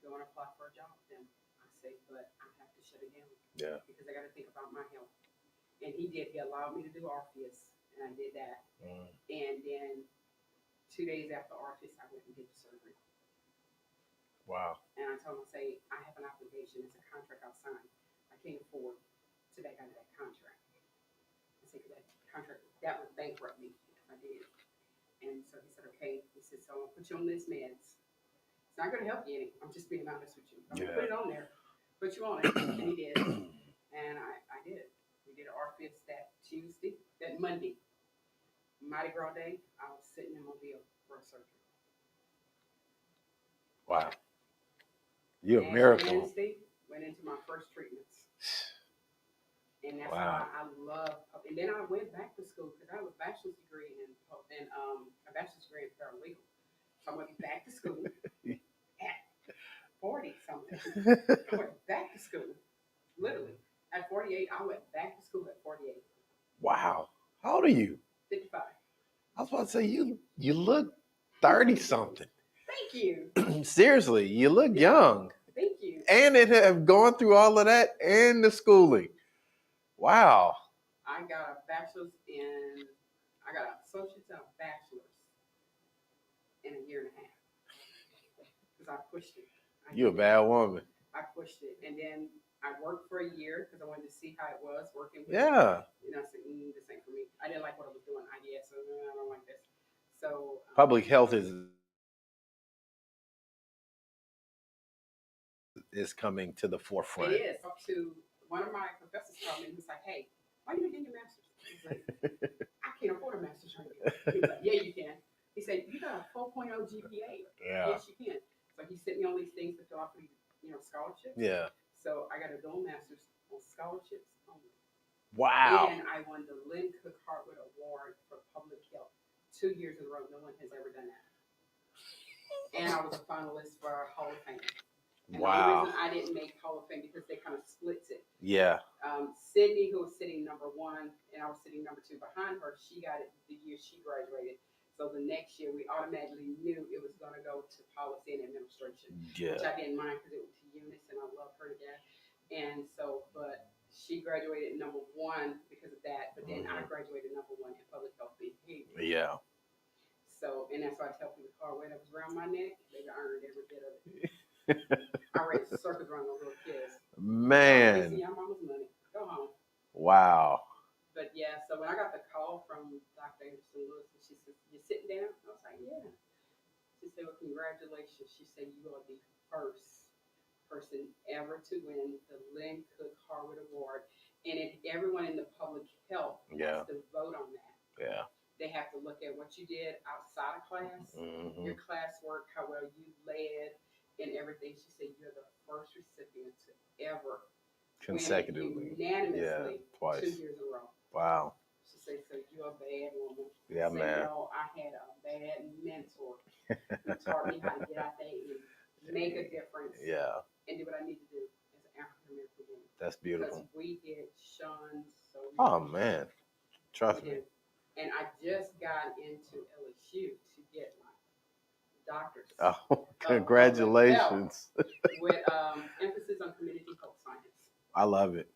Go and apply for a job with them. I say, but I have to shut it down. Yeah. Because I got to think about my health. And he did. He allowed me to do Orpheus. And I did that. Mm. And then 2 days after Orpheus, I went and did the surgery. Wow. And I told him, I say, I have an obligation. It's a contract I've signed. I can't afford to back out of that contract. I said, that contract, that would bankrupt me if I did. And so he said, okay. He said, so I'll put you on this meds. It's not going to help you any. I'm just being honest with you. I'm going to put it on there. Put you on it. And he did. And I did. We did Orpheus that Monday. Mardi Gras Day, I was sitting in Mobile for a surgery. Wow. You're a And miracle. Wednesday, went into my first treatments. And that's Wow. why I love. And then I went back to school because I have a bachelor's degree in paralegal. So I went back to school at 40 something. I went back to school, literally at 48. I went back to school at 48. Wow. How old are you? 55. I was about to say you look 30 something. Thank you. Seriously, you look young. Thank you. And it have gone through all of that and the schooling. Wow. I got an associate's and a bachelor's in a year and a half. Because I pushed it. You're a bad woman. I pushed it. And then I worked for a year because I wanted to see how it was working with Yeah. I said, this ain't for me. I didn't like what I was doing. I don't like this. So Public health is coming to the forefront. it is. Up to one of my professors called me and he was like, hey, why are you not getting your master's? I was like, I can't afford a master's right now. He was like, yeah, you can. He said, you got a 4.0 GPA. Yeah. Yes, you can. So he sent me all these things to fill out for scholarships. Yeah. So I got a dual master's on scholarships only. Wow. And I won the Lynn Cook Hartwood Award for Public Health 2 years in a row. No one has ever done that. And I was a finalist for Hall of Fame. And the only Wow. reason I didn't make Hall of Fame because they kind of splits it. Yeah. Sydney, who was sitting number one, and I was sitting number two behind her, she got it the year she graduated. So the next year, we automatically knew it was going to go to policy and administration, which I didn't mind because it was to Eunice, and I love her to death. And so, but she graduated number one because of that. But then I graduated number one in public health behavior. Yeah. So, and that's why I tell people the hard way that was around my neck, they earned every bit of it. I raised circles around those little kids. Man. See, your mama's money. Go home. Wow. But yeah, so when I got the call from Dr. Anderson Lewis, and she said, "You sitting down?" I was like, "Yeah." She said, "Well, congratulations." She said, "You are the first person ever to win the Lynn Cook Harwood Award." And if everyone in the public health has to vote on that. Yeah. They have to look at what you did outside of class, your classwork, how well you led, and everything. She said, "You're the first recipient to ever consecutively, unanimously, twice, 2 years in a row." Wow. She said, "So you're a bad woman." Yeah, I said, man. "No, I had a bad mentor who taught me how to get out there and make a difference. Yeah. And do what I need to do as an African American woman." That's beautiful. Because we get shunned so much. Oh man, trust me. And I just got into LSU to get my doctor's. Oh, congratulations. With emphasis on community health science. I love it.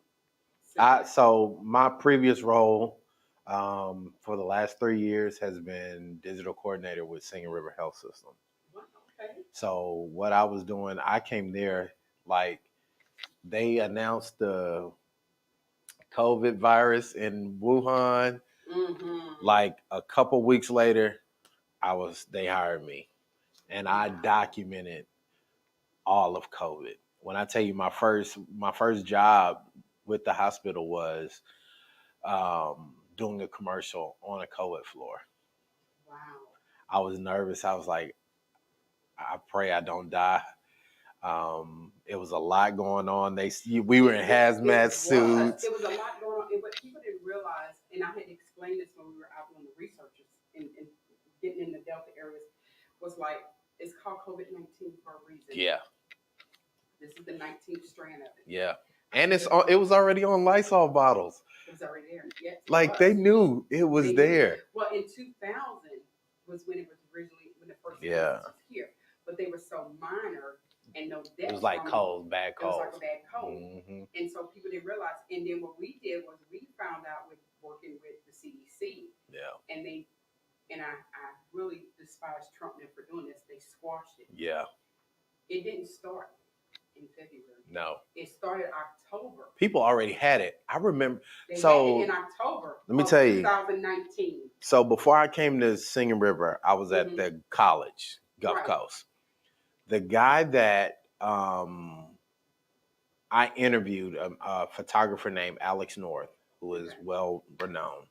So my previous role for the last 3 years has been digital coordinator with Singing River Health System. Okay. So what I was doing, I came there like they announced the COVID virus in Wuhan. Like a couple weeks later, they hired me, and I documented all of COVID. When I tell you my first job with the hospital was doing a commercial on a COVID floor. Wow. I was nervous. I was like, I pray I don't die. It was a lot going on. We were in hazmat suits. It was a lot going on. But people didn't realize, and I had explained this when we were out doing the researches and getting in the Delta areas, was like, it's called COVID-19 for a reason. Yeah. This is the 19th strand of it. Yeah. And it was already on Lysol bottles. It was already there. Yes, like they knew it was there. Well, in 2000 was when it was originally, when the first was here. But they were so minor and no deaths. It was like cold, bad cold. It was like a bad cold. And so people didn't realize. And then what we did was we found out with working with the CDC. Yeah. And I really despise Trump for doing this. They squashed it. Yeah. It didn't start in February. No. It started October. People already had it. I remember. They had it in October. Let me tell you. 2019. So before I came to Singing River, I was at the college, Gulf Coast. The guy that I interviewed, a photographer named Alex North, who is well renowned,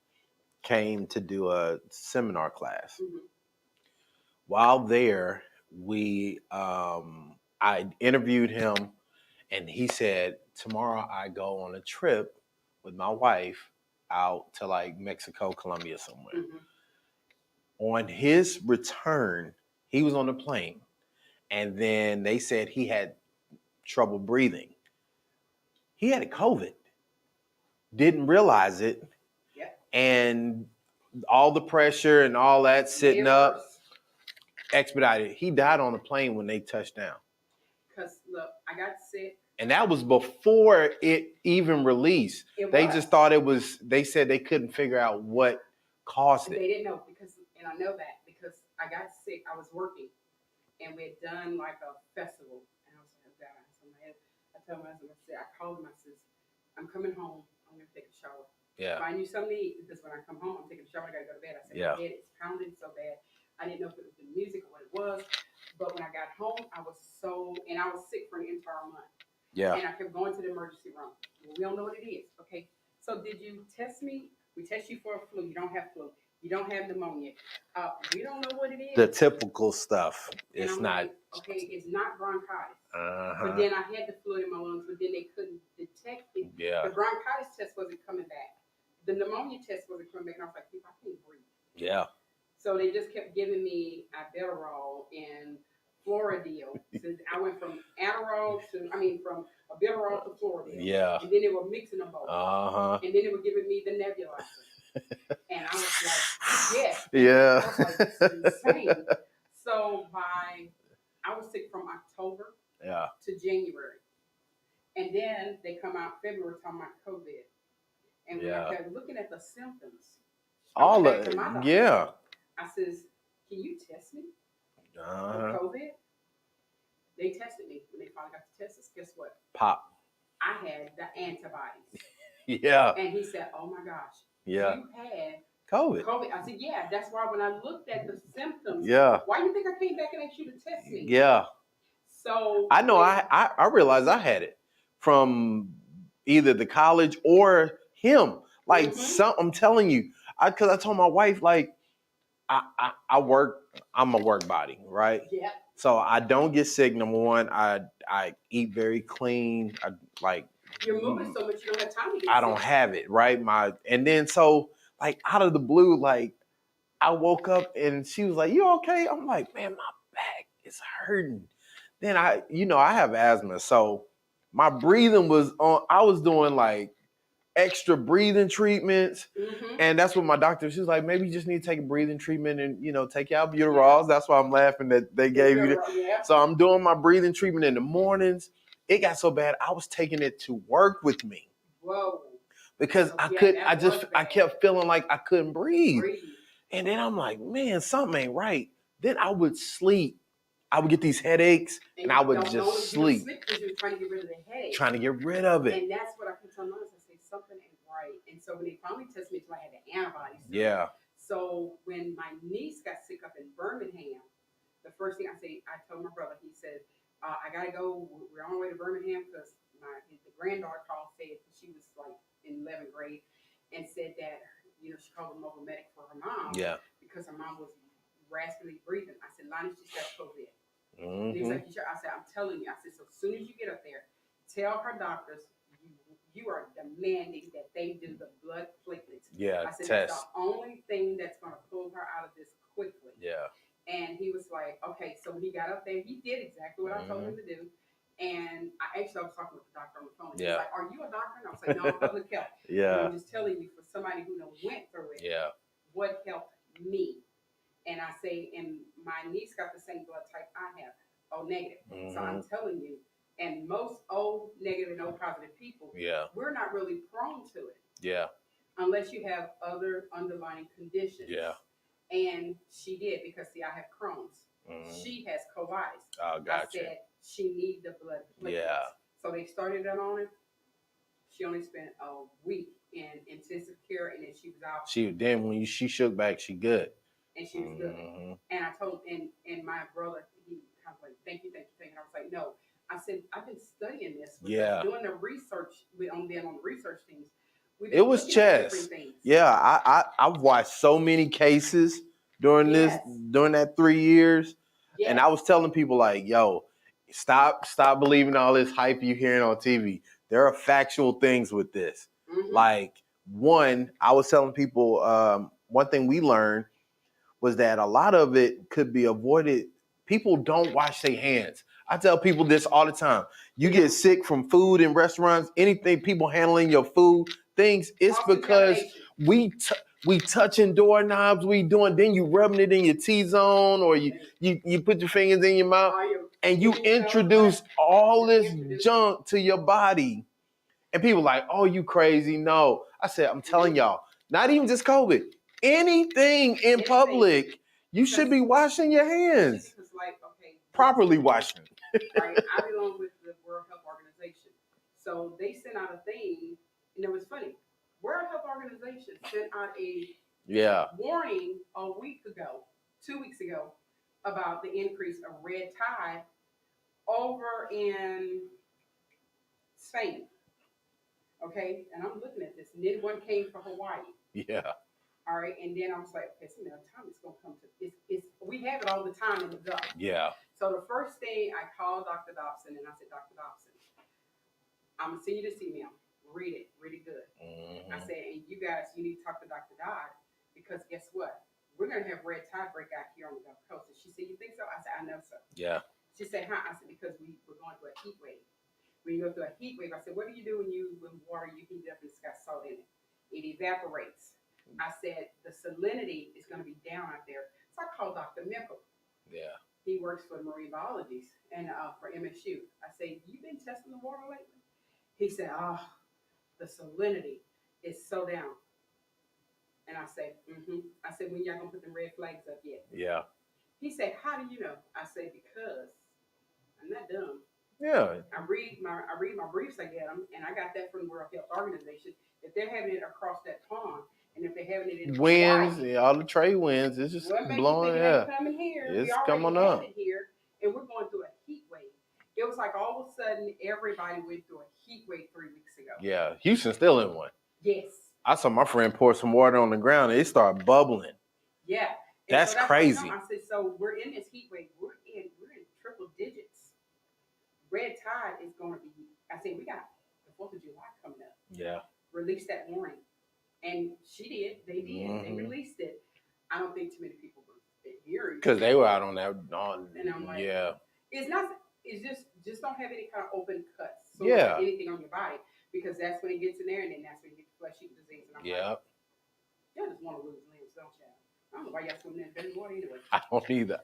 came to do a seminar class. While there, I interviewed him, and he said, "Tomorrow I go on a trip with my wife out to like Mexico, Colombia, somewhere." On his return, he was on the plane, and then they said he had trouble breathing. He had COVID, didn't realize it, and all the pressure and all that sitting up, expedited. He died on the plane when they touched down. Because look, I got sick. And that was before it even released. They just thought it was, they said they couldn't figure out what caused it. They didn't know and I know that because I got sick. I was working and we had done like a festival. And I was like, "Oh God." I told my husband, I called him, I said, "I'm coming home. I'm going to take a shower. Find you something to eat because when I come home, I'm taking a shower. I got to go to bed." I said, "My head is pounding so bad." I didn't know if it was the music or what it was. But when I got home, I was sick for an entire month. Yeah. And I kept going to the emergency room. Well, we don't know what it is. Okay. So did you test me? We test you for a flu. You don't have flu. You don't have pneumonia. We don't know what it is. The typical stuff. And It's I'm not. like, okay, it's not bronchitis. Uh-huh. But then I had the fluid in my lungs, but then they couldn't detect it. Yeah. The bronchitis test wasn't coming back. The pneumonia test wasn't coming back. And I was like, I can't breathe. Yeah. So they just kept giving me Adderall and Floridil. So I went from Adderall from Adderall to Floridil. Yeah. And then they were mixing them both. Uh-huh. And then they were giving me the nebulizer. And I was like, yes. Yeah. I was like, this is insane. So I was sick from October to January. And then they come out February talking about COVID. And when I kept looking at the symptoms, all of it. Yeah. I says, can you test me for COVID? They tested me. When they finally got the tests, guess what? Pop. I had the antibodies. Yeah. And he said, oh my gosh. Yeah. You had COVID. I said, yeah. That's why when I looked at the symptoms, why do you think I came back and asked you to test me? Yeah. So I know I realized I had it from either the college or him. Like I'm telling you, because I told my wife, like, I work, I'm a work body, right? Yeah. So I don't get sick. Number one, I eat very clean. I like. You're moving so much, you don't have time to get I don't have it, right? And then so like out of the blue, like I woke up and she was like, "You okay?" I'm like, "Man, my back is hurting." Then I have asthma, so my breathing was on. I was doing like extra breathing treatments, and that's what my doctor. She was like, "Maybe you just need to take a breathing treatment and take your albuterols." That's why I'm laughing that they gave you that. Yeah. So I'm doing my breathing treatment in the mornings. It got so bad I was taking it to work with me. Whoa. Because I kept feeling like I couldn't breathe. And then I'm like, man, something ain't right. Then I would sleep. I would get these headaches, and I would just sleep. Because you're trying to get rid of the headache. Trying to get rid of it. And that's what I kept telling myself. I say something ain't right. And so when they finally tested me, I had the antibodies. Yeah. So when my niece got sick up in Birmingham, the first thing I told my brother, he said, I gotta go. We're on our way to Birmingham because the granddaughter called, said she was like in 11th grade, and said that she called a mobile medic for her mom. Yeah. Because her mom was raspily breathing. I said, Lonnie, she's got COVID. And he's like, I said, I'm telling you. I said, so as soon as you get up there, tell her doctors you are demanding that they do the blood platelets. Yeah, I said, test. that's the only thing that's going to pull her out of this quickly. Yeah. And he was like, okay. So when he got up there, he did exactly what I told him to do. And I was talking with the doctor on the phone. He was like, are you a doctor? And I was like, no, I'm public health. Yeah. And I'm just telling you, for somebody who went through it, what helped me. And I say, and my niece got the same blood type I have, O negative. So I'm telling you, and most O negative and O positive people, we're not really prone to it. Yeah. Unless you have other underlying conditions. Yeah. And she did, because I have Crohn's. She has colitis. Oh, gotcha. I said she needs the blood platelets. Yeah. So they started that on her. She only spent a week in intensive care, and then she was out. When she shook back, she good. And she was good. And I told, and my brother, he kind of like, thank you. And I was like, no. I said, I've been studying this. Doing the research, on the research teams. It was chess. Yeah, I've watched so many cases during that 3 years. Yes. And I was telling people like, yo, stop believing all this hype you hearing on TV. There are factual things with this. Like, one, I was telling people, one thing we learned was that a lot of it could be avoided. People don't wash their hands. I tell people this all the time. You get sick from food in restaurants, anything, people handling your food, things, it's because we touching doorknobs, then you rubbing it in your T-zone, or you put your fingers in your mouth, and you introduce all this junk to your body. And people like, oh, you crazy. No. I said, I'm telling y'all, not even just COVID. Anything in public, you should be washing your hands. Properly washing. Right. I belong with the World Health Organization. So they sent out a thing, and it was funny. World Health Organization sent out a warning a week ago, 2 weeks ago, about the increase of red tide over in Spain. Okay? And I'm looking at this, and then one came from Hawaii. Yeah. All right, and then I was like, okay, so now time is gonna come to it's we have it all the time in the gut. Yeah. So the first thing I called Dr. Dobson and I said, Dr. Dobson, I'm gonna send you this email. Read it good. I Mm-hmm. said, and you guys, you need to talk to Dr. Dodd because guess what? We're gonna have red tide break out here on the Gulf Coast. And she said, you think so? I said, I know so. Yeah. She said, huh? I said, because we're going through a heat wave. When you go through a heat wave, I said, what do you do when water you heat it up and it's got salt in it? It evaporates. I said, the salinity is going to be down out there. So I called Dr. Mickle. Yeah. He works for marine biology and for MSU. I said, you been testing the water lately? He said, oh, the salinity is so down. And I said, I said, when y'all gonna put the red flags up yet? Yeah. He said, how do you know? I said, because I'm not dumb. Yeah. I read my briefs I get them, and I got that from the World Health Organization. If they're having it across that pond, and if they're having it in Winds, Hawaii, all the trade winds, it's just what makes you blowing. think it Yeah. ain't coming here? It's We already coming have up. it here, and we're going through a heat wave. It was like all of a sudden everybody went through a heat wave 3 weeks ago. Yeah. Houston's still in one. Yes. I saw my friend pour some water on the ground and it started bubbling. Yeah. And that's crazy. I said, so we're in this heat wave. We're in triple digits. Red tide is going to be. I said, we got the 4th of July coming up. Yeah. Release that warning. And she did. They did. They released it. I don't think too many people were hearing because they were out on that. And I'm like, yeah. It's not. It's just don't have any kind of open cuts. So Yeah. anything on your body because that's when it gets in there, and then that's when you get the flesh eating disease. And I'm like, y'all just want to lose limbs, don't y'all? I don't know why y'all swimming in dirty water anyway. I don't either.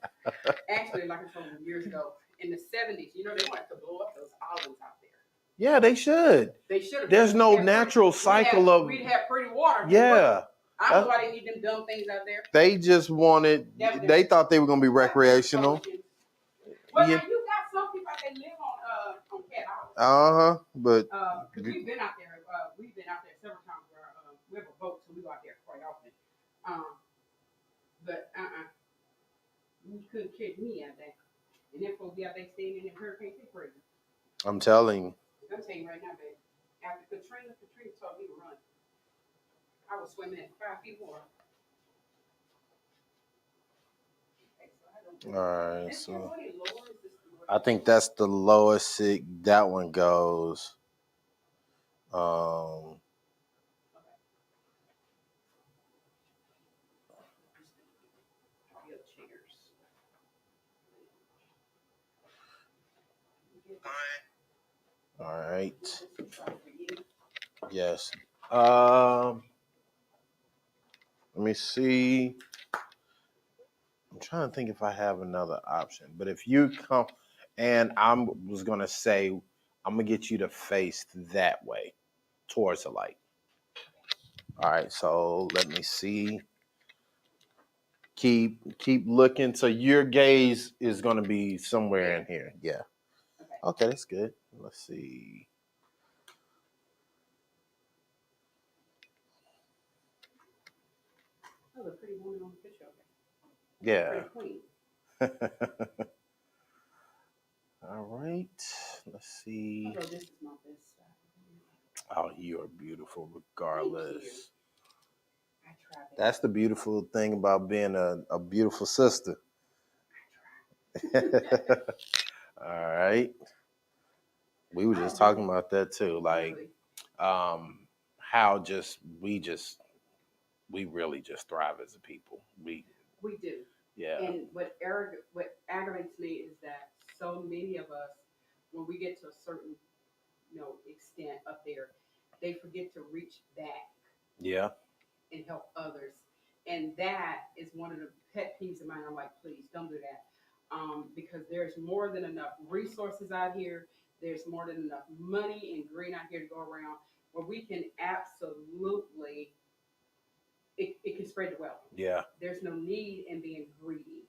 Actually, like I told them years ago, in the 70s, they wanted to blow up those islands out there. Yeah, they should. They should have. There's no natural cycle of. We'd have pretty water. Yeah. I don't know why they need them dumb things out there. They just wanted. They thought they were going to be recreational. Well, yeah. You got some people out there live on Cat Island. But because we've been out there. We've been out there several times. Where we have a boat, so we go out there quite often. But you couldn't catch me out there. And then folks be out there staying in the hurricane crazy. I'm telling you. I'm telling you right now, baby. After Katrina taught me to run. I was swimming at 5 feet of water. All right, so I think that's the lowest that one goes. All right. Yes. Let me see. I'm trying to think if I have another option. But if you come, and I was gonna say, I'm gonna get you to face that way, towards the light. All right. So let me see. Keep looking. So your gaze is gonna be somewhere in here. Yeah. Okay, that's good. Let's see. Oh, the pretty woman on the picture. Yeah. Pretty queen. All right. Let's see. Although this is my best side. Oh, you are beautiful regardless. I tried that. That's the beautiful thing about being a beautiful sister. I tried. All right. We were just talking about that too. Like, how we really just thrive as a people. We do. Yeah. And what aggravates me is that so many of us, when we get to a certain, extent up there, they forget to reach back. Yeah. And help others. And that is one of the pet peeves of mine. I'm like, please don't do that. Because there's more than enough resources out here. There's more than enough money and green out here to go around where we can absolutely, it can spread the wealth. Yeah. There's no need in being greedy.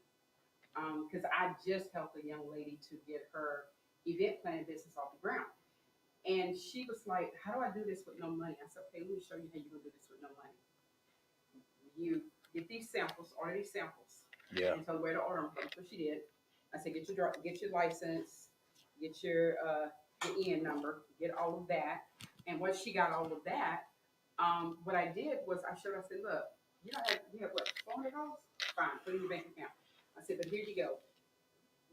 Because I just helped a young lady to get her event planning business off the ground. And she was like, how do I do this with no money? I said, okay, let me show you how you're going to do this with no money. You get these samples, order these samples. Yeah. And tell her where to order them from. So she did. I said, get your license, get your EIN number, get all of that. And once she got all of that, what I did was I showed her, I said, look, you have what, $400? Fine, put it in your bank account. I said, but here you go.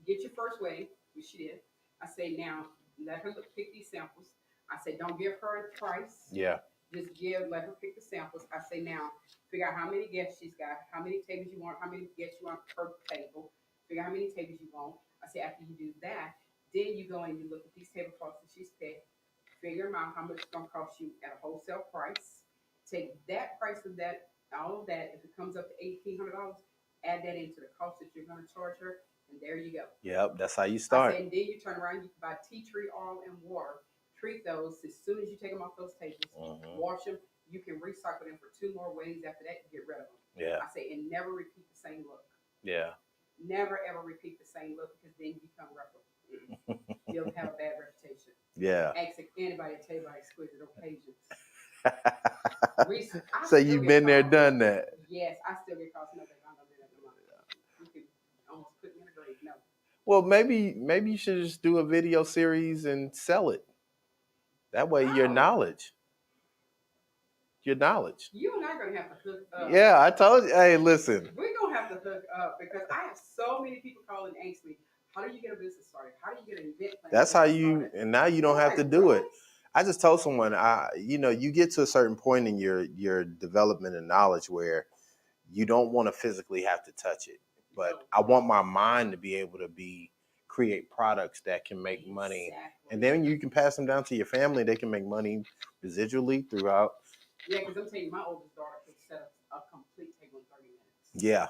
Get your first wedding, which she did. I say, now let her pick these samples. I say, don't give her a price. Yeah. Just let her pick the samples. I say, now figure out how many guests she's got, how many tables you want, how many guests you want per table. Figure out how many tables you want. I say, after you do that, then you go and you look at these tablecloths that she's picked. Figure them out how much it's gonna cost you at a wholesale price. Take that price of that, all of that. If it comes up to $1,800, add that into the cost that you're gonna charge her, and there you go. Yep, that's how you I start. say, and then you turn around, you can buy tea tree oil and water. Treat those as soon as you take them off those tables. Wash them. You can recycle them for 2 more weddings after that. Get rid of them. Yeah. I say, and never repeat the same look. Yeah. Never ever repeat the same look because then you become replicable. You'll have a bad reputation. Yeah. Ask anybody to tell you about exquisite occasions. So you've been there, done that. Yes, I still get calls. No, baby, I'm gonna do that tomorrow. You can almost put me in a grave. No. Well, maybe you should just do a video series and sell it. That way, your knowledge. You and I are gonna have to hook up. Yeah, I told you. Hey, listen. We're gonna have to hook up because I have so many people calling and asking me, "How do you get a business started? How do you get an event plan?" That's how you. And now you don't have to do it. I just told someone, you get to a certain point in your development and knowledge where you don't want to physically have to touch it, but I want my mind to be able to create products that can make money, and then you can pass them down to your family. They can make money residually throughout. Yeah, because I'm telling you, my oldest daughter could set up a complete table in 30 minutes. Yeah.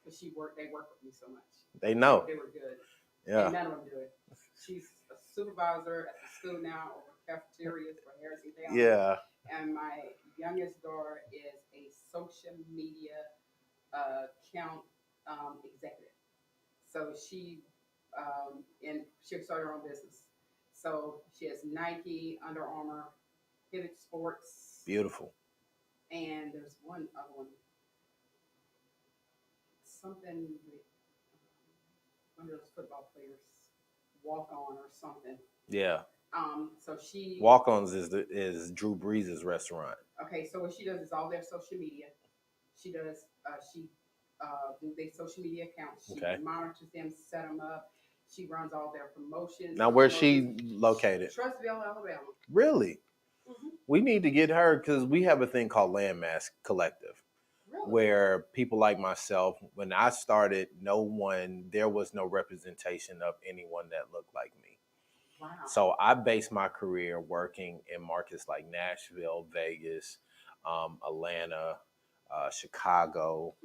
Because they work with me so much. They know. They were good. Yeah. And none of them do it. She's a supervisor at the school now, over cafeterias for Harrison County. Yeah. And my youngest daughter is a social media account executive. So she started her own business. So she has Nike, Under Armour, Pivot Sports. Beautiful. And there's one other one. Something with one of those football players, Walk On or something. Yeah. So she Walk-Ons is Drew Brees' restaurant. Okay, so what she does is all their social media. She does do their social media accounts. She monitors them, set them up. She runs all their promotions. Now, where's she located? Trussville, Alabama. Really? Mm-hmm. We need to get her because we have a thing called Landmass Collective. Really? Where people like myself, when I started, there was no representation of anyone that looked like me. Wow. So I based my career working in markets like Nashville, Vegas, Atlanta, Chicago,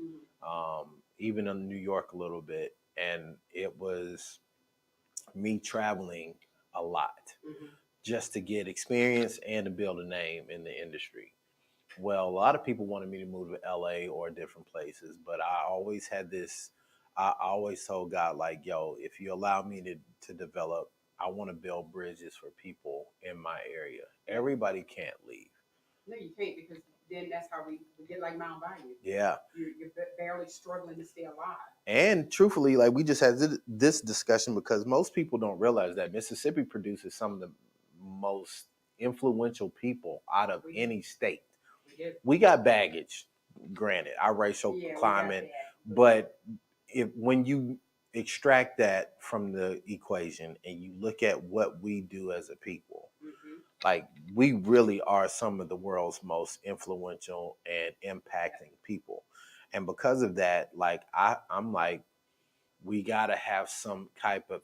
even in New York a little bit. And it was me traveling a lot just to get experience and to build a name in the industry. Well, a lot of people wanted me to move to LA or different places, but I always had this, I always told God, like, yo, if you allow me to develop, I want to build bridges for people in my area. Everybody can't leave. No, you can't, because then that's how we get like Mount Value. Yeah. You're barely struggling to stay alive. And truthfully, like we just had this discussion because most people don't realize that Mississippi produces some of the most influential people out of any state. We got baggage, granted, our racial climate, but when you extract that from the equation and you look at what we do as a people, like we really are some of the world's most influential and impacting people. And because of that, like I'm like, we got to have some type of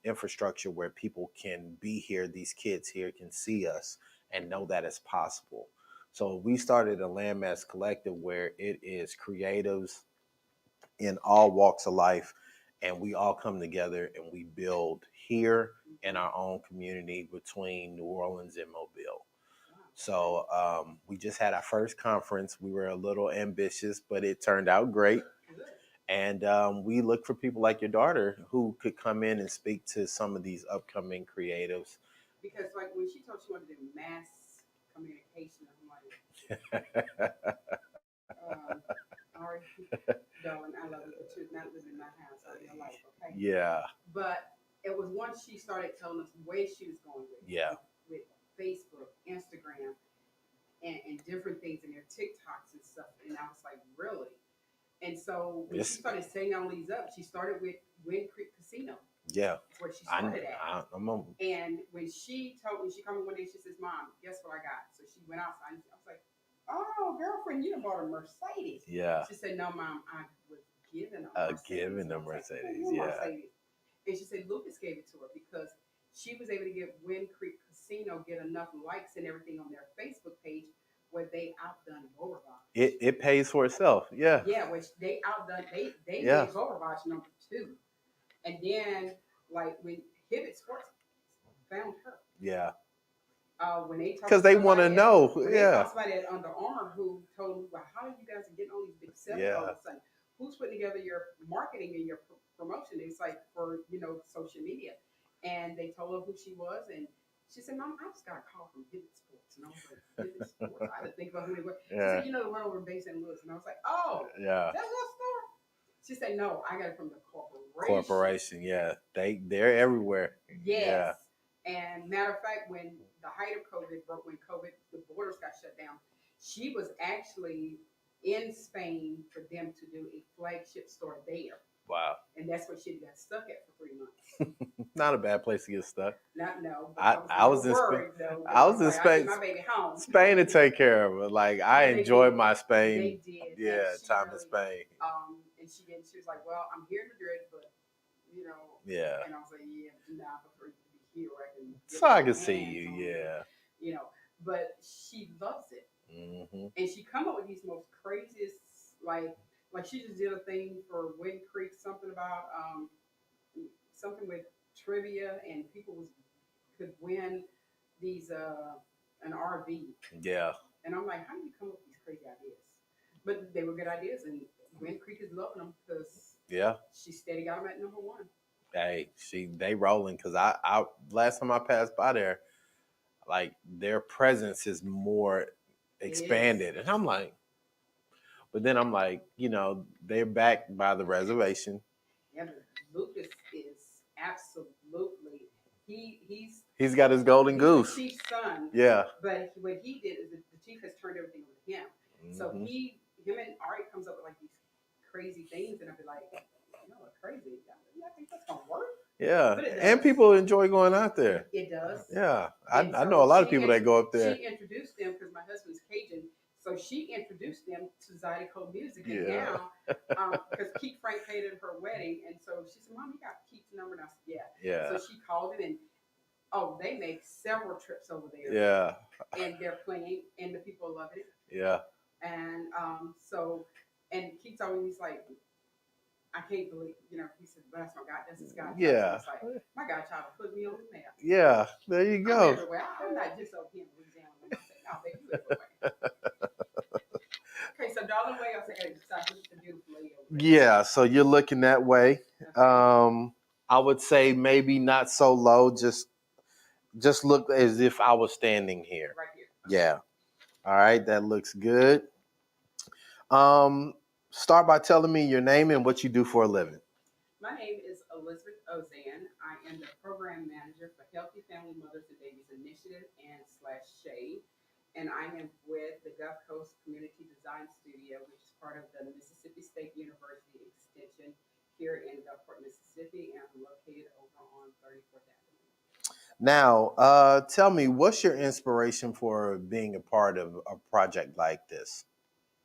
infrastructure where people can be here, these kids here can see us and know that it's possible. So we started a Landmass Collective where it is creatives in all walks of life, and we all come together and we build here in our own community between New Orleans and Mobile. So we just had our first conference. We were a little ambitious, but it turned out great. And we look for people like your daughter who could come in and speak to some of these upcoming creatives. Because like when she told she wanted to do mass communication, I'm like, all right, darling, I love you, but you're not living in my house all your life, okay? Yeah. But it was once she started telling us where she was going with Facebook, Instagram, and different things in their TikToks and stuff. And I was like, So when she It's started setting all these up, she started with Wind Creek Casino. yeah. That's where she I, started at. I'm a, And when she told me, she called me one day, she says, "Mom, guess what I got?" So she went outside. I was like, "Oh, girlfriend, you done bought a Mercedes." yeah. She said, "No, Mom, I was given a Mercedes." Given And I a was like, Mercedes. "Ooh, Yeah. Mercedes." And she said Lucas gave it to her because she was able to get Wind Creek Casino get enough likes and everything on their Facebook page where they outdone Beauregard. It pays for itself. Yeah. Yeah, which they outdone. They Yeah. made Beauregard #2, and then like when Hibbett Sports found her, Yeah. when they talked Because to they want to somebody at know. when they Yeah. talked to somebody at Under Armour who told them, "Well, how are you guys getting all these big sellers all Yeah. of a sudden? Who's putting together your marketing and your promotion?" It's like for social media, and they told her who she was, and she said, "Mom, I just got a call from Hibbett Sports," and I was like, "Hibbett Sports?" I didn't think about who they were. She Yeah. said, "The one over in Bay St. Louis," and I was like, "Oh, Yeah. that's your store." She said, "No, I got it from the corporation." Corporation. Yeah. They're everywhere. Yes. Yeah. And matter of fact, when the height of COVID broke, when COVID, the borders got shut down, she was actually in Spain for them to do a flagship store there. Wow. And that's where she got stuck at for 3 months. Not a bad place to get stuck. Not no, but I, I was a I was little in Spain. worried though. I I was was in like, I get Spain. my baby home. Spain to take care of it. Like I Yeah, they enjoyed did. my They Spain. did. Yeah, And she time in really, Spain. and she was like, "Well, I'm here in Madrid, but Yeah. And I was like, "Yeah, nah, I prefer you to be here where I can get So I my can see hands you. on Yeah. you know." But she loves it, Hmm. and she come up with these most craziest, like she just did a thing for Wind Creek, something about something with trivia, and people could win these an RV, Yeah. and I'm like, how do you come up with these crazy ideas? But they were good ideas, and Wind Creek is loving them because Yeah. she steady got them at #1. Hey, they rolling because I last time I passed by there, like their presence is more It is. expanded, and I'm like, but then I'm like, they're backed by the reservation. Yeah, but Lucas is absolutely He's got his golden he's the goose. chief's son. Yeah. But what he did is that the chief has turned everything over to him. So Hmm. him and Ari comes up with like these crazy things, and I'd be like, crazy. I think that's gonna work. Yeah, But it and does. people enjoy going out there. It does. Yeah, And I so know a lot of people that go up there. She introduced them because my husband's Cajun. So she introduced them to Zydeco Music, and Yeah. now because Keith Frank paid at her wedding, and so she said, "Mom, you got Keith's number?" And I said, "Yeah." Yeah. So she called him, and they make several trips over there. Yeah. And they're playing, and the people love it. Yeah. And and Keith told me, he's like, "I can't believe," he said, "But that's my God, that's his godchild." Yeah. So it's like, my godchild put me on the map. Yeah. There you I'm go. everywhere. I'm not just over here in Louisiana. I said, "No, baby, you everywhere." Okay, so Darling Way, I said, "Look at the beautiful lady over there." Yeah. So you're looking that way. Okay. I would say maybe not so low. Just look as if I was standing here. Right here. Okay. Yeah. All right. That looks good. Start by telling me your name and what you do for a living. My name is Elizabeth Ozan. I am the program manager for Healthy Family Mothers and Babies Initiative and /Shade. And I am with the Gulf Coast Community Design Studio, which is part of the Mississippi State University Extension here in Gulfport, Mississippi, and I'm located over on 34th Avenue. Now, tell me, what's your inspiration for being a part of a project like this?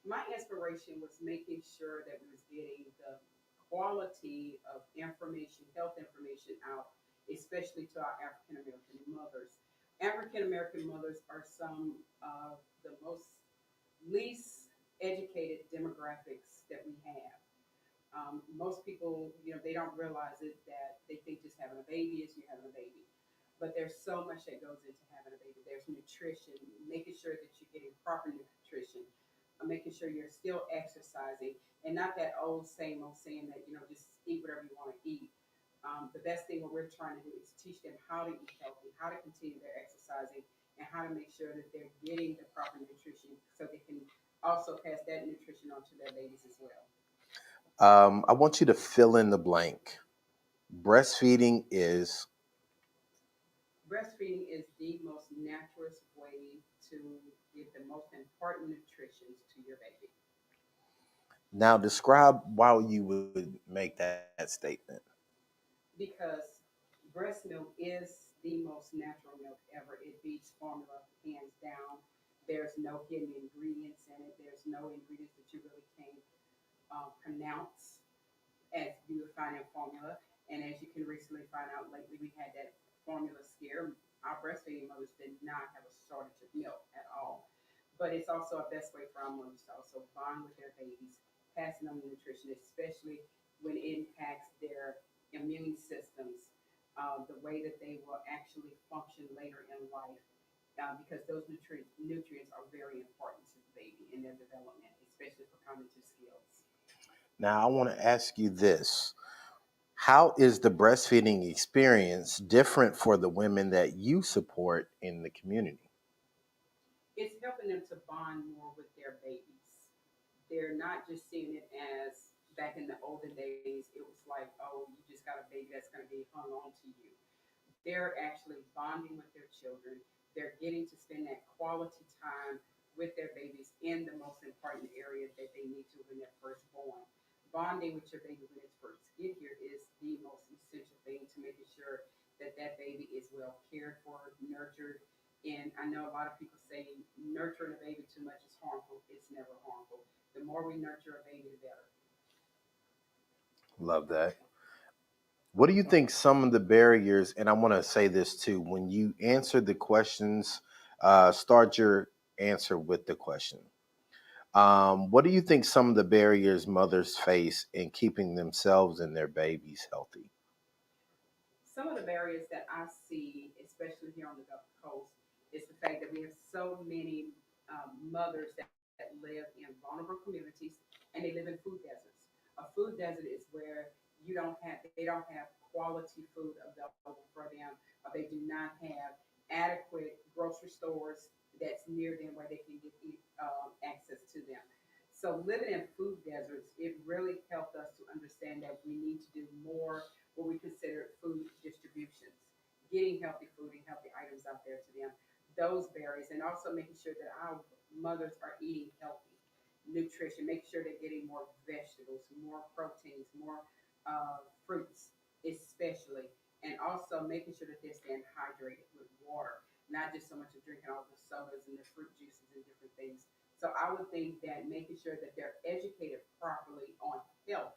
My inspiration was making sure that we was getting the quality of information, health information out, especially to our African American mothers. African American mothers are some of the least educated demographics that we have. Most people, they don't realize it that they think just having a baby is you having a baby. But there's so much that goes into having a baby. There's nutrition, making sure that you're getting proper nutrition, making sure you're still exercising, and not that same old saying that, just eat whatever you want to eat. The best thing what we're trying to do is teach them how to eat healthy, how to continue their exercising, and how to make sure that they're getting the proper nutrition so they can also pass that nutrition on to their babies as well. I want you to fill in the blank. Breastfeeding is. Breastfeeding is the most natural way to give the most important nutrition to your baby. Now, describe why you would make that statement. because breast milk is the most natural milk ever. It beats formula hands down. There's no hidden ingredients in it. There's no ingredients that you really can't pronounce as you would find in formula. And as you can recently find out lately, we had that formula scare. Our breastfeeding mothers did not have a shortage of milk at all. But it's also a best way for our mothers to also bond with their babies, passing on the nutrition, especially when it impacts their immune systems, the way that they will actually function later in life. Because those nutrients are very important to the baby in their development, especially for cognitive skills. Now, I want to ask you this. How is the breastfeeding experience different for the women that you support in the community? It's helping them to bond more with their babies. They're not just seeing it as back in the olden days, it was like, oh, you just got a baby that's going to be hung on to you. They're actually bonding with their children. They're getting to spend that quality time with their babies in the most important area that they need to when they're first born. Bonding with your baby when it's first get here is the most essential thing to making sure that that baby is well cared for, nurtured. And I know a lot of people say nurturing a baby too much is harmful. It's never harmful. The more we nurture a baby, the better. Love that. What do you think some of the barriers, and I want to say this too, when you answer the questions, start your answer with the question. What do you think some of the barriers mothers face in keeping themselves and their babies healthy? Some of the barriers that I see, especially here on the Gulf Coast, is the fact that we have so many mothers that live in vulnerable communities and they live in food deserts. A food desert is where they don't have quality food available for them, or they do not have adequate grocery stores that's near them where they can get access to them. So living in food deserts, it really helped us to understand that we need to do more what we consider food distributions, getting healthy food and healthy items out there to them. Those berries, and also making sure that our mothers are eating healthy nutrition, make sure they're getting more vegetables, more proteins, more fruits, especially, and also making sure that they're staying hydrated with water, not just so much of drinking all the sodas and the fruit juices and different things. So I would think that making sure that they're educated properly on health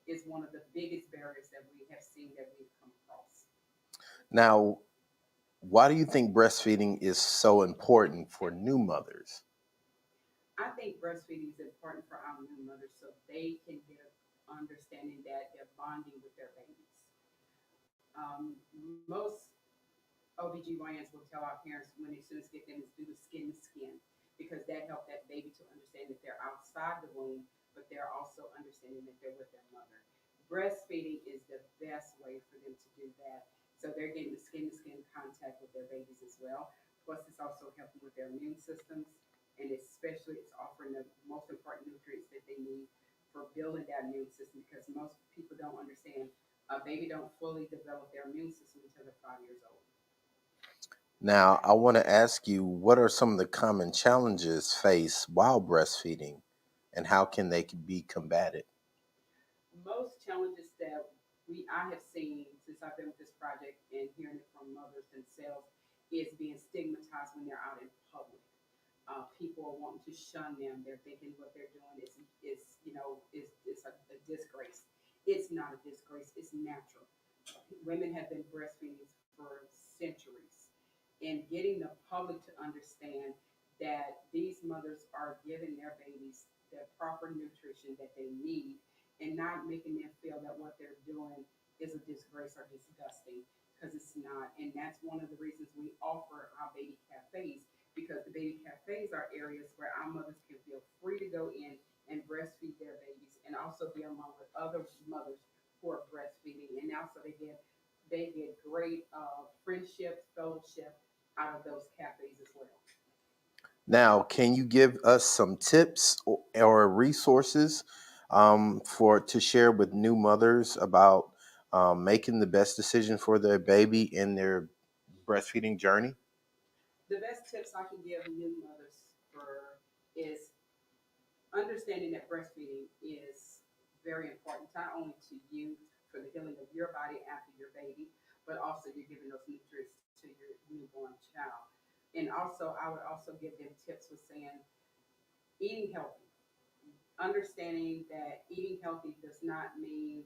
is one of the biggest barriers that we have seen that we've come across. Now, why do you think breastfeeding is so important for new mothers? I think breastfeeding is important for our new mothers so they can get an understanding that they're bonding with their babies. Most OBGYNs will tell our parents when they soon as get them is do the skin to skin because that helped that baby to understand that they're outside the womb, but they're also understanding that they're with their mother. Breastfeeding is the best way for them to do that. So they're getting the skin to skin contact with their babies as well. Plus, it's also helping with their immune systems, and especially it's offering the most important nutrients that they need for building that immune system because most people don't understand a baby don't fully develop their immune system until they're 5 years old. Now, I want to ask you, what are some of the common challenges faced while breastfeeding and how can they be combated? Most challenges that we I have seen since I've been with this project and hearing it from mothers themselves is being stigmatized when they're out in public. People are wanting to shun them. They're thinking what they're doing is a disgrace. It's not a disgrace. It's natural. Women have been breastfeeding for centuries, and getting the public to understand that these mothers are giving their babies the proper nutrition that they need and not making them feel that what they're doing is a disgrace or disgusting because it's not. And that's one of the reasons we offer our baby cafes because the baby cafes are areas where our mothers can feel free to go in and breastfeed their babies and also be among with other mothers who are breastfeeding. And also they get great friendship, fellowship out of those cafes as well. Now, can you give us some tips or resources for to share with new mothers about making the best decision for their baby in their breastfeeding journey? The best tips I can give new mothers for is understanding that breastfeeding is very important, not only to you for the healing of your body after your baby, but also you're giving those nutrients to your newborn child. And also, I would also give them tips with saying eating healthy, understanding that eating healthy does not mean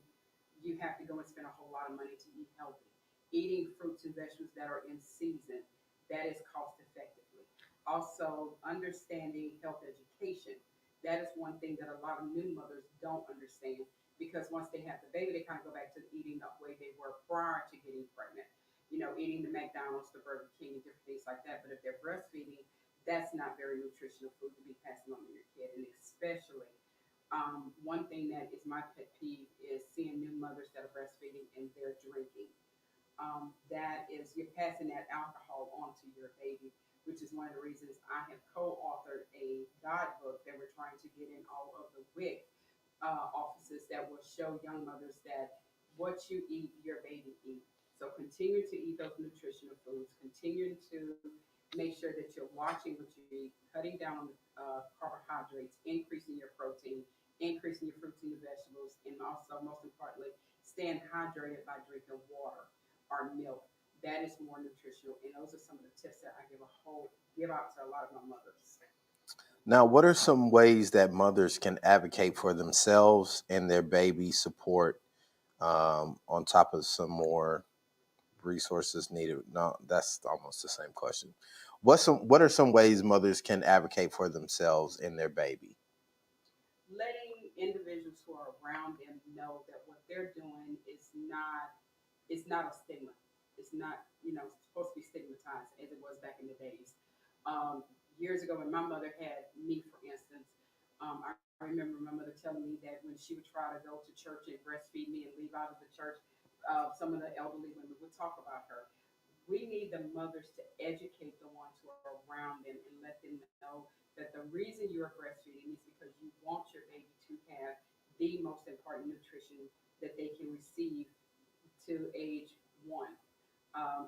you have to go and spend a whole lot of money to eat healthy. Eating fruits and vegetables that are in season, that is cost effectively. Also, understanding health education. That is one thing that a lot of new mothers don't understand because once they have the baby, they kind of go back to eating the way they were prior to getting pregnant. You know, eating the McDonald's, the Burger King, different things like that. But if they're breastfeeding, that's not very nutritional food to be passing on to your kid, and especially one thing that is my pet peeve is seeing new mothers that are breastfeeding and they're drinking. That is, you're passing that alcohol on to your baby, which is one of the reasons I have co-authored a guidebook that we're trying to get in all of the WIC offices that will show young mothers that what you eat, your baby eat. So continue to eat those nutritional foods. Continue to make sure that you're watching what you eat, cutting down on the carbohydrates, increasing your protein, increasing your fruits and your vegetables, and also, most importantly, staying hydrated by drinking water or milk. That is more nutritional, and those are some of the tips that I give out to a lot of my mothers. Now, what are some ways that mothers can advocate for themselves and their baby support on top of some more resources needed? No, that's almost the same question. What are some ways mothers can advocate for themselves and their baby? Letting individuals who are around them know that what they're doing is not a stigma. It's not, supposed to be stigmatized as it was back in the days. Um, Years ago, when my mother had me, for instance, I remember my mother telling me that when she would try to go to church and breastfeed me and leave out of the church, some of the elderly women would talk about her. We need the mothers to educate the ones who are around them and let them know that the reason you are breastfeeding is because you want your baby to have the most important nutrition that they can receive to age one.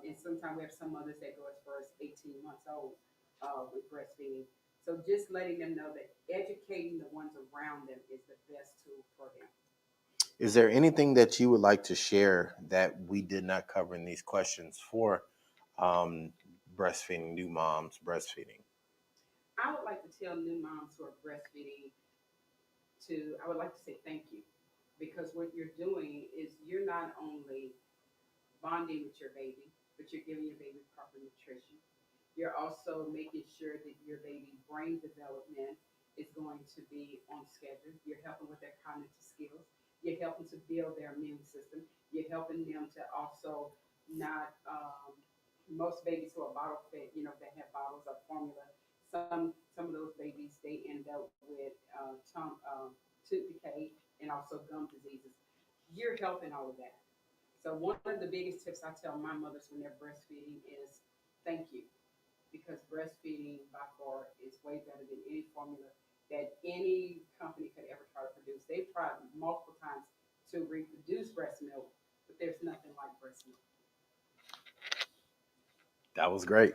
And sometimes we have some mothers that go as far as 18 months old with breastfeeding. So just letting them know that educating the ones around them is the best tool for them. Is there anything that you would like to share that we did not cover in these questions for um, breastfeeding, new moms breastfeeding? I would like to tell new moms who are breastfeeding I would like to say thank you because what you're doing is you're not only bonding with your baby, but you're giving your baby proper nutrition. You're also making sure that your baby brain development is going to be on schedule. You're helping with their cognitive skills. You're helping to build their immune system. You're helping them to also not, most babies who are bottle fed, they have bottles of formula. Some of those babies, they end up with tooth decay and also gum diseases. You're helping all of that. So one of the biggest tips I tell my mothers when they're breastfeeding is thank you, because breastfeeding by far is way better than any formula that any company could ever try to produce. They've tried multiple times to reproduce breast milk, but there's nothing like breast milk. That was great.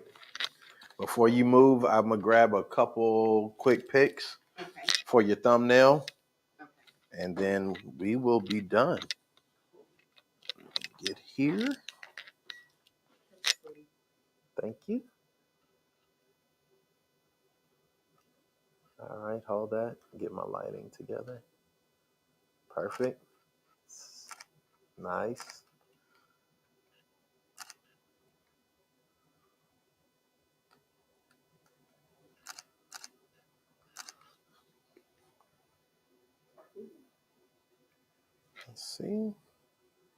Before you move, I'm gonna grab a couple quick pics Okay. for your thumbnail, Okay. and then we will be done. Cool. Get here. Thanks, sweetie. Thank you. All right, hold that. Get my lighting together. Perfect. Nice. Let's see.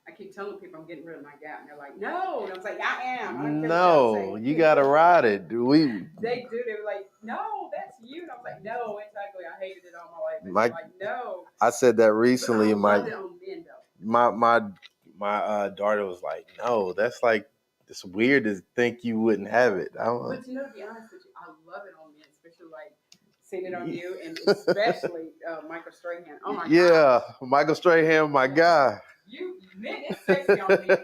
I keep telling people I'm getting rid of my gout, and they're like, "No," and I was like, "I am. I don't care what y'all No, say." you gotta ride it. We They do. They were like, "No, that's you." And I was like, "No, exactly. I hated it all my life." And my they're like, "No." I said that But recently. I love it on men though. My daughter was like, "No, that's like it's weird to think you wouldn't have it." I don't know. But to be honest with you, I love it on men, especially like seeing it on you, and especially Michael Strahan. Oh my Yeah, gosh, Michael Strahan, my guy. you men, it's sexy on men. It's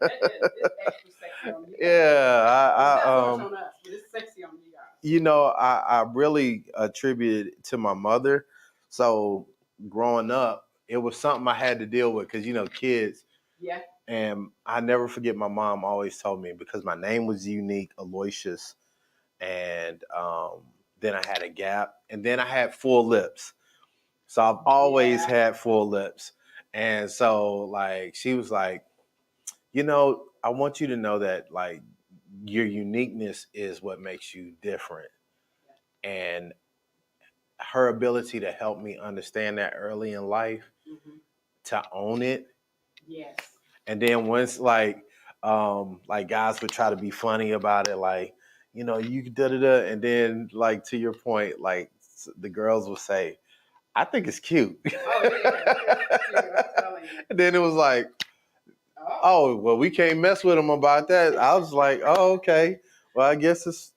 extra sexy on you guys. Yeah, It's not so much on us, but it's sexy on you guys. I really attribute it to my mother. So growing up, it was something I had to deal with because, kids. Yeah. And I never forget my mom always told me because my name was unique, Aloysius, and then I had a gap, and then I had full lips. So I've always had full lips. And so like she was like, I want you to know that like your uniqueness is what makes you different. And her ability to help me understand that early in life, to own it. Yes. And then once like guys would try to be funny about it, like, you da da da, and then like to your point, like the girls would say, I think it's cute. Oh yeah, it's cute, I'm telling you. And then it was like, oh, well, we can't mess with them about that. I was like, oh, okay. Well, I guess it's,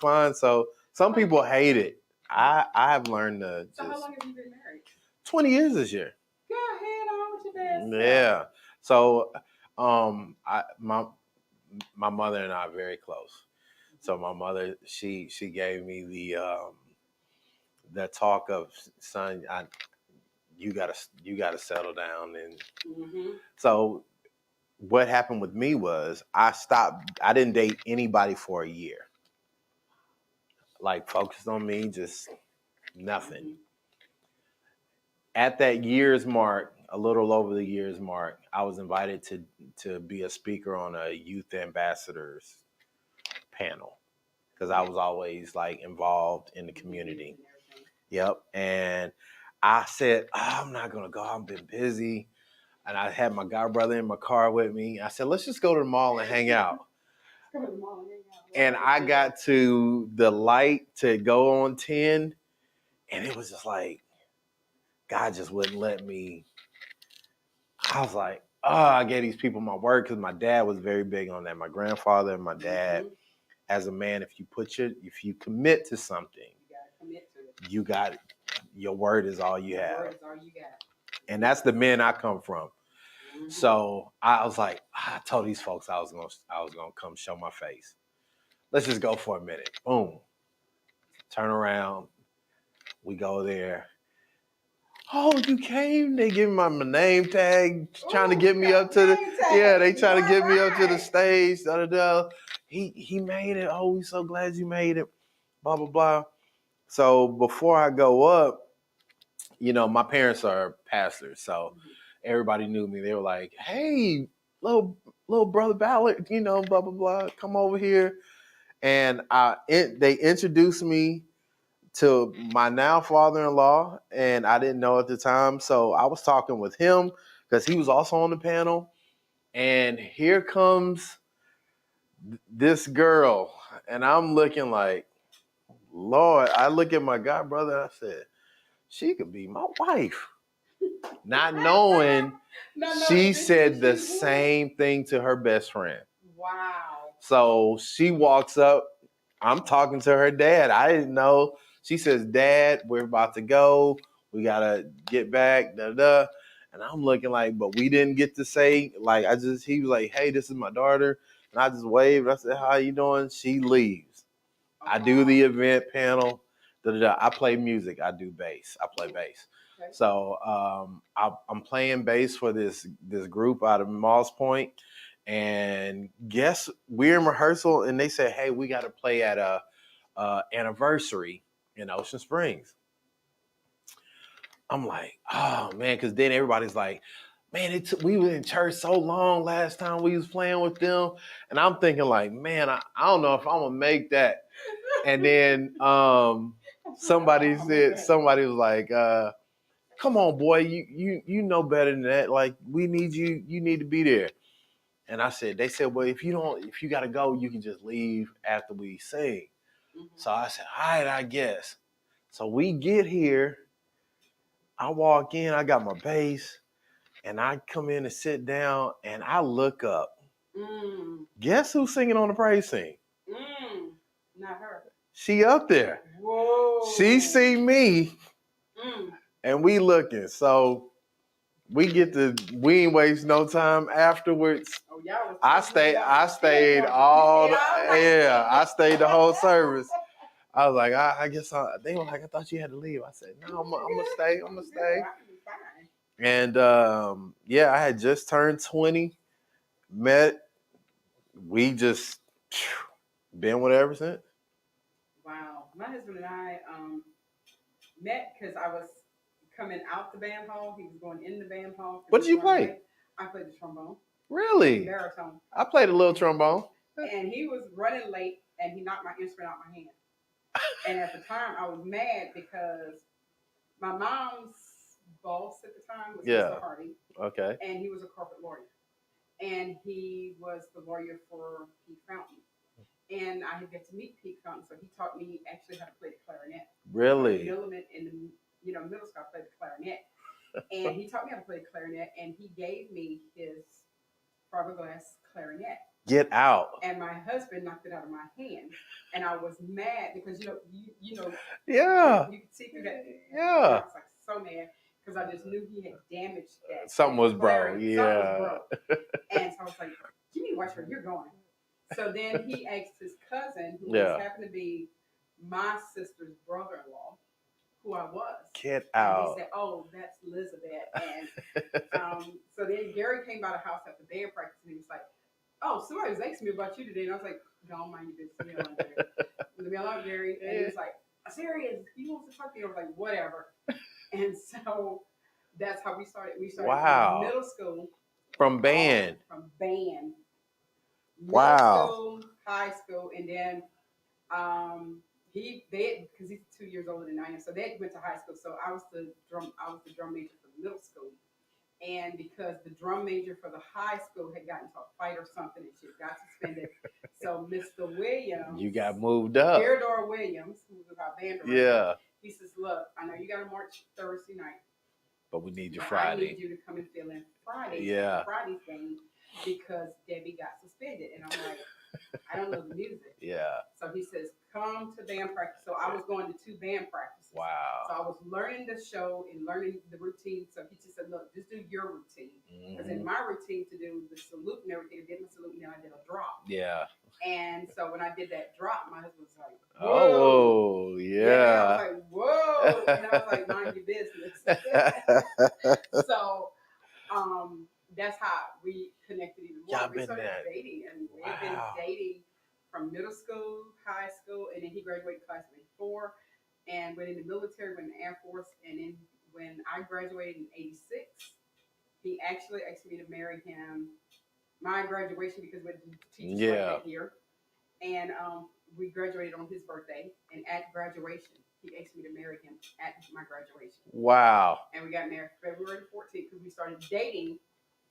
fine. So some people hate it. I have learned to just. So how long have you been married? 20 years this year. Go ahead on with your best self. Yeah. So my mother and I are very close. So my mother, she gave me the talk of, son, you gotta settle down. And so what happened with me was I didn't date anybody for a year. Like focused on me, just nothing. At that year's mark, a little over the year's mark, I was invited to be a speaker on a youth ambassadors panel because I was always like involved in the community. Yep. And I said, I'm not gonna go. I've been busy. And I had my god brother in my car with me. I said, let's just go to the mall and hang out. And I got to the light to go on 10, and it was just like, God just wouldn't let me. I was like, I gave these people my word because my dad was very big on that. My grandfather and my dad, as a man, if you commit to something, you got it. Your word is all you have. And that's the men I come from. So I was like, I told these folks I was gonna come show my face. Let's just go for a minute. Boom. Turn around. We go there. Oh, you came? They give me my name tag, trying to get me up to they trying to get me up to the stage. Da, da, da. He made it. Oh, we so glad you made it. Blah, blah, blah. So before I go up, my parents are pastors, so everybody knew me. They were like, hey, little brother Ballard, blah, blah, blah, come over here. And they introduced me to my now father-in-law, and I didn't know at the time. So I was talking with him because he was also on the panel. And here comes this girl, and I'm looking like, Lord, I look at my god brother and I said, she could be my wife. Not knowing she said the same thing to her best friend. Wow. So she walks up. I'm talking to her dad. I didn't know. She says, Dad, we're about to go. We got to get back. Da, da. And I'm looking like, but we didn't get to say, like, he was like, hey, this is my daughter. And I just waved. I said, how you doing? She leaves. I do the event panel. Da, da, da. I play music. I do bass. I play bass. Okay. So I'm playing bass for this group out of Moss Point. And guess we're in rehearsal, and they said, hey, we got to play at a anniversary in Ocean Springs. I'm like, oh, man, because then everybody's like, man, we were in church so long last time we was playing with them. And I'm thinking like, man, I don't know if I'm going to make that. And then somebody was like, come on, boy, you know better than that. Like, we need you. You need to be there. And they said, well, if you got to go, you can just leave after we sing. So I said, all right, I guess. So we get here. I walk in, I got my bass, and I come in and sit down, and I look up. Guess who's singing on the praise scene? Not her. She up there. Whoa. She see me, and we looking. So we ain't waste no time afterwards. Oh, y'all I stayed all I stayed the whole service. I was like, I guess they were like, I thought you had to leave. I said, no, I'm gonna stay. I'm gonna stay. I was fine. And yeah, I had just turned 20. Met. We just been with her ever since. Wow. My husband and I met because I was coming out the band hall. He was going in the band hall. What did you play? Late. I played the trombone. Really? Baritone. I played a little trombone. And he was running late, and he knocked my instrument out my hand. And at the time, I was mad because my mom's boss at the time was Mr. Hardy. Okay. And he was a corporate lawyer. And he was the lawyer for Pete Fountain. And I had got to meet Pete Fountain, so he taught me actually how to play the clarinet. Really? In the middle school, I played the clarinet. And he taught me how to play the clarinet, and he gave me his fiberglass clarinet. Get out. And my husband knocked it out of my hand. And I was mad because, you know. Yeah. You could see through that. Yeah. I was like so mad because I just knew he had damaged that. Something was broke. Yeah. Something was broke. And so I was like, give me watch where you're going. So then he asked his cousin, who happened to be my sister's brother-in-law, who I was. Get out. And he said, oh, that's Elizabeth. And so then Gary came by the house after band practice, and he was like, oh, somebody was asking me about you today. And I was like, don't mind your business. Leave me alone, Gary. And he was like, serious, he wants to talk to you. I was like, whatever. And so that's how we started. We started from middle school. From band. From band. Wow. Middle school, high school, and then because he's 2 years older than I am, so they went to high school. So I was the drum major for middle school. And because the drum major for the high school had gotten into a fight or something and she got suspended, so Mr. Williams, you got moved up. Theodore Williams, who was our band director, he says, "Look, I know you got to march Thursday night, but we need you Friday. I need you to come and fill in Friday, Friday's game, because Debbie got suspended." And I'm like, I don't know the music. Yeah. So he says, come to band practice. So I was going to 2 band practices. Wow. So I was learning the show and learning the routine. So he just said, look, just do your routine. Because in my routine to do the salute and everything, I did my salute and then I did a drop. Yeah. And so when I did that drop, my husband was like, whoa. Oh, yeah. I was like, whoa. And I was like, mind your business. So that's how we connected even more. We started dating, and we've been dating from middle school, high school, and then he graduated class of '84 and went in the military, went in the Air Force, and then when I graduated in '86, he actually asked me to marry him. My graduation, because we had teachers that year, and we graduated on his birthday, and at graduation, he asked me to marry him at my graduation. Wow. And we got married February 14th because we started dating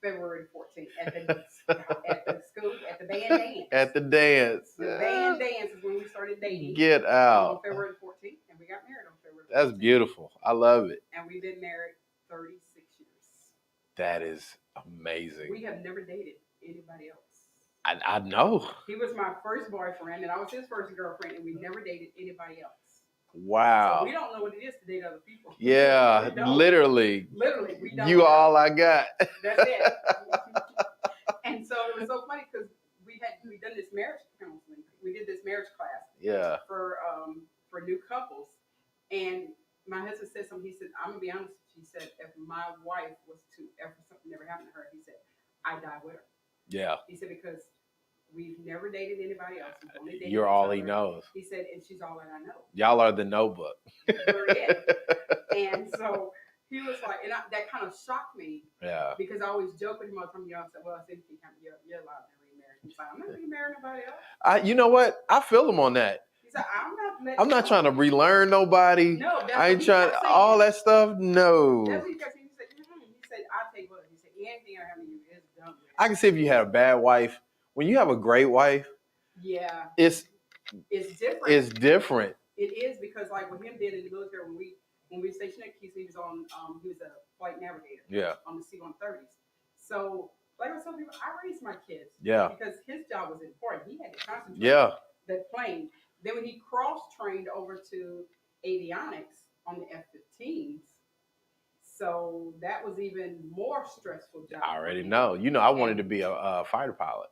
February 14th at the school, at the band dance. At the dance. The band dance is when we started dating. Get out. On February 14th, and we got married on February 14th. That's beautiful. I love it. And we've been married 36 years. That is amazing. We have never dated anybody else. I know. He was my first boyfriend, and I was his first girlfriend, and we never dated anybody else. Wow. So we don't know what it is to date other people. Yeah, literally. Literally, we don't. You all I got. That's it. And so it was so funny because we done this marriage counseling. We did this marriage class. Yeah. For new couples, and my husband said something. He said, "I'm gonna be honest." He said, "If my wife was to ever something never happened to her, he said, I die with her." Yeah. He said because we've never dated anybody else. We've only dated You're all he knows. He said, and she's all that I know. Y'all are the Notebook. We're it. And so he was like, and that kind of shocked me. Yeah. Because I always joke with him all the time. I said, well, I think you're allowed to remarry. He's like, I'm not going to marry nobody else. You know what? I feel him on that. He said, I'm not trying to relearn nobody. No, I ain't trying all that stuff. No. That's what he kept saying. He said, I'll tell you what. He said, anything I have to you is done. I can see if you had a bad wife. When you have a great wife, yeah, it's different. It's different. It is because like with him being in the military, when we stationed at Keys, he was a flight navigator. Yeah. On the C-130s. So like I told people, I raised my kids. Yeah. Because his job was important. He had to concentrate. Yeah. That plane. Then when he cross-trained over to avionics on the F-15s, so that was even more stressful job. I already know. You know, I wanted to be a fighter pilot.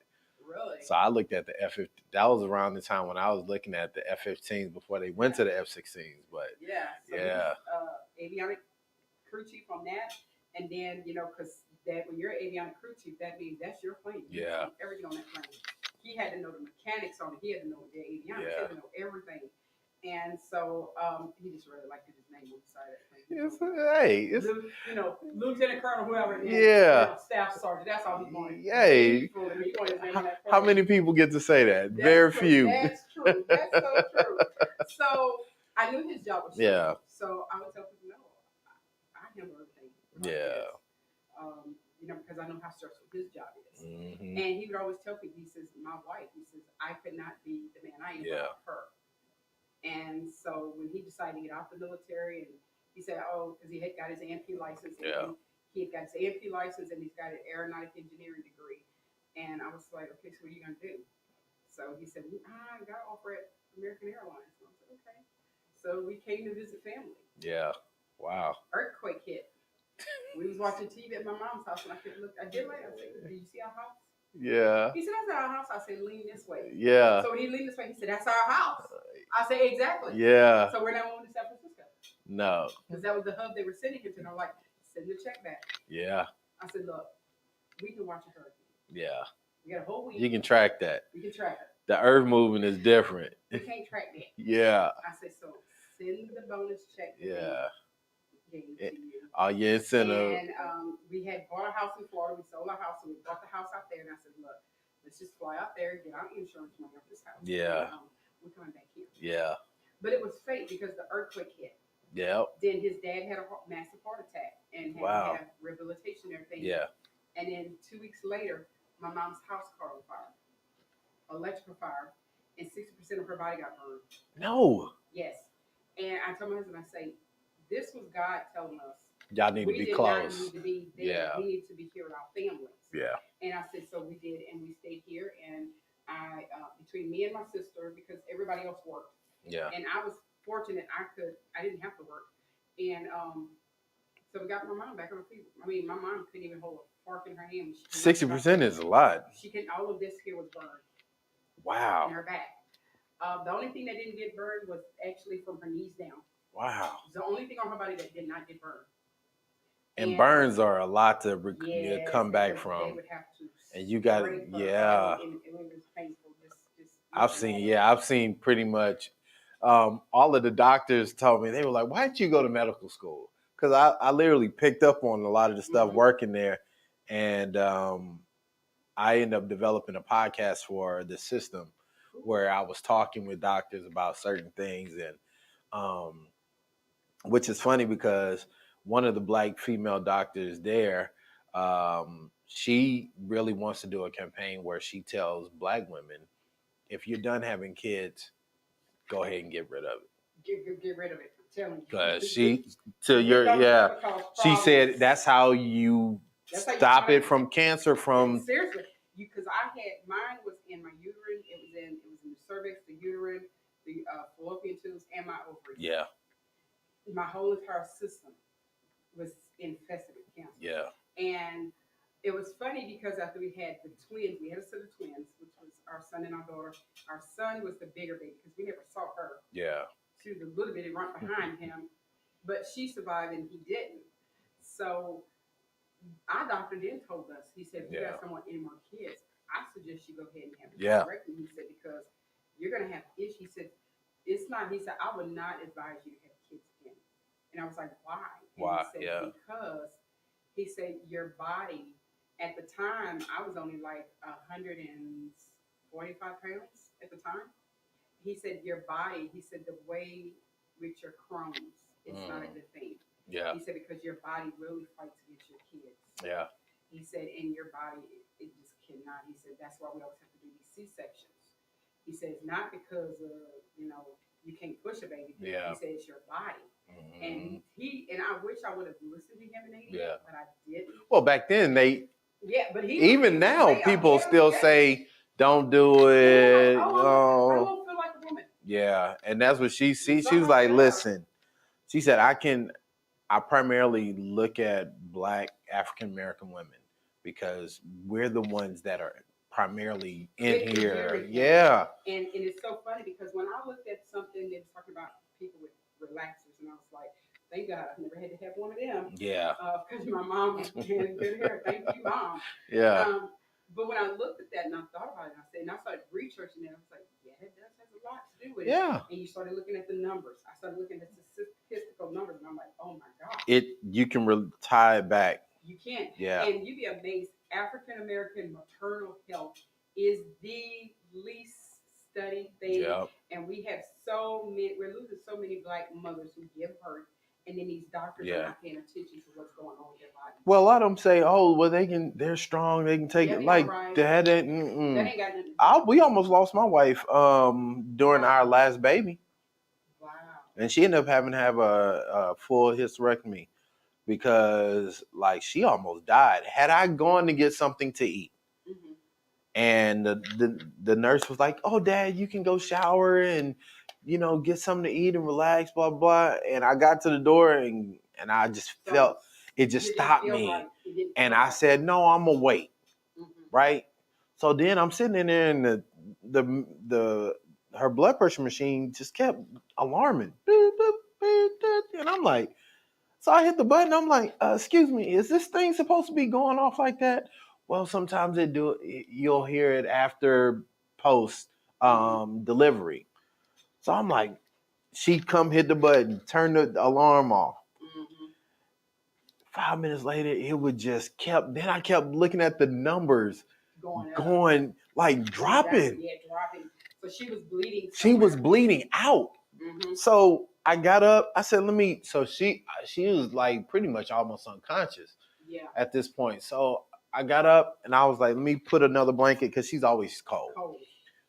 Really? So I looked at the F-15. That was around the time when I was looking at the F-15s before they went to the F-16s. But Yeah. So yeah, he's avionic crew chief on that, and then because that when you're avionic crew chief, that means that's your plane. You Yeah. know everything on that plane. He had to know the mechanics on it. He had to know the avionics. He Yeah. had to know everything. And so he just really liked his name on the side of that plane. it's Lieutenant Colonel, whoever. And Yeah. Staff sergeant. That's all he wanted. Hey, He fooled me. He wanted his name on that how plane. many people get to say that? That's Very true. few. That's true. That's so true. So I knew his job was stressful. Yeah. So I would tell people, no, I handle everything. Like Yeah. this. Because I know how stressful his job is. Mm-hmm. And he would always tell me, he says, my wife, he says, I could not be the man I am without her. And so when he decided to get out the military, and he said, because he had got his AMP license, and he had got his AMP license, and he's got an aeronautic engineering degree. And I was like, okay, so what are you going to do? So he said, I got an offer at American Airlines. And I was like, okay. So we came to visit family. Yeah. Wow. Earthquake hit. We was watching TV at my mom's house, and I couldn't look. I did later. I said, "Do you see our house?" Yeah. He said, "That's our house." I said, "Lean this way." Yeah. So when he leaned this way, he said, "That's our house." I said, "Exactly." Yeah. So we're not moving to San Francisco. No. Because that was the hub they were sending him to. And I'm like, send the check back. Yeah. I said, "Look, we can watch a hurricane. Yeah. We got a whole week. You can track that. We can track it. The earth moving is different. We can't track that." Yeah. I said, "So send the bonus check." Yeah. Gave to you. Oh, yeah, incentive. And we had bought a house in Florida. We sold our house, and we bought the house out there. And I said, "Look, let's just fly out there, get our insurance money off this house. Yeah. And, we're coming back here." Yeah. But it was fate because the earthquake hit. Yep. Then his dad had a massive heart attack and had to have rehabilitation and everything. Yeah. And then 2 weeks later, my mom's house caught on fire, electrical fire, and 60% of her body got burned. No. Yes. And I told my husband, I say, this was God telling us. Y'all need to be close. We did not need to be there. Yeah. We need to be here with our families. Yeah. And I said, so we did, and we stayed here. And I, between me and my sister, because everybody else worked. Yeah. And I was fortunate I didn't have to work. And so we got my mom back on her feet. I mean, my mom couldn't even hold a fork in her hand. 60% is a lot. All of this here was burned. Wow. In her back. The only thing that didn't get burned was actually from her knees down. Wow. The only thing on her body that did not get burned. And burns are a lot to come back They from. would have to and you got and it was painful. I've seen pretty much all of the doctors told me, they were like, why didn't you go to medical school? Because I literally picked up on a lot of the stuff working there. And I ended up developing a podcast for the system where I was talking with doctors about certain things. And which is funny because one of the Black female doctors there, she really wants to do a campaign where she tells Black women, if you're done having kids, go ahead and get rid of it. Get rid of it. Tell me. Because she said that's how you stop it from cancer. From seriously, because mine was in my uterine. It was in the cervix, the uterine, the fallopian tubes, and my ovaries. Yeah. My whole entire system was infested with cancer. Yeah. And it was funny because after we had the twins, we had a set of twins, which was our son and our daughter. Our son was the bigger baby because we never saw her. Yeah. She was a little bit right behind him, but she survived and he didn't. So our doctor then told us, he said, if you guys don't want any more kids, I suggest you go ahead and have a hysterectomy. He said, because you're going to have issues. He said, it's not, he said, I would not advise you to have kids again. And I was like, why? And why? He said, because he said, your body, at the time, I was only like 145 pounds at the time. He said, your body, he said, the way with your Crohn's, it's not a good thing. Yeah. He said, because your body really fights against your kids. Yeah. He said, in your body, it just cannot. He said, that's why we always have to do these C-sections. He said, it's not because, you can't push a baby. Yeah. He said, it's your body. Mm-hmm. And I wish I would have listened to him and but I didn't. Well, back then, but even now, people still say, don't do it. I won't feel like a woman. Yeah, and that's what she sees. She was like, listen, she said, I primarily look at Black African American women because we're the ones that are primarily in With the here. hearing Yeah. And it's so funny because when I looked at something that was talking about people with relaxers, and I was like, thank God I've never had to have one of them. Yeah. Because my mom had good hair. Thank you, Mom. Yeah. But when I looked at that and I thought about it, I said, and I started researching it, I was like, yeah, it does have a lot to do with it. Yeah. And you started looking at the numbers. I started looking at the statistical numbers, and I'm like, oh my God. You can tie it back. You can. Yeah. And you'd be amazed. African American maternal health is the least studied thing. Yep. And we have we're losing so many black mothers who give birth, and then these doctors are not paying attention to what's going on with their bodies. Well, a lot of them say, "Oh, well, they're strong. They can take it." Like right. that. That ain't got nothing. We almost lost my wife during our last baby. Wow. And she ended up having to have a full hysterectomy because, like, she almost died. Had I gone to get something to eat, Mm-hmm. and the nurse was like, "Oh, Dad, you can go shower and get something to eat and relax, blah blah." And I got to the door and I just felt it just stopped me, right. And I said, "No, I'm gonna wait." Mm-hmm. Right. So then I'm sitting in there and the her blood pressure machine just kept alarming. And I'm like, so I hit the button. I'm like, excuse me, is this thing supposed to be going off like that? Well, sometimes you'll hear it after post delivery. So I'm like, she come hit the button, turn the alarm off. Mm-hmm. 5 minutes later, it would just then I kept looking at the numbers going like dropping. Yeah, dropping. So she was bleeding. She was bleeding out. Mm-hmm. So I got up. I said, So she was like pretty much almost unconscious. Yeah. At this point. So I got up and I was like, let me put another blanket because she's always cold.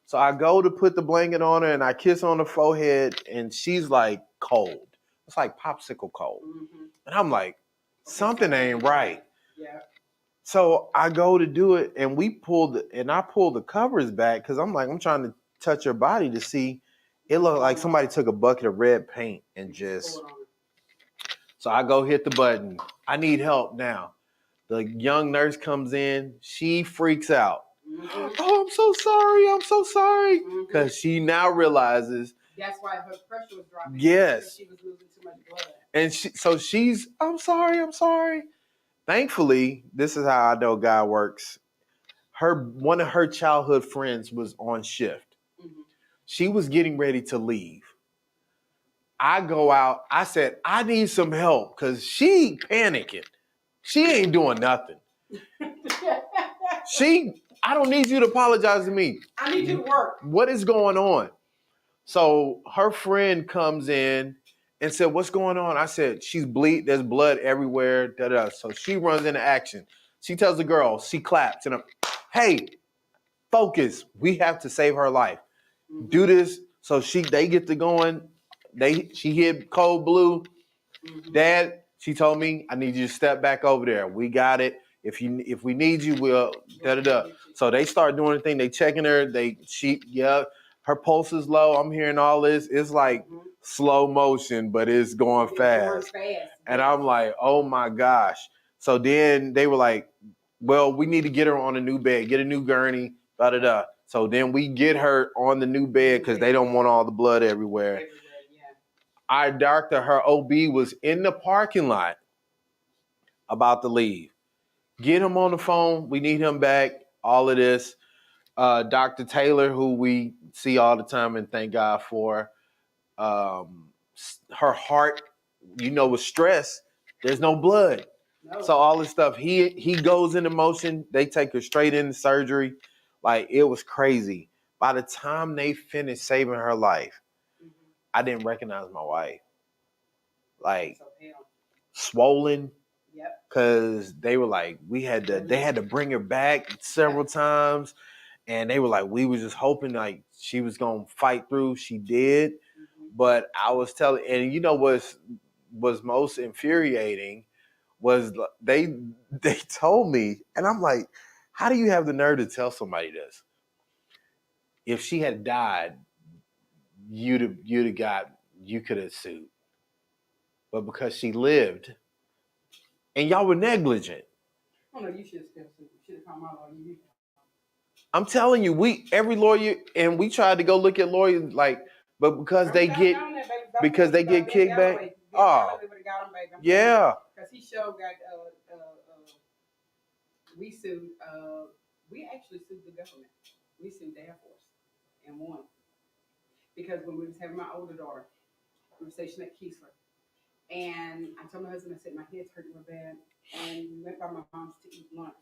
So I go to put the blanket on her and I kiss her on the forehead and she's like cold. It's like popsicle cold. Mm-hmm. And I'm like, something ain't right. Yeah. So I go to do it and I pulled the covers back because I'm trying to touch her body to see. It looked like somebody took a bucket of red paint and just. So I go hit the button. I need help now. The young nurse comes in. She freaks out. Mm-hmm. Oh, I'm so sorry. Because she now realizes. That's why her pressure was dropping. Yes. She was losing too much blood. And she's, I'm sorry. Thankfully, this is how I know God works. One of her childhood friends was on shift. Mm-hmm. She was getting ready to leave. I go out. I said, I need some help because she panicking. She ain't doing nothing. I don't need you to apologize to me. I need you to work. What is going on? So her friend comes in and said, what's going on? I said, she's bleed. There's blood everywhere. Da-da. So she runs into action. She tells the girl, she claps and hey, focus. We have to save her life. Mm-hmm. Do this. So they get to going. She hit cold blue. Mm-hmm. Dad, she told me, I need you to step back over there. We got it. If we need you, we'll da-da-da. So they start doing the thing. They checking her. Her pulse is low. I'm hearing all this. It's like slow motion, but it's going fast. And I'm like, oh my gosh. So then they were like, well, we need to get her on a new bed, get a new gurney, da-da-da. So then we get her on the new bed because they don't want all the blood everywhere. Our doctor, her OB, was in the parking lot about to leave. Get him on the phone. We need him back. All of this. Dr. Taylor, who we see all the time and thank God for, her heart, with stress, there's no blood. No. So all this stuff, he goes into motion. They take her straight into surgery. Like, it was crazy. By the time they finished saving her life, I didn't recognize my wife. Like, swollen. Yep. Because they were like, they had to bring her back several times. And they were like, we were just hoping like she was going to fight through. She did. Mm-hmm. But I was telling, and what was most infuriating was they told me, and I'm like, how do you have the nerve to tell somebody this? If she had died, you could have sued. But because she lived, and y'all were negligent. Oh no, you should have still sued. You should have come out on you. I'm telling you, every lawyer, and we tried to go look at lawyers, like, but because they get kickback. Oh, yeah. Because he showed got we sued. We actually sued the government. We sued the Air Force and won because when we was having my older daughter, we were stationed at Keesler, and I told my husband, I said my head's hurting real bad, and we went by my mom's to eat lunch,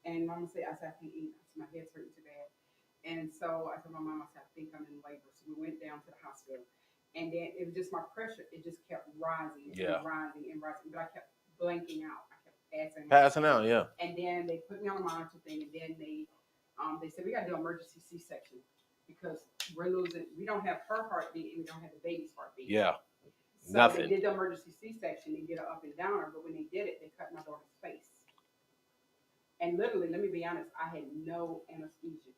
and Mama said, I said I can't eat. I said my head's hurting too bad, and so I told my mom, I said I think I'm in labor. So we went down to the hospital, and then it was just my pressure. It just kept rising and rising and rising, but I kept blanking out. I kept Passing out, yeah. And then they put me on a monitor thing, and then they said we got to do emergency C-section because we're losing. We don't have her heartbeat, and we don't have the baby's heartbeat. Yeah. So Nothing. they did the emergency C-section and get her up and down, but when they did it, they cut my daughter's face. And literally, let me be honest, I had no anesthesia.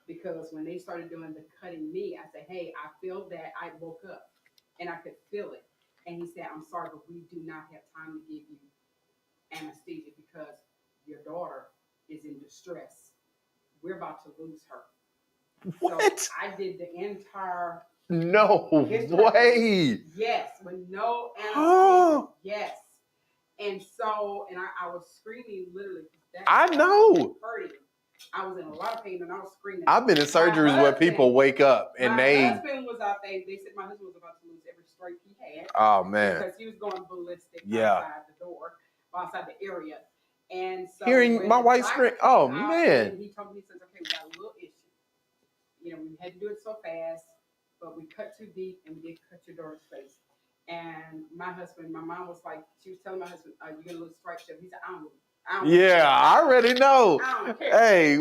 Because when they started doing the cutting me, I said, hey, I feel that. I woke up and I could feel it. And he said, I'm sorry, but we do not have time to give you anesthesia because your daughter is in distress. We're about to lose her. What? So I did the entire. No way. Yes, with no anesthesia. Yes. And so, and I was screaming literally. I know. Hurting. I was in a lot of pain and I was screaming. I've been in surgeries where people wake up and my husband was out there. They said my husband was about to lose every stripe he had. Oh man. Because he was going ballistic outside the door, outside the area. And so hearing my wife scream, oh man. He told me, he says, okay, we got a little issue. You know, we had to do it so fast, but we cut too deep and we did cut your daughter's face. And my mom was like, she was telling my husband, you're going to lose stripe shift. He said, I don't I already know. I don't care. Hey,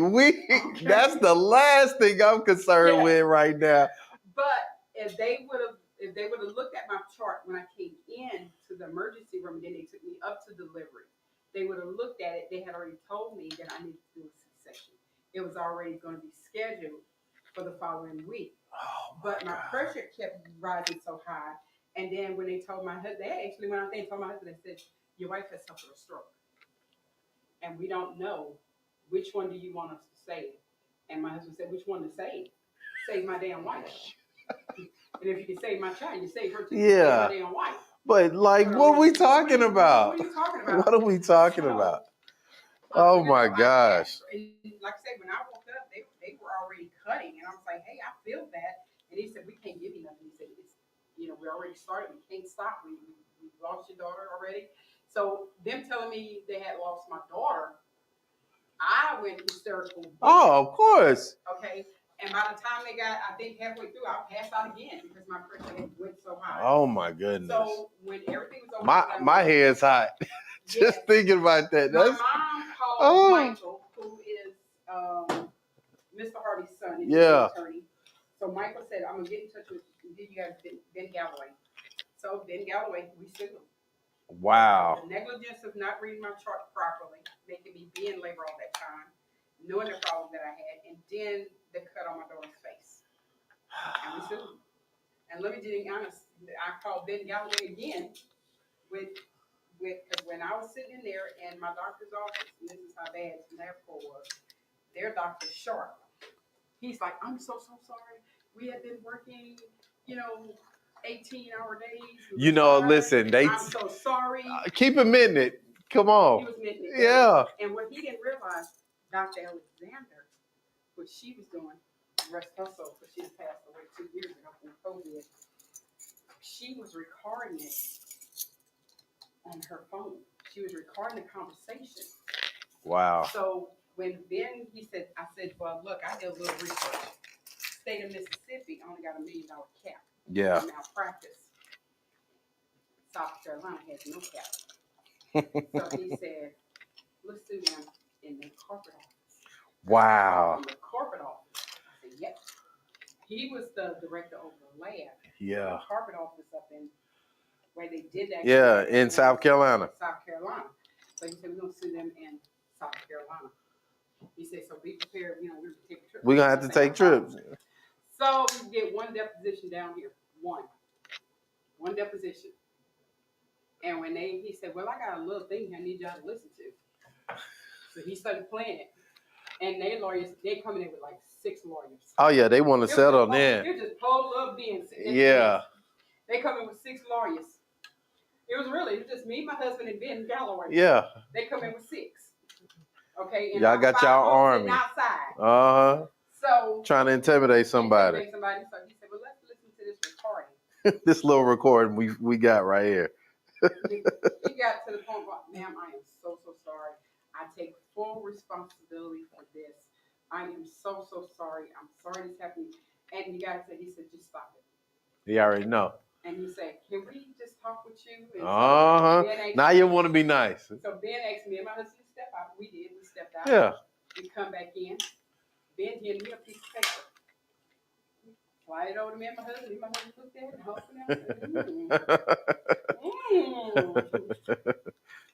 that's the last thing I'm concerned with right now. But if they would have looked at my chart when I came in to the emergency room, then they took me up to delivery. They would have looked at it. They had already told me that I needed to do a C-section. It was already going to be scheduled for the following week. But my pressure kept rising so high. And then when they told my husband, they actually went out there and told my husband, they said, your wife has suffered a stroke. And we don't know which one do you want us to save. And my husband said, which one to save? Save my damn wife. And if you can save my child, you save her too. Yeah. Save my damn wife. But like, what are we talking about? What are you talking about? What are we talking about? Oh my gosh. Like I said, when I woke up, they were already cutting. And I was like, hey, I feel that. And he said, we can't give you nothing. He said, we already started. We can't stop. We lost your daughter already. So them telling me they had lost my daughter, I went hysterical. Oh, of course. Okay. And by the time they got, I think halfway through, I passed out again because my pressure went so high. Oh my goodness. So when everything was over, my head's hot. Just thinking about that. My mom called Michael, who is Mr. Hardy's son. He's an attorney. So Michael said, I'm gonna get in touch with you guys, Ben Galloway. So Ben Galloway, we sued him. Wow. The negligence of not reading my chart properly, making me be in labor all that time, knowing the problem that I had, and then the cut on my daughter's face. And we sued him. And let me be honest, I called Ben Galloway again because when I was sitting in there in my doctor's office, and this is how bad LabCorp was, their doctor Sharp, he's like, I'm so sorry. We have been working, 18-hour days. Listen, I'm so sorry. Keep him in it. Come on. He was admitting it. Yeah. And what he didn't realize, Dr. Alexander, what she was doing, rest her soul, because she passed away 2 years ago from COVID, she was recording it on her phone. She was recording the conversation. Wow. So when Ben, I said, well, look, I did a little research. State of Mississippi only got $1 million cap. Yeah. Malpractice. South Carolina has no cap. So he said, let's sue them in the corporate office. Wow. In the corporate office. I said, yes. He was the director over the lab. Yeah. The corporate office up in where they did that. Yeah, in South Carolina. South Carolina. So he said, we're going to sue them in South Carolina. He said, so be prepared. We're going to take trips. We're going to have to take trips. So we get one deposition down here. One deposition. And when he said, well, I got a little thing I need y'all to listen to. So he started playing it. And they lawyers, they coming in with like 6 lawyers. Oh yeah, they want to settle then. It just pulled up then. Yeah. They come in with 6 lawyers. It was just me, my husband, and Ben Galloway. Yeah. They come in with 6. Okay. And y'all got y'all army outside. So trying to intimidate somebody. So he said, "Well, let's listen to this recording." This little recording we got right here. He got to the point where, ma'am, I am so sorry. I take full responsibility for this. I am so sorry. I'm sorry this happened. And he said, just stop it. He already know. And he said, can we just talk with you? And so now you want to be nice. So Ben asked me and my husband to step out. We did. We stepped out. Yeah. We come back in. Ben handed me a piece of paper. Slide it over to me and my husband. My husband looked at it and huffed it.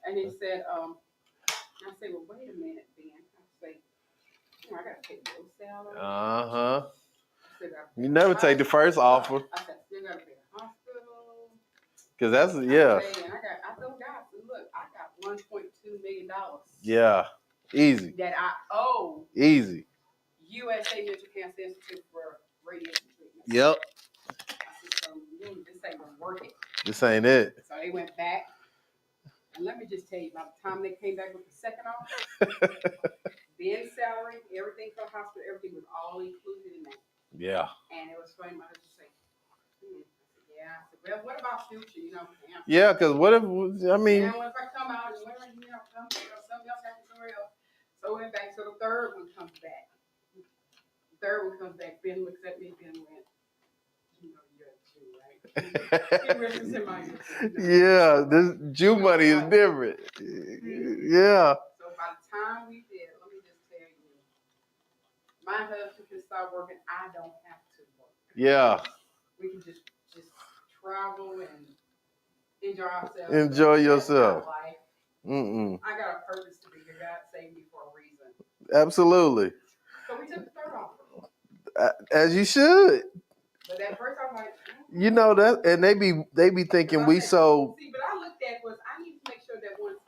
And he said, I said, well, wait a minute, Ben. I say, I got to pay your salary. You never take the first offer. I said, still got to pay the hospital. Because that's, yeah. I told God, look, I got $1.2 million. Yeah. Easy. That I owe. Easy. USA Mental Cancer Institute for radiation treatment. Yep. I said, so this ain't going to work it. This ain't it. So they went back. And let me just tell you, by the time they came back with the second offer, Ben's salary, everything for the hospital, everything was all included in that. Yeah. And it was funny, my husband said, yeah. I said, well, what about future, Yeah, because what if, I mean. And what if I come out and something else happens somewhere else? So we went back, so the third one comes back. The third one comes back, Ben looks at me, Ben went, you're a Jew, right? He wishes in my Yeah, this Jew money is different. Yeah. So by the time we did, let me just tell you, my husband can start working. I don't have to work. Yeah. We can just travel and enjoy ourselves. Enjoy yourself. Life. I got a purpose to be here. God saved me for a reason. Absolutely. So we took the third offer. As you should. But that first I'm like, you know that, and they be thinking we so. See, but I looked at was I need to make sure that once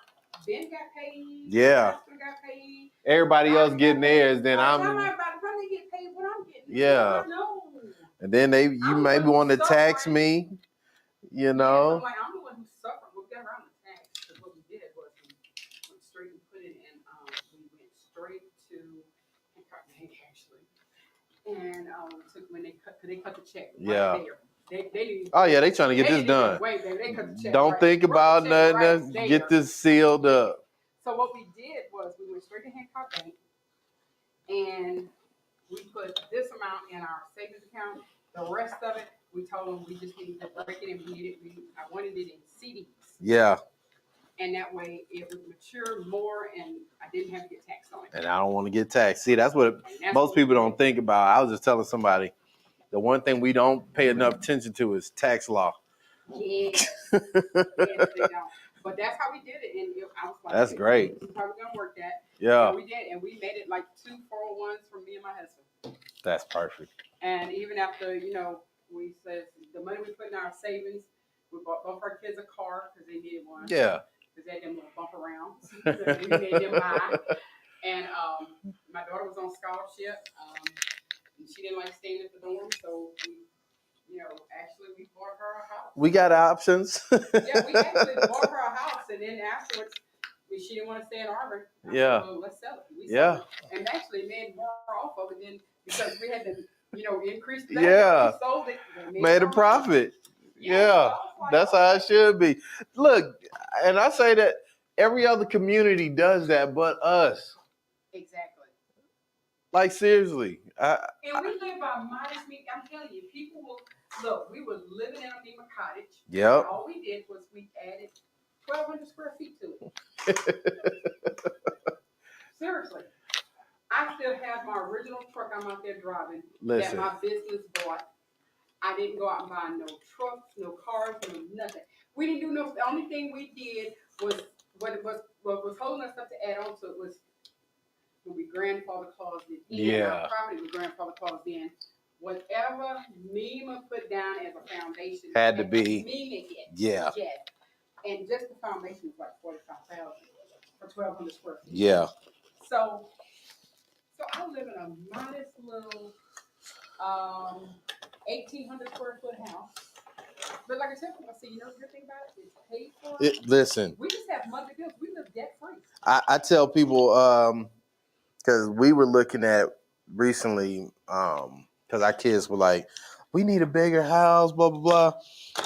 Ben got paid, yeah, got paid, everybody else getting theirs, then I'm. By the time they get paid, what I'm getting. Yeah. No. And then you maybe want to tax me, you know. Yeah, so I'm the one who suffered. We'll get around the tax because what we did was we went straight and put it in. We went straight to actually. And when they cut the check. Yeah. Right there. They oh yeah, they trying to get this done. Wait, they cut the check. Don't think about nothing. Right get this sealed up. So what we did was we went straight to Hancock Bank, and we put this amount in our savings account. The rest of it, we told them we just needed to break it, and I wanted it in CDs. Yeah. And that way it would mature more, and I didn't have to get taxed on it. And I don't want to get taxed. See, that's what most people don't think about. I was just telling somebody, the one thing we don't pay enough attention to is tax law. Yes. Yes, they don't. But that's how we did it. And I was like, that's great. This is how we're going to work that. Yeah. And we did. And we made it like 2 401s for me and my husband. That's perfect. And even after, we said the money we put in our savings, we bought both our kids a car because they needed one. Yeah. Because they had them little bump arounds. So we made them buy. And my daughter was on scholarship. And she didn't like staying at the dorm. So actually we bought her a house. We got options. Yeah, we actually bought her a house. And then afterwards, she didn't want to stay in Auburn. Yeah. Said, well, let's sell it. We yeah. sold it. And actually made more off of it than because we had to, increase the yeah. we sold it. Made a profit. Yeah. Like, that's how it should be. Look, and I say that every other community does that but us. Exactly. Like, seriously. And we live by modest means. I'm telling you, people will, look, we were living in a Nema cottage. Yep. All we did was we added 1,200 square feet to it. Seriously. I still have my original truck I'm out there driving that my business bought. I didn't go out and buy no trucks, no cars, no nothing. We didn't do no, the only thing we did was, what was holding us up to add on to it was when we grandfather claused it in, our property we grandfather claused in, whatever MEMA put down as a foundation had to be. MEMA it. Yeah. Yes. And just the foundation was like $45,000 for 1,200 square feet. Yeah. So So I live in a modest little 1,800 square foot house. But like I said, I said, you know, the good thing about it is paid for. Listen, We just have monthly bills. We live debt free. I tell people because we were looking at recently because our kids were like, we need a bigger house, blah blah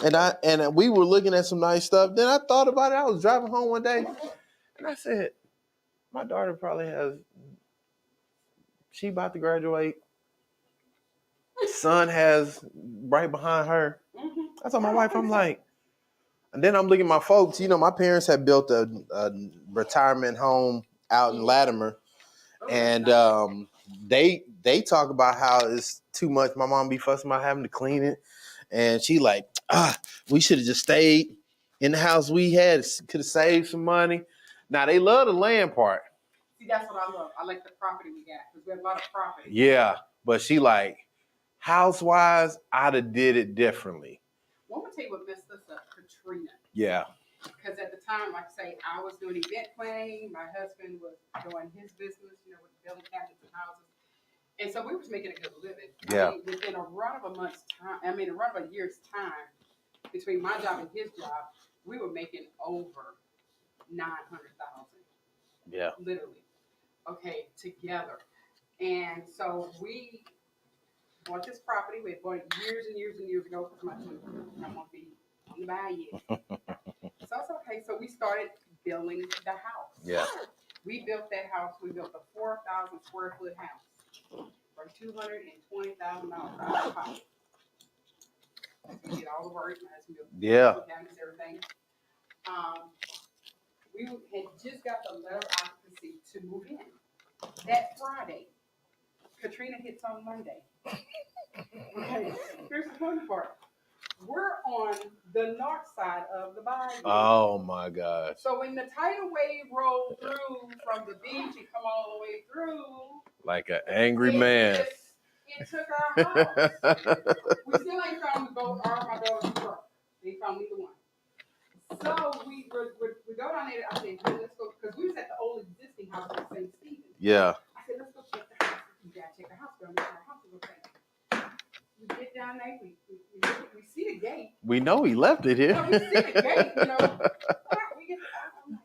blah, and we were looking at some nice stuff. Then I thought about it. I was driving home one day, and I said, my daughter probably has. She about to graduate. Son has right behind her. Mm-hmm. I told my wife, I'm like, and then I'm looking at my folks. You know, my parents had built a retirement home out in Latimer, and they talk about how it's too much. My mom be fussing about having to clean it, and she like, we should have just stayed in the house we had. Could have saved some money. Now they love the land part. See, that's what I love. I like the property we got because we have a lot of property. Yeah, but she like, house-wise, I'd have did it differently. Well, I'm gonna tell you what messed us up, Katrina. Yeah. Because at the time, like I say, I was doing event planning. My husband was doing his business, you know, with building cabinets and houses. And so we was making a good living. Yeah. I mean, within a run of a month's time, a run of a year's time, between my job and his job, we were making over $900,000. Yeah. Literally. Okay, together. And so we bought this property. We had bought it years and years and years ago because my children don't want to be on the buy yet. So it's okay. So we started building the house. Yeah. We built that house. We built a 4,000 square foot house for $220,000 out of pocket. We did all the work. My husband built the cabinets, everything. We had just got the letter of occupancy to move in. That Friday, Katrina hits on Monday. Okay, here's the funny part. We're on the north side of the bayou. Oh my gosh. So when the tidal wave rolled through from the beach and come all the way through, like an angry man. It took our house. We still ain't found the boat or my daughter's truck. They found neither one. So we go down there. I said, hey, let's go, because we was at the old existing house in St. Stephen. Yeah. I said, let's go check the house. We gotta check the house. We're gonna make sure the house is okay. We get down there. We see the gate. We know he left it here. No, we see the gate. You know. We get the house. I'm like,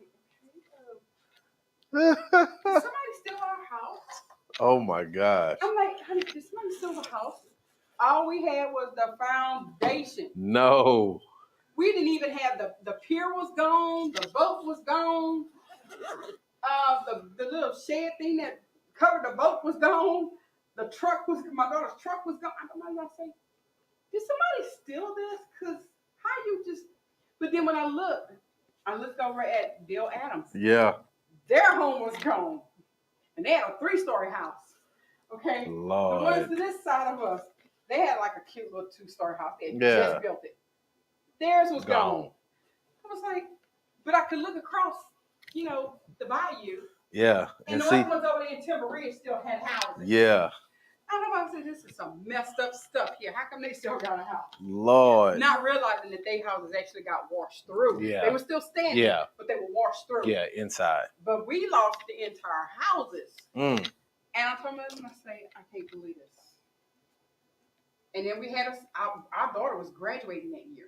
okay. Did somebody steal our house? Oh my gosh. I'm like, honey, did somebody steal the house? All we had was the foundation. No. We didn't even have the pier was gone, the boat was gone, the little shed thing that covered the boat was gone, my daughter's truck was gone. I'm like, say, did somebody steal this? Cause how you just? But then when I looked over at Bill Adams. Yeah. Their home was gone, and they had a 3-story house. Okay, Lord. The ones to this side of us, they had like a cute little 2-story house. They had just built it. Theirs was gone. I was like, but I could look across, you know, the bayou. Yeah. And the other ones over there in Timberridge still had houses. Yeah. I don't know. I said, this is some messed up stuff here. How come they still got a house? Lord. Not realizing that their houses actually got washed through. Yeah. They were still standing. Yeah. But they were washed through. Yeah, inside. But we lost the entire houses. Mm. And I told my husband, I say, I can't believe this. And then we had our daughter was graduating that year.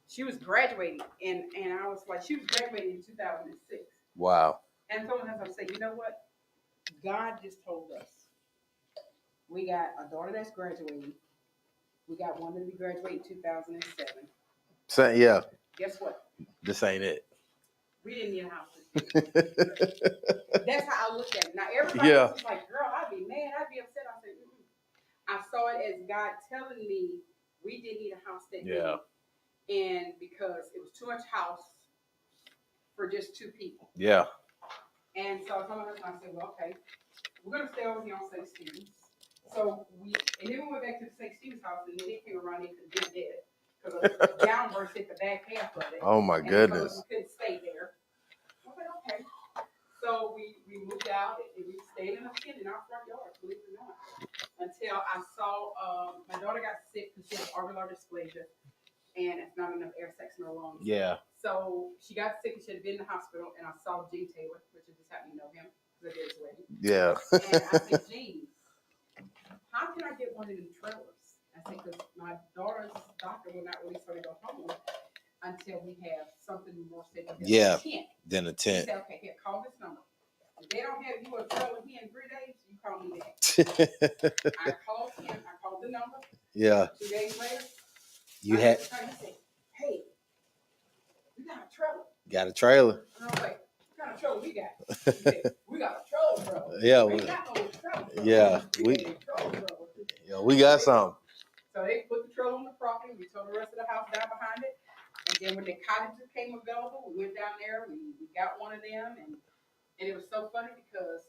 She was graduating, and I was like, she was graduating in 2006. Wow. And I told my husband, I said, you know what? God just told us. We got a daughter that's graduating. We got one that'll be graduating in 2007. So, yeah. Guess what? This ain't it. We didn't need a house this year. That's how I look at it. Now, everybody else is like, girl, I'd be mad. I'd be upset. I said, I saw it as God telling me we didn't need a house that year. And because it was too much house for just 2 people. Yeah. And so I told my husband, I said, well, okay, we're going to stay over here on St. Stephen's. So and then we went back to the St. Stephen's house, and then they came around and could get dead. Because the downburst hit the back half of it. Oh, my goodness. So we couldn't stay there. I said, okay. So we moved out, and we stayed in our front yard, believe it or not. Until I saw, my daughter got sick because she had orbital dysplasia. And it's not enough air sacs in her lungs. Yeah. So she got sick and she had been in the hospital, and I saw G. Taylor, which I just happened to know him. because I did his wedding. Yeah. And I said, geez, how can I get one of them trailers? I said, because my daughter's doctor will not release her to go home until we have something more stable than Yeah. a tent. Then a He tent. said, okay, here, call this number. If they don't have you a trailer here in 3 days, you call me back. I called him, I called the number. Yeah. 2 days later, You I had he said, hey, we got a trailer. got a trailer. And I was like, what kind of trailer we got? He said, we got a trailer. Yeah. We ain't got no trailer. Yeah. We got a trailer. Yeah, we got something. So they put the trailer on the property. We tore the rest of the house down behind it. And then when the cottages came available, we went down there. We got one of them. And it was so funny because